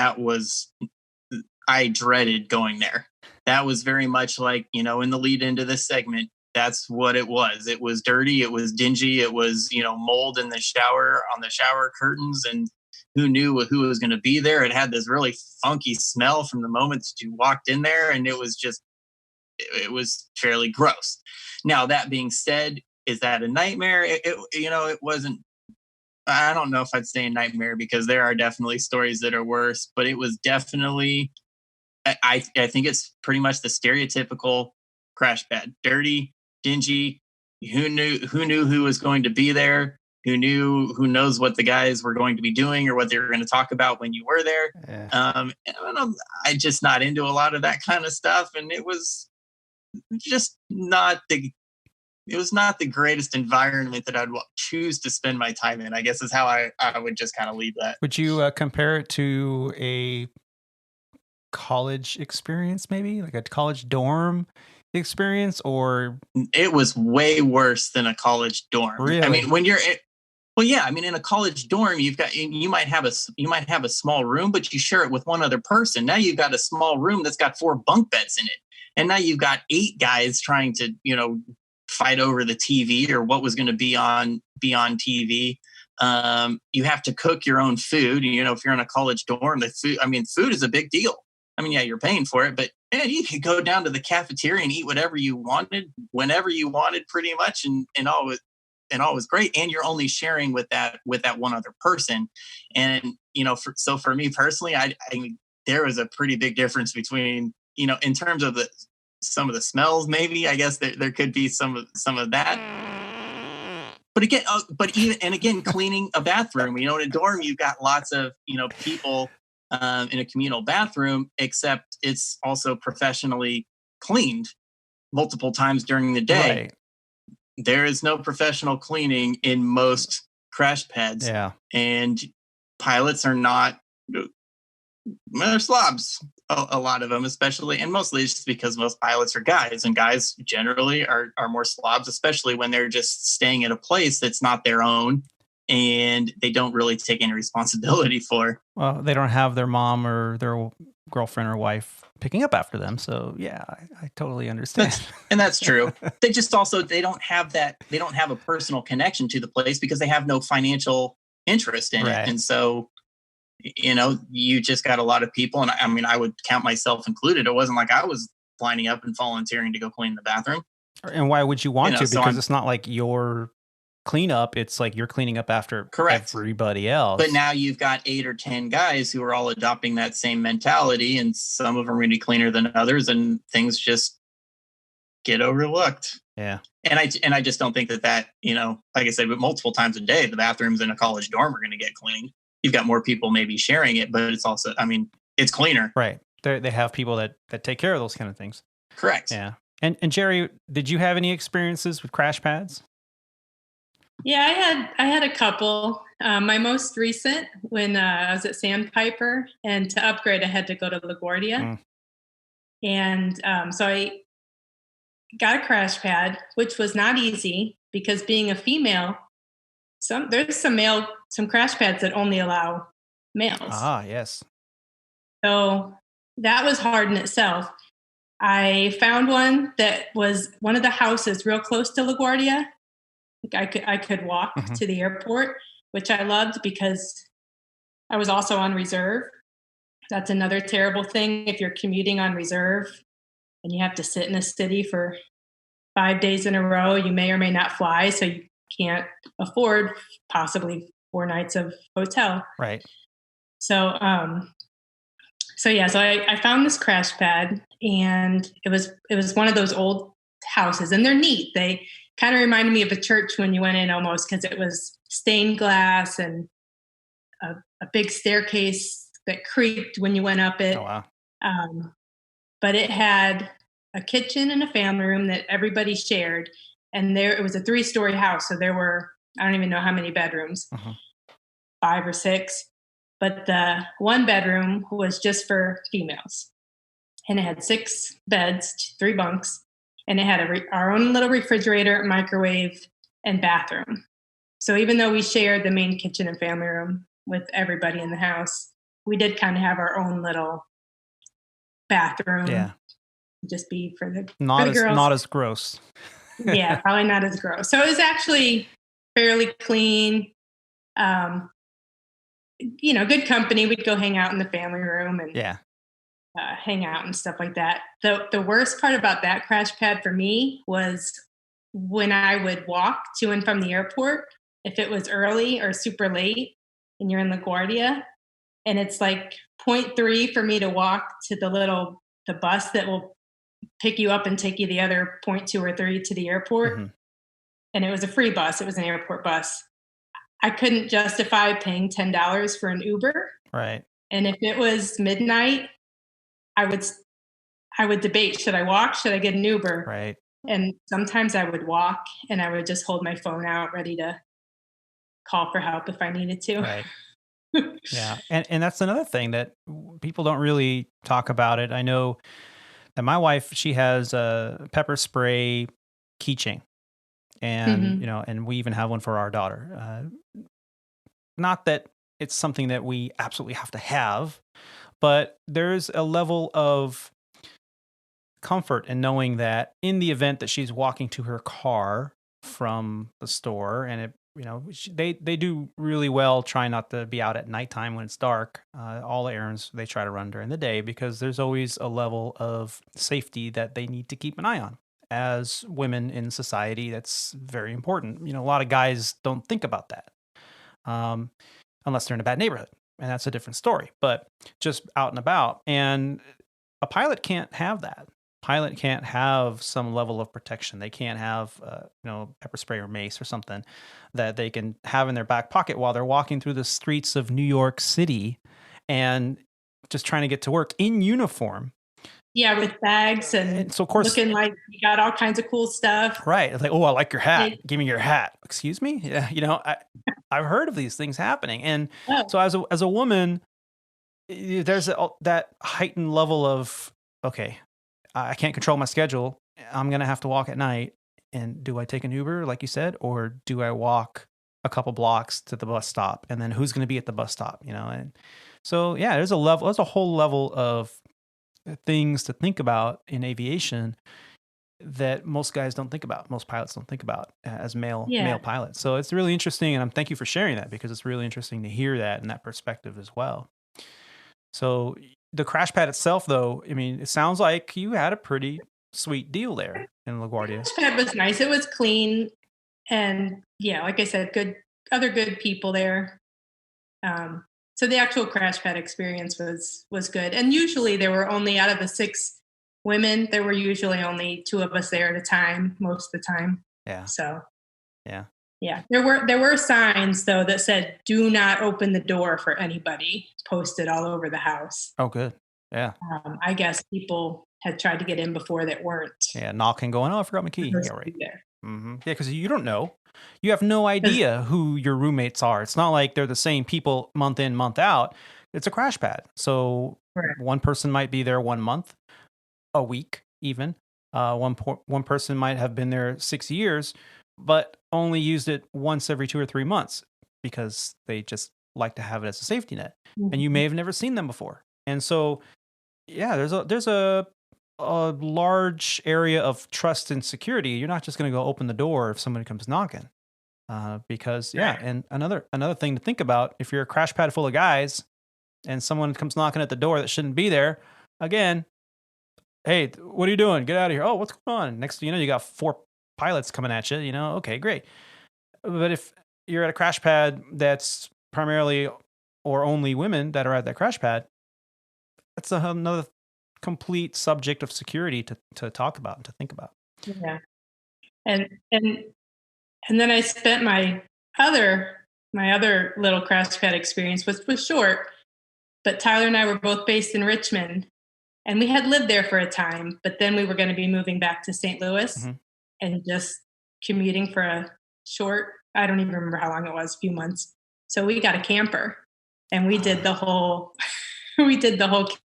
I dreaded going there. That was very much like, in the lead into this segment, that's what it was. It was dirty. It was dingy. It was, mold in the shower, on the shower curtains, and who knew who was going to be there. It had this really funky smell from the moment that you walked in there, and it was fairly gross. Now, that being said, is that a nightmare? It wasn't. I don't know if I'd say a nightmare, because there are definitely stories that are worse, but it was definitely, I think it's pretty much the stereotypical crash pad. Dirty, dingy. Who knew who was going to be there? Who knows what the guys were going to be doing or what they were going to talk about when you were there? Yeah. I'm just not into a lot of that kind of stuff, and it was just not the greatest environment that I'd choose to spend my time in, I guess, is how I would just kind of leave that. Would you compare it to a college experience, maybe like a college dorm experience? Or it was way worse than a college dorm. Really? I mean, in a college dorm, you might have a small room, but you share it with one other person. Now you've got a small room that's got 4 bunk beds in it, and now you've got 8 guys trying to fight over the TV or what was going to be on TV. You have to cook your own food. If you're in a college dorm, food is a big deal. I mean, yeah, you're paying for it, but you could go down to the cafeteria and eat whatever you wanted, whenever you wanted, pretty much, and all was great. And you're only sharing with that one other person. And so for me personally, I there was a pretty big difference between in terms of some of the smells. Maybe, I guess there could be some of that. But again, cleaning a bathroom. In a dorm, you've got lots of people in a communal bathroom, except it's also professionally cleaned multiple times during the day. Right. There is no professional cleaning in most crash pads. Yeah. And pilots are not. They're slobs, a lot of them, especially, and mostly it's just because most pilots are guys, and guys generally are more slobs, especially when they're just staying at a place that's not their own and they don't really take any responsibility for. Well, they don't have their mom or their girlfriend or wife picking up after them. So yeah, I totally understand. That's true. They just also, they don't have a personal connection to the place because they have no financial interest in Right. it. And so, you just got a lot of people. And I mean, I would count myself included. It wasn't like I was lining up and volunteering to go clean the bathroom. And why would you want to? so Because it's not like your cleanup. It's like you're cleaning up after Correct. everybody else. But now you've got 8 or 10 guys who are all adopting that same mentality, and some of them are going to be cleaner than others, and things just get overlooked. Yeah. And I just don't think that, like I said, but multiple times a day, the bathrooms in a college dorm are going to get cleaned. You've got more people maybe sharing it, but it's also, I mean, it's cleaner. Right. They have people that take care of those kind of things. Correct. Yeah. And Jerry, did you have any experiences with Crashpads? Yeah, I had a couple. My most recent, when I was at Sandpiper, and to upgrade, I had to go to LaGuardia. And so I got a crash pad, which was not easy because being a female, there's some crash pads that only allow males. Ah, yes. So that was hard in itself. I found one that was one of the houses real close to LaGuardia. I could walk to the airport, which I loved because I was also on reserve. That's another terrible thing. If you're commuting on reserve and you have to sit in a city for 5 days in a row, you may or may not fly. So you can't afford possibly 4 nights of hotel. Right. So, so I found this crash pad, and it was one of those old houses, and they're neat. They kind of reminded me of a church when you went in almost, because it was stained glass and a big staircase that creaked when you went up it. Oh, wow. But it had a kitchen and a family room that everybody shared. And it was a 3-story house. So there were, I don't even know how many bedrooms, 5 or 6. But the 1 bedroom was just for females. And it had 6 beds, 3 bunks. And it had our own little refrigerator, microwave, and bathroom. So even though we shared the main kitchen and family room with everybody in the house, we did kind of have our own little bathroom. Yeah. Just be for the girls. Not as gross. Yeah, probably not as gross. So it was actually fairly clean. Good company. We'd go hang out in the family room and hang out and stuff like that. The worst part about that crash pad for me was when I would walk to and from the airport, if it was early or super late and you're in LaGuardia, and it's like 0.3 for me to walk to the bus that will pick you up and take you the other 0.2 or 3 to the airport. And it was a free bus. It was an airport bus. I couldn't justify paying $10 for an Uber. Right. And if it was midnight, I would debate, should I walk? Should I get an Uber? Right. And sometimes I would walk, and I would just hold my phone out ready to call for help if I needed to. Right. Yeah. And that's another thing that people don't really talk about it. I know that my wife, she has a pepper spray keychain, and, and we even have one for our daughter. Not that it's something that we absolutely have to have, but there's a level of comfort in knowing that in the event that she's walking to her car from the store, and they do really well trying not to be out at nighttime when it's dark. All the errands they try to run during the day, because there's always a level of safety that they need to keep an eye on. As women in society, that's very important. A lot of guys don't think about that. Unless they're in a bad neighborhood, and that's a different story, but just out and about. And a pilot can't have that. Pilot can't have some level of protection. They can't have, pepper spray or mace or something that they can have in their back pocket while they're walking through the streets of New York City and just trying to get to work in uniform. Yeah, with bags and so of course, looking like you got all kinds of cool stuff. Right. It's like, oh, I like your hat. Give me your hat. Excuse me? Yeah, I've heard of these things happening. And so as a woman, there's that heightened level of, okay, I can't control my schedule. I'm going to have to walk at night. And do I take an Uber, like you said, or do I walk a couple blocks to the bus stop? And then who's going to be at the bus stop? And So yeah, there's a whole level of things to think about in aviation that most guys don't think about, most pilots don't think about as male pilots. So it's really interesting, and thank you for sharing that, because it's really interesting to hear that and that perspective as well. So the crash pad itself, though, I mean, it sounds like you had a pretty sweet deal there in LaGuardia. Crash pad was nice. It was clean, and yeah, like I said, good people there. So the actual crash pad experience was good. And usually there were only, out of the 6 women, there were usually only 2 of us there at a time, most of the time. Yeah. So yeah. There were signs though that said "Do not open the door for anybody" posted all over the house. Oh, good. Yeah. I guess people had tried to get in before that weren't. Yeah, knocking, going, oh, I forgot my key. Yeah, right. There. Mm-hmm. Yeah, because you don't know. You have no idea who your roommates are. It's not like they're the same people month in, month out. It's a crash pad. So one person might be there 1 month, a week even. One person might have been there 6 years, but only used it once every 2 or 3 months because they just like to have it as a safety net. Mm-hmm. And you may have never seen them before. And so, yeah, there's a large area of trust and security. You're not just going to go open the door if somebody comes knocking, because and another thing to think about, if you're a crash pad full of guys and someone comes knocking at the door that shouldn't be there, again, hey, what are you doing? Get out of here. Oh, what's going on? Next thing you know, you got 4 pilots coming at you, okay, great. But if you're at a crash pad that's primarily or only women that are at that crash pad, that's another complete subject of security to talk about and to think about. Yeah. And then I spent my other little crash pad experience, which was short, but Tyler and I were both based in Richmond, and we had lived there for a time, but then we were going to be moving back to St. Louis. Mm-hmm. And just commuting for a short, I don't even remember how long it was, a few months. So we got a camper, and we did the whole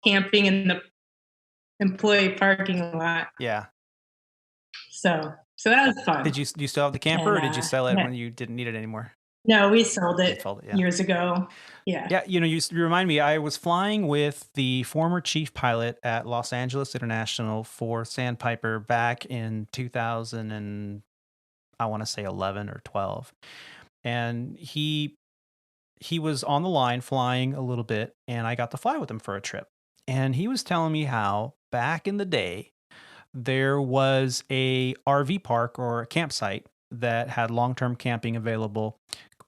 camping in the employee parking lot. Yeah. So that was fun. Do you still have the camper, or did you sell it when you didn't need it anymore? No, we sold it years ago. Yeah. Yeah. You remind me, I was flying with the former chief pilot at Los Angeles International for Sandpiper back in 2000 and I want to say 11 or 12. And he was on the line flying a little bit, and I got to fly with him for a trip. And he was telling me how back in the day, there was a RV park or a campsite that had long-term camping available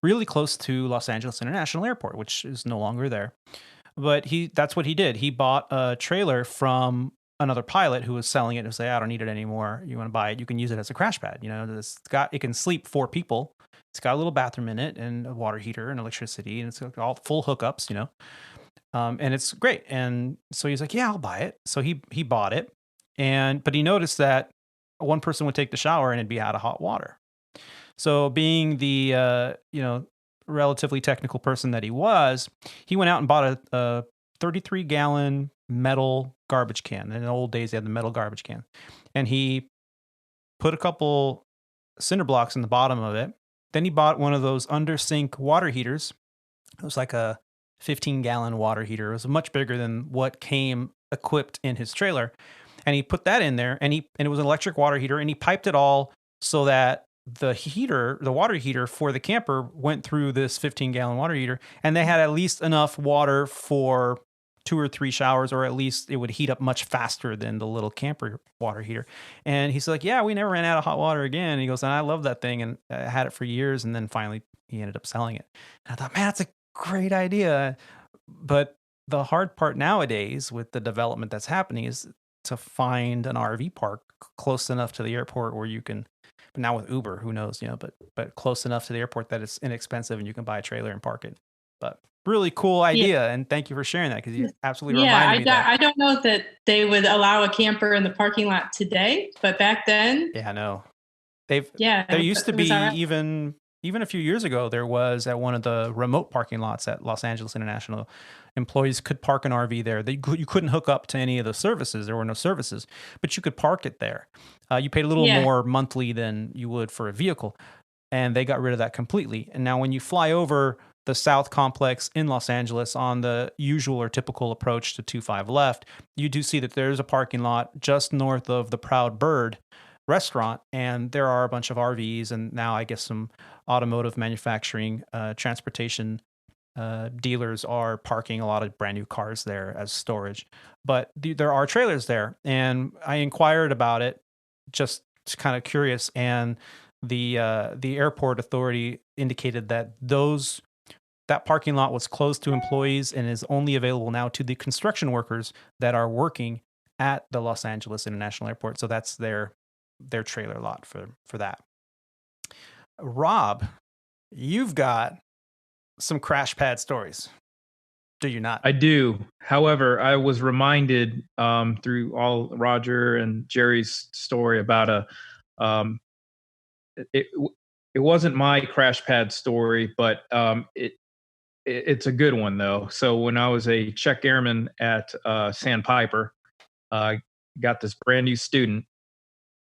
really close to Los Angeles International Airport, which is no longer there. But that's what he did. He bought a trailer from another pilot who was selling it and say, I don't need it anymore. You want to buy it? You can use it as a crash pad. It can sleep 4 people. It's got a little bathroom in it and a water heater and electricity, and it's got all full hookups, and it's great. And so he's like, yeah, I'll buy it. So he bought it. But he noticed that one person would take the shower and it'd be out of hot water. So being the, relatively technical person that he was, he went out and bought a 33-gallon metal garbage can. In the old days, they had the metal garbage can. And he put a couple cinder blocks in the bottom of it. Then he bought one of those under sink water heaters. It was like a 15-gallon water heater. It was much bigger than what came equipped in his trailer. And he put that in there, and it was an electric water heater, and he piped it all so that the water heater for the camper went through this 15-gallon water heater, and they had at least enough water for 2 or 3 showers, or at least it would heat up much faster than the little camper water heater. And he's like, yeah, we never ran out of hot water again. And he goes, and I love that thing, and I had it for years. And then finally he ended up selling it. And I thought, man, that's a great idea. But the hard part nowadays with the development that's happening is to find an RV park close enough to the airport where you can, but now with Uber, who knows, but close enough to the airport that it's inexpensive and you can buy a trailer and park it. But really cool idea. And thank you for sharing that, because you absolutely reminded me that. I don't know that they would allow a camper in the parking lot today, but back then. Yeah, no. There used to be even a few years ago, there was at one of the remote parking lots at Los Angeles International, employees could park an RV there. You couldn't hook up to any of the services. There were no services, but you could park it there. You paid a little more monthly than you would for a vehicle, and they got rid of that completely. And now when you fly over the South Complex in Los Angeles on the usual or typical approach to 25 left, you do see that there's a parking lot just north of the Proud Bird restaurant, and there are a bunch of RVs and now I guess some automotive manufacturing, transportation dealers are parking a lot of brand new cars there as storage. But there are trailers there, and I inquired about it, just kind of curious, and the airport authority indicated that that parking lot was closed to employees and is only available now to the construction workers that are working at the Los Angeles International Airport. So that's their trailer lot for that. Rob, you've got some Crashpad stories, do you not? I do. However, I was reminded through all Roger and Jerry's story about it wasn't my Crashpad story, but it's a good one though. So when I was a check airman at Sandpiper, got this brand new student,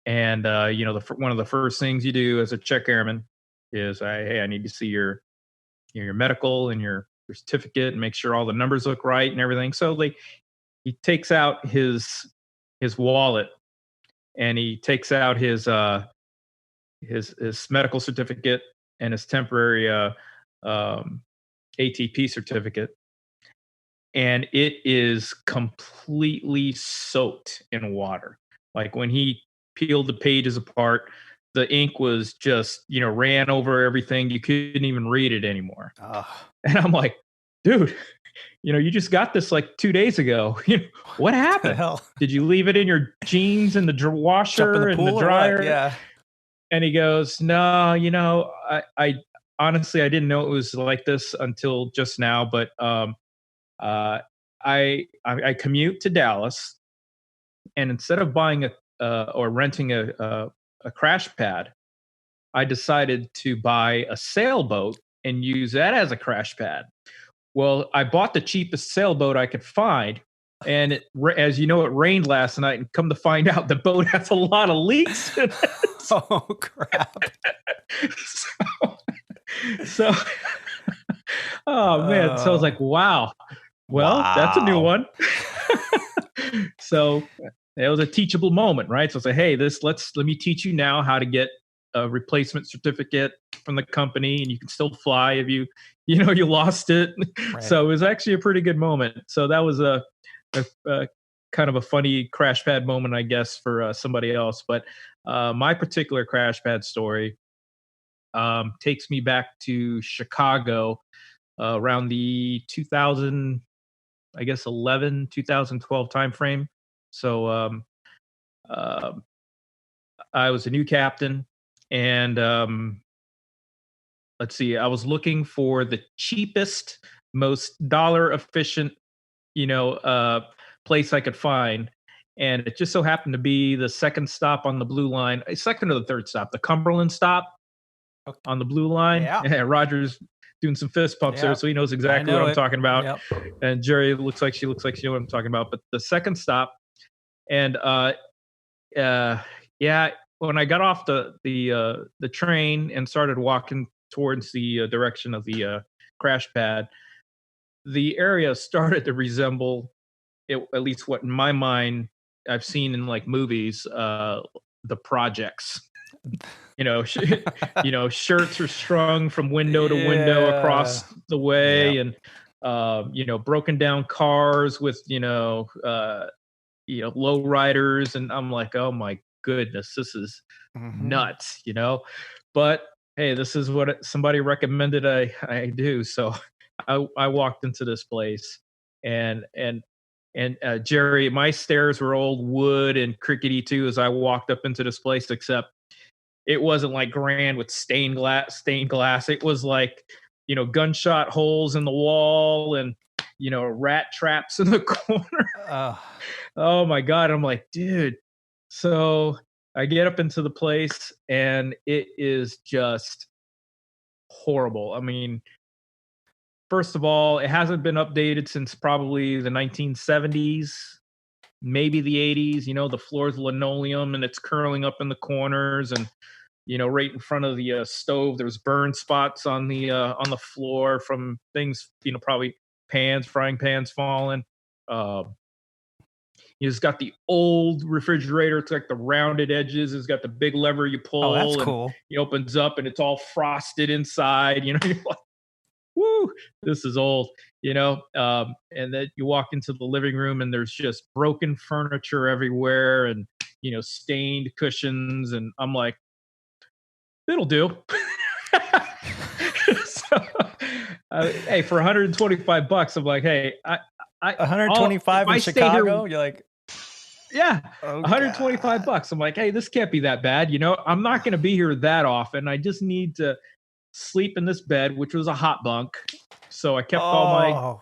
and one of the first things you do as a check airman is, hey, I need to see your medical and your certificate and make sure all the numbers look right and everything. So he takes out his wallet, and he takes out his medical certificate and his temporary ATP certificate, and it is completely soaked in water. Like when he peeled the pages apart, the ink was just, ran over everything. You couldn't even read it anymore. And I'm like, dude, you just got this like 2 days ago. What happened? Hell? Did you leave it in your jeans in the washer and the dryer? Yeah. And he goes, no, I honestly, I didn't know it was like this until just now, but I commute to Dallas, and instead of buying or renting a crash pad, I decided to buy a sailboat and use that as a crash pad. Well, I bought the cheapest sailboat I could find, and as you know, it rained last night, and come to find out the boat has a lot of leaks in it. Oh, crap. So oh man, so I was like, wow, well, that's a new one. So it was a teachable moment, right? So I said, hey, let me teach you now how to get a replacement certificate from the company, and you can still fly if you lost it. Right. So it was actually a pretty good moment. So that was a kind of a funny crash pad moment, I guess, for somebody else. But my particular crash pad story takes me back to Chicago around the 2011, 2012 timeframe. So I was a new captain, and let's see, I was looking for the cheapest, most dollar efficient, place I could find. And it just so happened to be the second stop on the blue line, second or the third stop, the Cumberland stop on the blue line. Yeah, Roger's doing some fist pumps there, so he knows exactly what I'm talking about. Yep. And Jerry looks like she knows what I'm talking about. But the second stop, and when I got off the train and started walking towards the direction of the crash pad, the area started to resemble, at least what in my mind I've seen in like movies, the projects. Shirts are strung from window to window across the way, and broken down cars with low riders, and I'm like, oh my goodness, this is nuts, But hey, this is what somebody recommended I do, so I walked into this place, and Jerry, my stairs were old wood and crickety too as I walked up into this place, except it wasn't like grand with stained glass. It was like, gunshot holes in the wall and, rat traps in the corner. Oh my God. I'm like, dude. So I get up into the place, and it is just horrible. I mean, first of all, it hasn't been updated since probably the 1970s, maybe the 80s. The floor's linoleum, and it's curling up in the corners, and right in front of the stove. There's burn spots on the floor from things, probably frying pans falling. It's got the old refrigerator. It's like the rounded edges. It's got the big lever you pull. Oh, that's and cool. It opens up and it's all frosted inside. You're like, woo, this is old. And then you walk into the living room and there's just broken furniture everywhere and stained cushions. And I'm like, it'll do. So, hey, for $125, I'm like, hey, I 125 in Chicago. You're like, yeah, oh, $125. I'm like, hey, this can't be that bad. I'm not going to be here that often. I just need to sleep in this bed, which was a hot bunk. So I kept I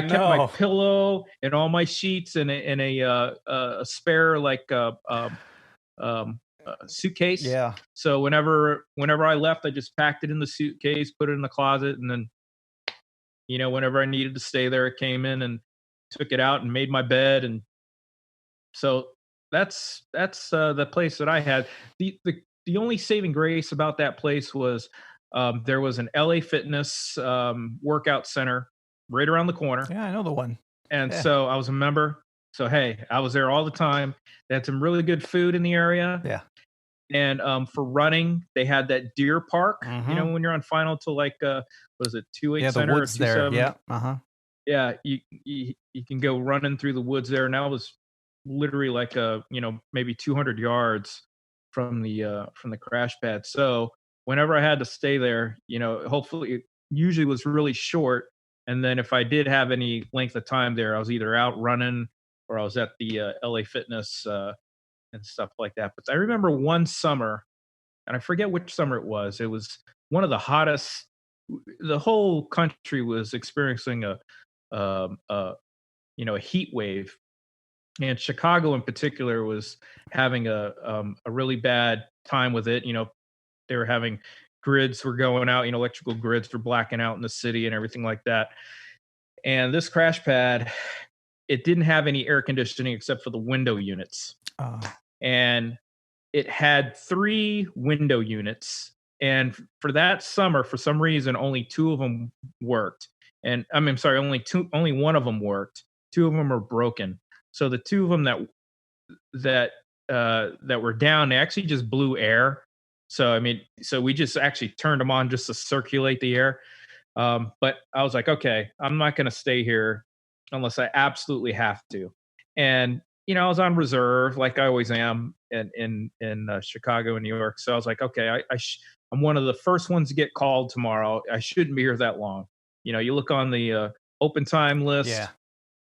kept my pillow and all my sheets in a spare suitcase. Yeah. So whenever I left, I just packed it in the suitcase, put it in the closet, and then whenever I needed to stay there, I came in and took it out and made my bed. And so that's the place that I had. The only saving grace about that place was there was an LA Fitness workout center right around the corner. Yeah, I know the one. And so I was a member. So hey, I was there all the time. They had some really good food in the area. Yeah. And for running, they had that deer park. Mhm. When you're on final to what is it, 28 Yeah, Center the woods or 27? there. Yeah. Yeah, you can go running through the woods there. And that was literally like maybe 200 yards from the Crashpad. So whenever I had to stay there, hopefully it usually was really short. And then if I did have any length of time there, I was either out running or I was at the LA Fitness and stuff like that. But I remember one summer, and I forget which summer it was. It was one of the hottest. The whole country was experiencing a heat wave, and Chicago in particular was having a really bad time with it. They were having grids were going out. Electrical grids were blacking out in the city and everything like that. And this crash pad, it didn't have any air conditioning except for the window units. And it had 3 window units. And for that summer, for some reason, only 2 of them worked. And sorry, only one of them worked. 2 of them are broken. So the 2 of them that were down, they actually just blew air. So we just actually turned them on just to circulate the air. But I was like, okay, I'm not going to stay here unless I absolutely have to. And I was on reserve like I always am in Chicago and New York. So I was like, okay, I'm one of the first ones to get called tomorrow. I shouldn't be here that long. You look on the open time list. Yeah.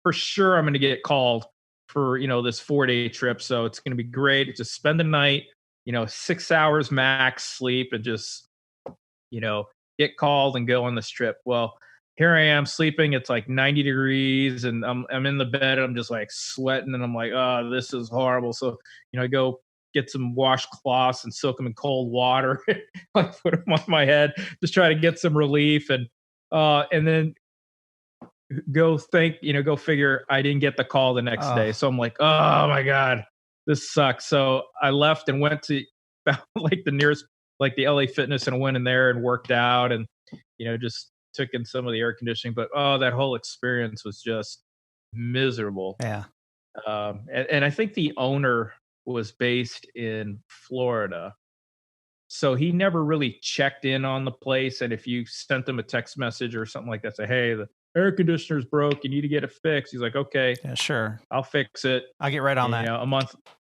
For sure, I'm going to get called for this 4-day trip. So it's going to be great. Just spend the night, 6 hours max sleep, and just get called and go on this trip. Well, here I am sleeping. It's like 90 degrees, and I'm in the bed. And I'm just like sweating, and I'm like, oh, this is horrible. So I go get some washcloths and soak them in cold water, like put them on my head, just try to get some relief, and then go figure I didn't get the call the next day. So I'm like, oh my God, this sucks. So I left and went to like the nearest, like the LA Fitness, and went in there and worked out and, just took in some of the air conditioning. But that whole experience was just miserable. Yeah. And I think the owner was based in Florida. So he never really checked in on the place. And if you sent them a text message or something like that, say, hey, the air conditioner's broke, you need to get it fixed. He's like, okay, Yeah, sure. I'll fix it. I'll get right on that.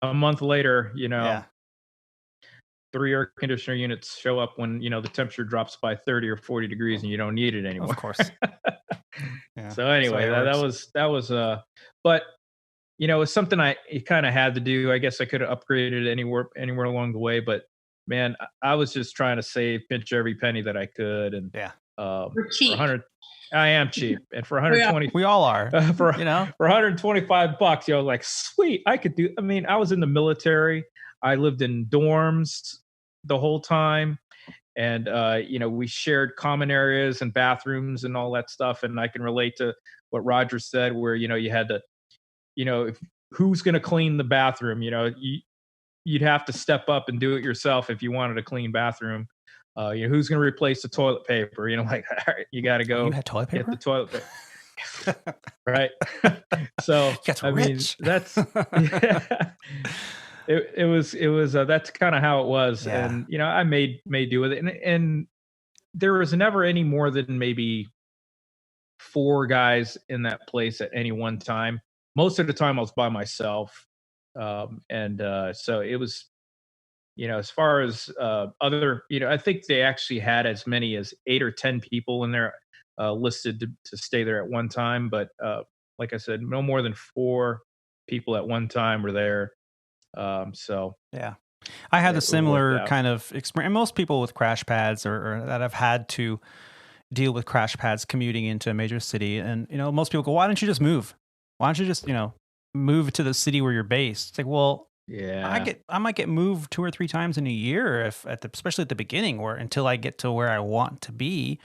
A month later, Yeah. 3 air conditioner units show up when, the temperature drops by 30 or 40 degrees and you don't need it anymore. Of course. Yeah. So anyway, that was but it's something I kind of had to do. I guess I could have upgraded anywhere along the way, but man, I was just trying to pinch every penny that I could. And We're cheap. I am cheap. And for 120, we all are, for $125, like, sweet, I could do. I was in the military. I lived in dorms the whole time. And, we shared common areas and bathrooms and all that stuff. And I can relate to what Roger said, where, you had to, who's going to clean the bathroom? you'd have to step up and do it yourself if you wanted a clean bathroom. Who's going to replace the toilet paper? Like, all right, you got to go You had toilet paper? get the toilet paper. Right. So, Gets I mean, rich. that's, it was, that's kind of how it was. Yeah. And, I made do with it. And there was never any more than maybe 4 guys in that place at any one time. Most of the time I was by myself. So it was, as far as other, I think they actually had as many as 8 or 10 people in there listed to stay there at one time. But like I said, no more than 4 people at one time were there. So yeah, I had it a similar worked out. kind of experience. And most people with Crashpads or that have had to deal with Crashpads commuting into a major city. And, most people go, why don't you just move? Why don't you just, move to the city where you're based? It's like, well, Yeah. I might get moved 2 or 3 times in a year especially at the beginning or until I get to where I want to be.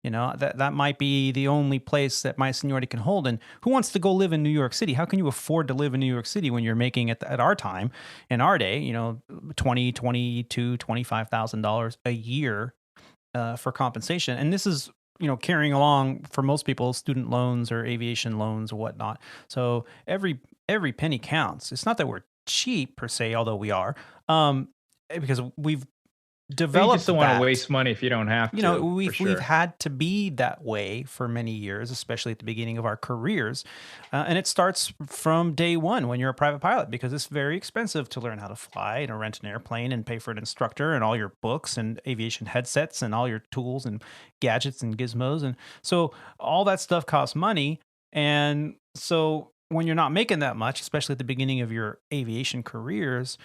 That might be the only place that my seniority can hold. And who wants to go live in New York City? How can you afford to live in New York City when you're making at our time, in our day, $20,000, $22,000, $25,000 a year for compensation? And this is, carrying along for most people, student loans or aviation loans or whatnot. So every penny counts. It's not that we're cheap per se, although we are, because we've But you developed just don't want that. to waste money if you don't have to. We've for sure. had to be that way for many years, especially at the beginning of our careers, and it starts from day one when you're a private pilot, because it's very expensive to learn how to fly and rent an airplane and pay for an instructor and all your books and aviation headsets and all your tools and gadgets and gizmos, and so all that stuff costs money. And so when you're not making that much, especially at the beginning of your aviation careers,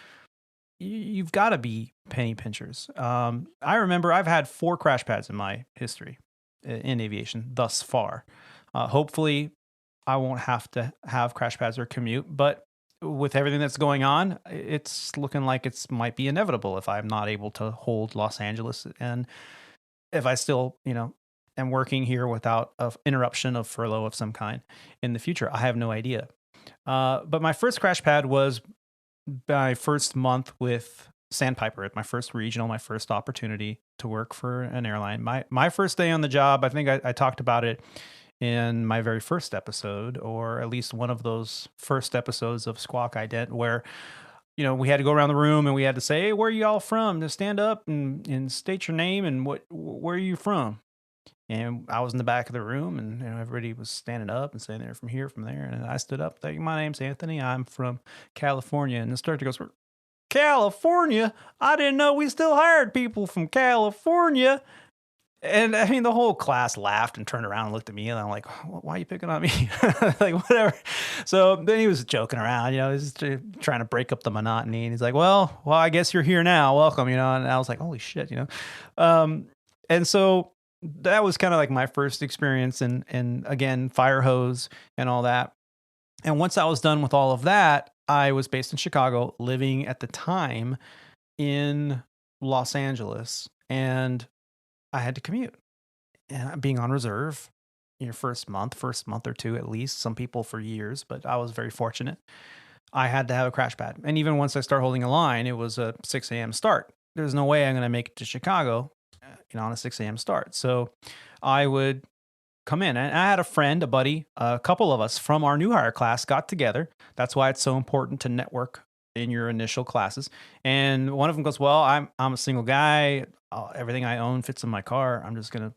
you've got to be penny pinchers. I remember I've had 4 Crashpads in my history in aviation thus far. Hopefully, I won't have to have Crashpads or commute, but with everything that's going on, it's looking like it might be inevitable if I'm not able to hold Los Angeles, and if I still, am working here without an interruption of furlough of some kind in the future. I have no idea. But my first Crashpad was my first month with Sandpiper at my first regional, my first opportunity to work for an airline. My first day on the job, I think I talked about it in my very first episode, or at least one of those first episodes of Squawk Ident, where, we had to go around the room and we had to say, hey, where are you all from? To stand up and state your name and where are you from? And I was in the back of the room, and everybody was standing up and saying they're from here, from there. And I stood up, thinking, my name's Anthony. I'm from California. And the instructor goes, California? I didn't know we still hired people from California. And I mean, the whole class laughed and turned around and looked at me, and I'm like, why are you picking on me? Like, whatever. So then he was joking around, he's trying to break up the monotony. And he's like, well, I guess you're here now. Welcome, And I was like, holy shit, And so that was kind of like my first experience and again, fire hose and all that. And once I was done with all of that, I was based in Chicago, living at the time in Los Angeles, and I had to commute. And being on reserve, first month or two at least, some people for years, but I was very fortunate. I had to have a Crashpad. And even once I start holding a line, it was a 6 a.m. start. There's no way I'm going to make it to Chicago on a 6 a.m. start. So I would come in, and I had a friend, a buddy, a couple of us from our new hire class got together. That's why it's so important to network in your initial classes. And one of them goes, well, I'm a single guy. Everything I own fits in my car. I'm just going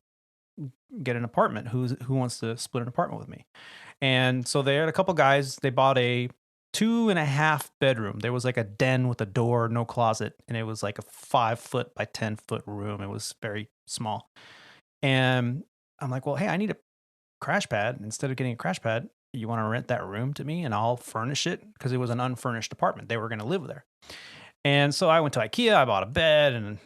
to get an apartment. Who wants to split an apartment with me? And so they had a couple guys. They bought a 2.5 bedroom. There was like a den with a door, no closet. And it was like a 5-foot by 10-foot room. It was very small. And I'm like, well, hey, I need a Crashpad. Instead of getting a Crashpad, you want to rent that room to me and I'll furnish it? Because it was an unfurnished apartment. They were going to live there. And so I went to IKEA. I bought a bed and,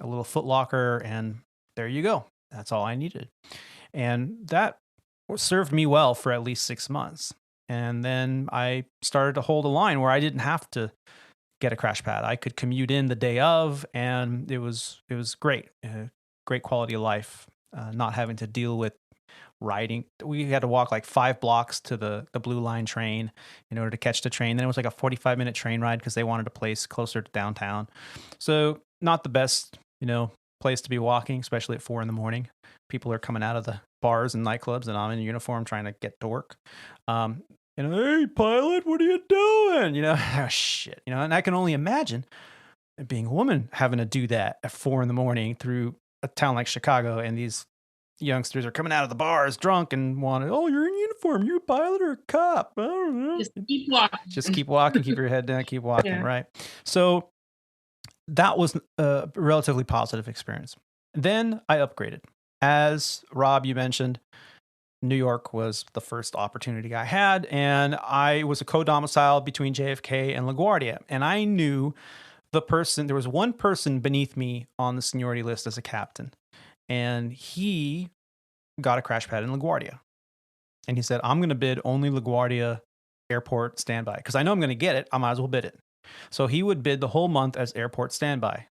a little foot locker, and there you go. That's all I needed. And that served me well for at least 6 months. And then I started to hold a line where I didn't have to get a Crashpad. I could commute in the day of, and it was great. Great quality of life, not having to deal with riding. We had to walk like 5 blocks to the Blue Line train in order to catch the train. Then it was like a 45-minute train ride because they wanted a place closer to downtown. So not the best, place to be walking, especially at 4 a.m. People are coming out of the bars and nightclubs, and I'm in uniform trying to get to work. Hey, pilot, what are you doing? Oh, shit. And I can only imagine being a woman having to do that at 4 a.m. through a town like Chicago, and these youngsters are coming out of the bars drunk and wanting, oh, you're in uniform, you're a pilot or a cop. I don't know. Just keep walking. Just keep walking, keep your head down, keep walking, Yeah. right? So that was a relatively positive experience. Then I upgraded. As Rob, you mentioned, New York was the first opportunity I had, and I was a co-domicile between JFK and LaGuardia, and I knew there was one person beneath me on the seniority list as a captain, and he got a crash pad in LaGuardia. And he said, I'm going to bid only LaGuardia airport standby, because I know I'm going to get it. I might as well bid it. So he would bid the whole month as airport standby.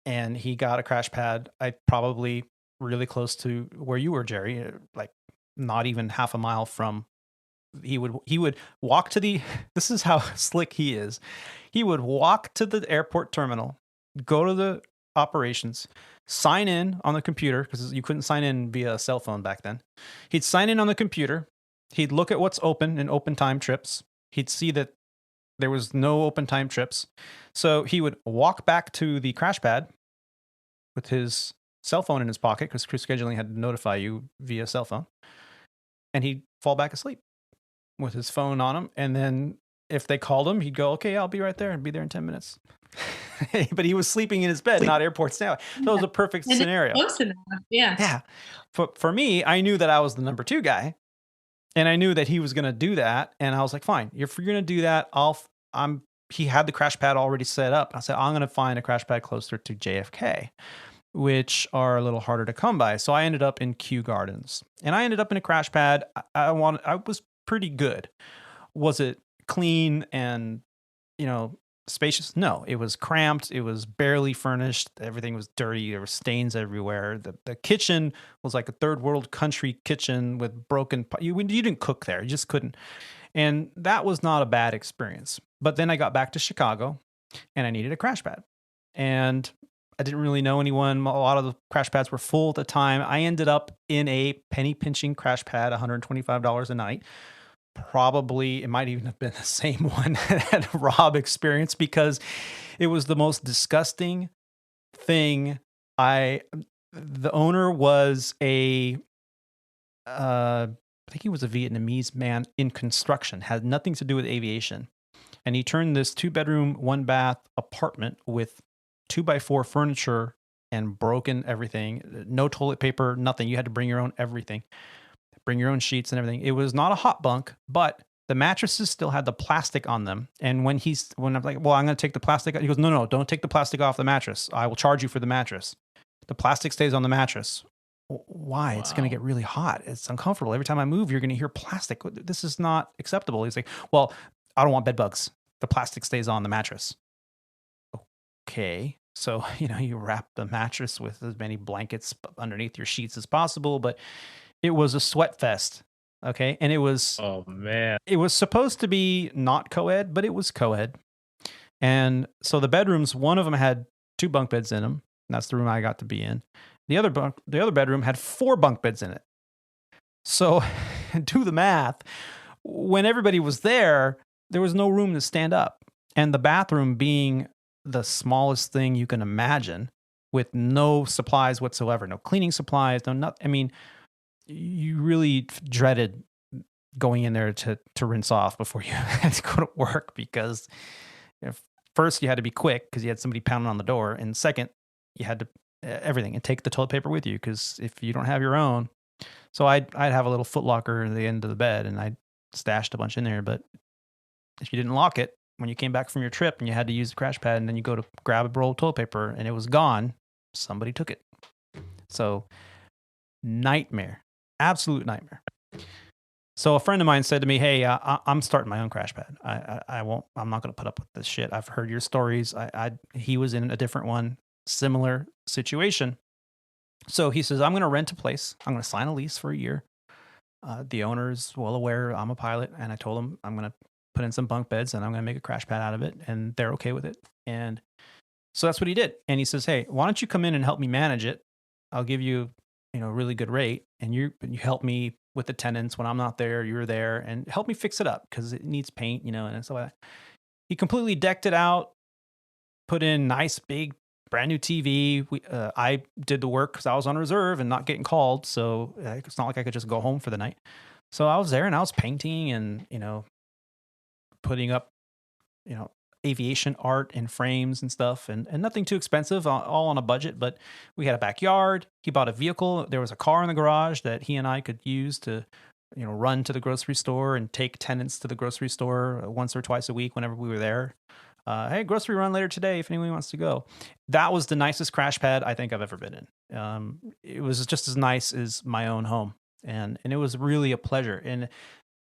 And he got a crash pad, probably really close to where you were, Jerry, like not even half a mile from. He would walk to this is how slick he is. He would walk to the airport terminal, go to the operations, sign in on the computer, because you couldn't sign in via a cell phone back then. He'd sign in on the computer. He'd look at what's open in open time trips. He'd see that there was no open time trips. So he would walk back to the crash pad with his cell phone in his pocket, because crew scheduling had to notify you via cell phone. And he'd fall back asleep with his phone on him. And then if they called him, he'd go, okay, I'll be right there and be there in 10 minutes. But he was sleeping in his bed, not airport standby. So it was a perfect scenario. Close enough. Yeah. Yeah. For me, I knew that I was the number 2 guy, and I knew that he was going to do that. And I was like, fine, if you're going to do that, he had the crash pad already set up. I said, I'm going to find a crash pad closer to JFK, which are a little harder to come by. So I ended up in Kew Gardens, and I ended up in a crash pad. I was pretty good. Was it clean and, spacious? No, it was cramped. It was barely furnished. Everything was dirty. There were stains everywhere. The kitchen was like a third world country kitchen with broken. You didn't cook there. You just couldn't. And that was not a bad experience. But then I got back to Chicago, and I needed a crash pad. And I didn't really know anyone. A lot of the crash pads were full at the time. I ended up in a penny pinching crash pad, $125 a night. Probably, it might even have been the same one that Rob experienced, because it was the most disgusting thing. The owner was I think he was a Vietnamese man in construction, had nothing to do with aviation. And he turned this 2-bedroom, 1-bath apartment with 2x4 furniture and broken everything. No toilet paper, nothing. You had to bring your own everything. Bring your own sheets and everything. It was not a hot bunk, but the mattresses still had the plastic on them. And when I'm like, well, I'm going to take the plastic out. He goes, no, don't take the plastic off the mattress. I will charge you for the mattress. The plastic stays on the mattress. Why? Wow. It's going to get really hot. It's uncomfortable. Every time I move, you're going to hear plastic. This is not acceptable. He's like, well, I don't want bed bugs. The plastic stays on the mattress. Okay. So, you wrap the mattress with as many blankets underneath your sheets as possible, but it was a sweat fest. Okay. And it was, oh man, it was supposed to be not co-ed, but it was co-ed. And so the bedrooms, one of them had 2 bunk beds in them. And that's the room I got to be in. The other bedroom had 4 bunk beds in it. So do the math. When everybody was there was no room to stand up. And the bathroom being the smallest thing you can imagine, with no supplies whatsoever, no cleaning supplies, no nothing. I mean, you really dreaded going in there to rinse off before you had to go to work, because first you had to be quick because you had somebody pounding on the door, and second, you had to everything and take the toilet paper with you, because if you don't have your own. So I'd have a little foot locker at the end of the bed, and I stashed a bunch in there. But if you didn't lock it, when you came back from your trip and you had to use the crash pad, and then you go to grab a roll of toilet paper and it was gone, somebody took it. So nightmare, absolute nightmare. So a friend of mine said to me, hey, I'm starting my own crash pad. I'm not going to put up with this shit. I've heard your stories. He was in a different one, similar situation. So he says, I'm going to rent a place. I'm going to sign a lease for a year. The owner's well aware I'm a pilot, and I told him I'm going to put in some bunk beds and I'm going to make a crash pad out of it, and they're okay with it. And so that's what he did. And he says, hey, why don't you come in and help me manage it? I'll give you, a really good rate, and you help me with the tenants when I'm not there. You're there, and help me fix it up because it needs paint, and stuff like that. He completely decked it out, put in nice big brand new TV. I did the work because I was on reserve and not getting called, so it's not like I could just go home for the night. So I was there and I was painting and putting up aviation art and frames and stuff, and nothing too expensive, all on a budget. But we had a backyard. He bought a vehicle. There was a car in the garage that he and I could use to run to the grocery store and take tenants to the grocery store once or twice a week whenever we were there. Hey, grocery run later today if anyone wants to go. That was the nicest crash pad I think I've ever been in. It was just as nice as my own home, and it was really a pleasure. And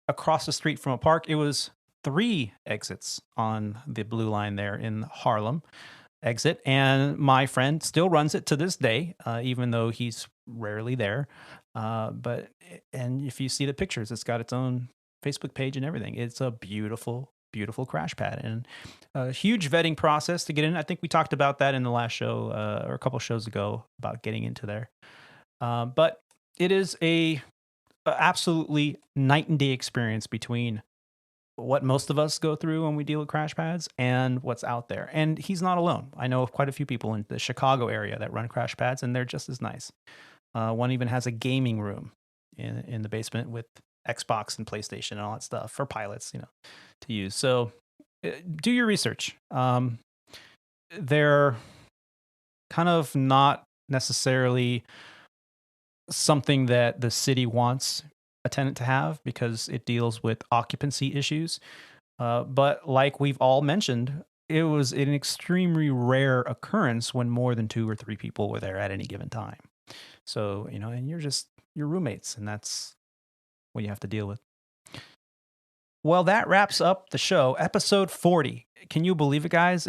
across the street from a park, it was 3 exits on the blue line there in Harlem exit. And my friend still runs it to this day, even though he's rarely there. And if you see the pictures, it's got its own Facebook page and everything. It's a beautiful, beautiful crash pad, and a huge vetting process to get in. I think we talked about that in the last show or a couple shows ago about getting into there. But it is a absolutely night and day experience between what most of us go through when we deal with crash pads and what's out there. And he's not alone. I know of quite a few people in the Chicago area that run crash pads, and they're just as nice. One even has a gaming room in the basement with Xbox and PlayStation and all that stuff for pilots, to use. So do your research. They're kind of not necessarily something that the city wants a tenant to have because it deals with occupancy issues. But like we've all mentioned, it was an extremely rare occurrence when more than 2 or 3 people were there at any given time. So, and you're roommates, and that's what you have to deal with. Well, that wraps up the show, episode 40. Can you believe it, guys?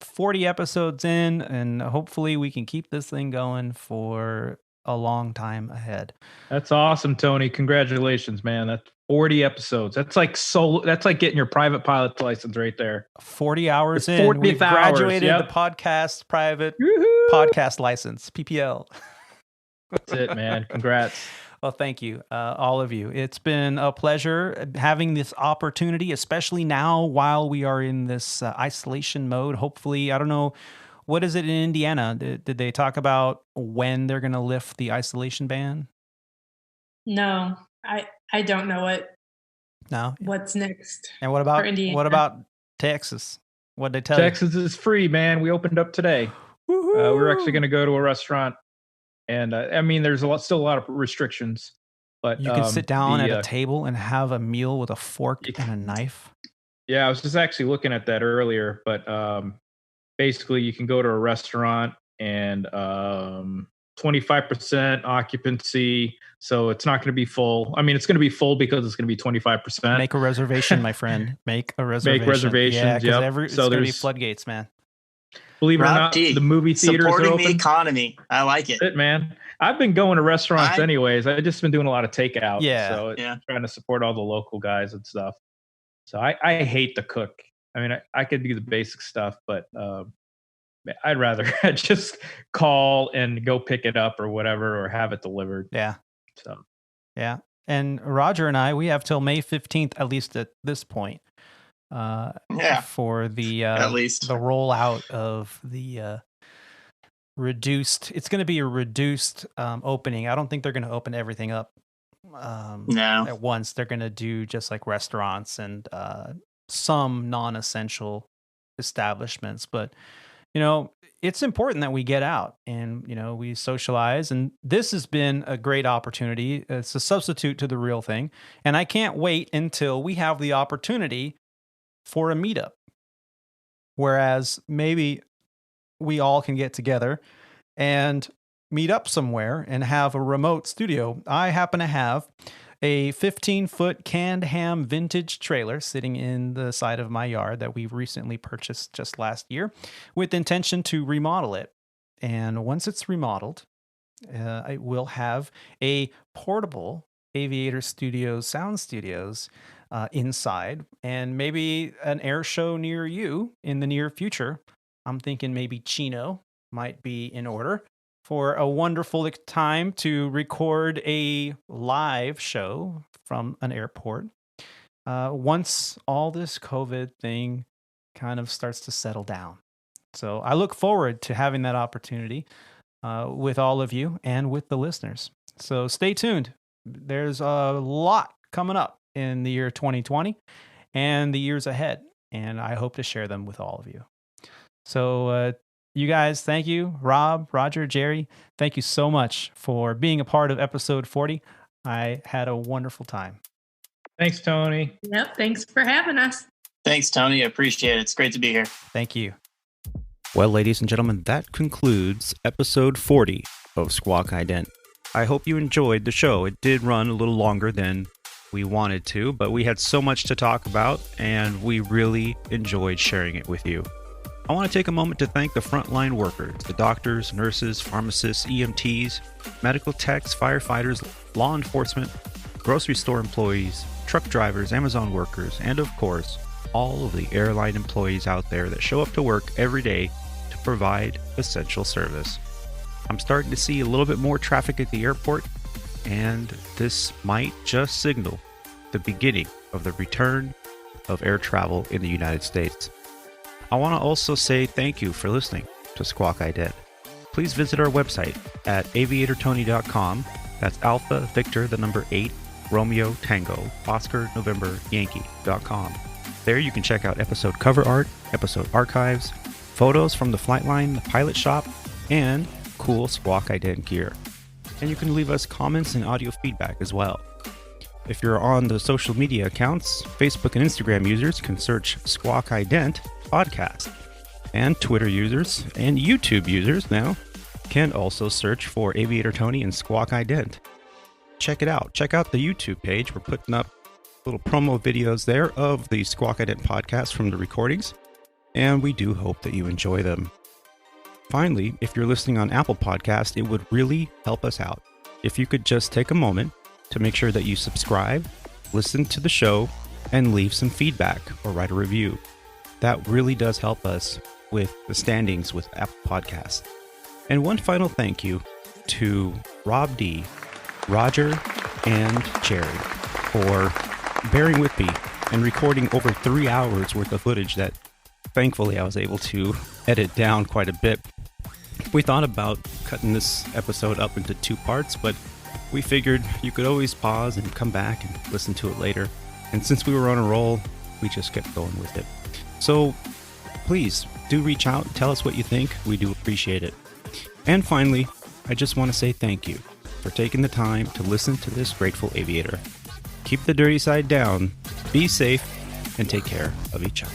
40 episodes in, and hopefully we can keep this thing going for a long time ahead. That's awesome, Tony. Congratulations, man. That's 40 episodes. That's like getting your private pilot license right there. 40 hours in. We've graduated the podcast private podcast license, PPL. That's it, man. Congrats. Well, thank you, all of you. It's been a pleasure having this opportunity, especially now while we are in this isolation mode. Hopefully, I don't know, what is it in Indiana? Did they talk about when they're going to lift the isolation ban? No, I don't know what's next. And what about Texas? What'd they tell you? Texas is free, man. We opened up today. We're actually going to go to a restaurant. And there's still a lot of restrictions, but you can sit down at a table and have a meal with a fork and a knife. Yeah, I was just actually looking at that earlier, but basically you can go to a restaurant and 25% occupancy. So it's not going to be full. It's going to be full because it's going to be 25%. Make a reservation, my friend. Make a reservation. Make reservations. Yeah, because it's going to be floodgates, man. Believe it or not, the movie theaters are open. Supporting the economy. I like it. That's it, man. I've been going to restaurants anyways. I've just been doing a lot of takeout. Yeah. Trying to support all the local guys and stuff. So I hate to cook. I could do the basic stuff, but I'd rather just call and go pick it up or whatever, or have it delivered. Yeah. So. Yeah. And Roger and I, we have till May 15th, at least at this point. For the at least the rollout of the reduced. It's going to be a reduced opening. I don't think they're going to open everything up at once. They're going to do just like restaurants and some non-essential establishments. But it's important that we get out and we socialize. And this has been a great opportunity. It's a substitute to the real thing, and I can't wait until we have the opportunity for a meetup, whereas maybe we all can get together and meet up somewhere and have a remote studio. I happen to have a 15-foot canned ham vintage trailer sitting in the side of my yard that we recently purchased just last year with intention to remodel it. And once it's remodeled, I will have a portable Aviator Studios sound studios inside, and maybe an air show near you in the near future. I'm thinking maybe Chino might be in order for a wonderful time to record a live show from an airport. Once all this COVID thing kind of starts to settle down. So I look forward to having that opportunity with all of you and with the listeners. So stay tuned. There's a lot coming up in the year 2020 and the years ahead, and I hope to share them with all of you. So you guys, thank you. Rob, Roger, Jerry, thank you so much for being a part of episode 40. I had a wonderful time. Thanks, Tony. Yep. Thanks for having us. Thanks, Tony. I appreciate it. It's great to be here. Thank you. Well, ladies and gentlemen, that concludes episode 40 of Squawk Ident. I hope you enjoyed the show. It did run a little longer than we wanted to, but we had so much to talk about, and we really enjoyed sharing it with you. I want to take a moment to thank the frontline workers, the doctors, nurses, pharmacists, EMTs, medical techs, firefighters, law enforcement, grocery store employees, truck drivers, Amazon workers, and of course, all of the airline employees out there that show up to work every day to provide essential service. I'm starting to see a little bit more traffic at the airport, and this might just signal the beginning of the return of air travel in the United States. I want to also say thank you for listening to Squawk Ident. Please visit our website at aviatortony.com. That's Alpha Victor, the number 8, Romeo Tango, Oscar November Yankee.com. There you can check out episode cover art, episode archives, photos from the flight line, the pilot shop, and cool Squawk Ident gear. And you can leave us comments and audio feedback as well. If you're on the social media accounts, Facebook and Instagram users can search Squawk Ident Podcast. And Twitter users and YouTube users now can also search for Aviator Tony and Squawk Ident. Check it out. Check out the YouTube page. We're putting up little promo videos there of the Squawk Ident podcast from the recordings, and we do hope that you enjoy them. Finally, if you're listening on Apple Podcast, it would really help us out if you could just take a moment to make sure that you subscribe, listen to the show, and leave some feedback or write a review. That really does help us with the standings with Apple Podcasts. And one final thank you to Rob D, Roger, and Jerry for bearing with me and recording over 3 hours worth of footage that thankfully I was able to edit down quite a bit. We thought about cutting this episode up into 2 parts, but we figured you could always pause and come back and listen to it later. And since we were on a roll, we just kept going with it. So please do reach out and tell us what you think. We do appreciate it. And finally, I just want to say thank you for taking the time to listen to this grateful aviator. Keep the dirty side down, be safe, and take care of each other.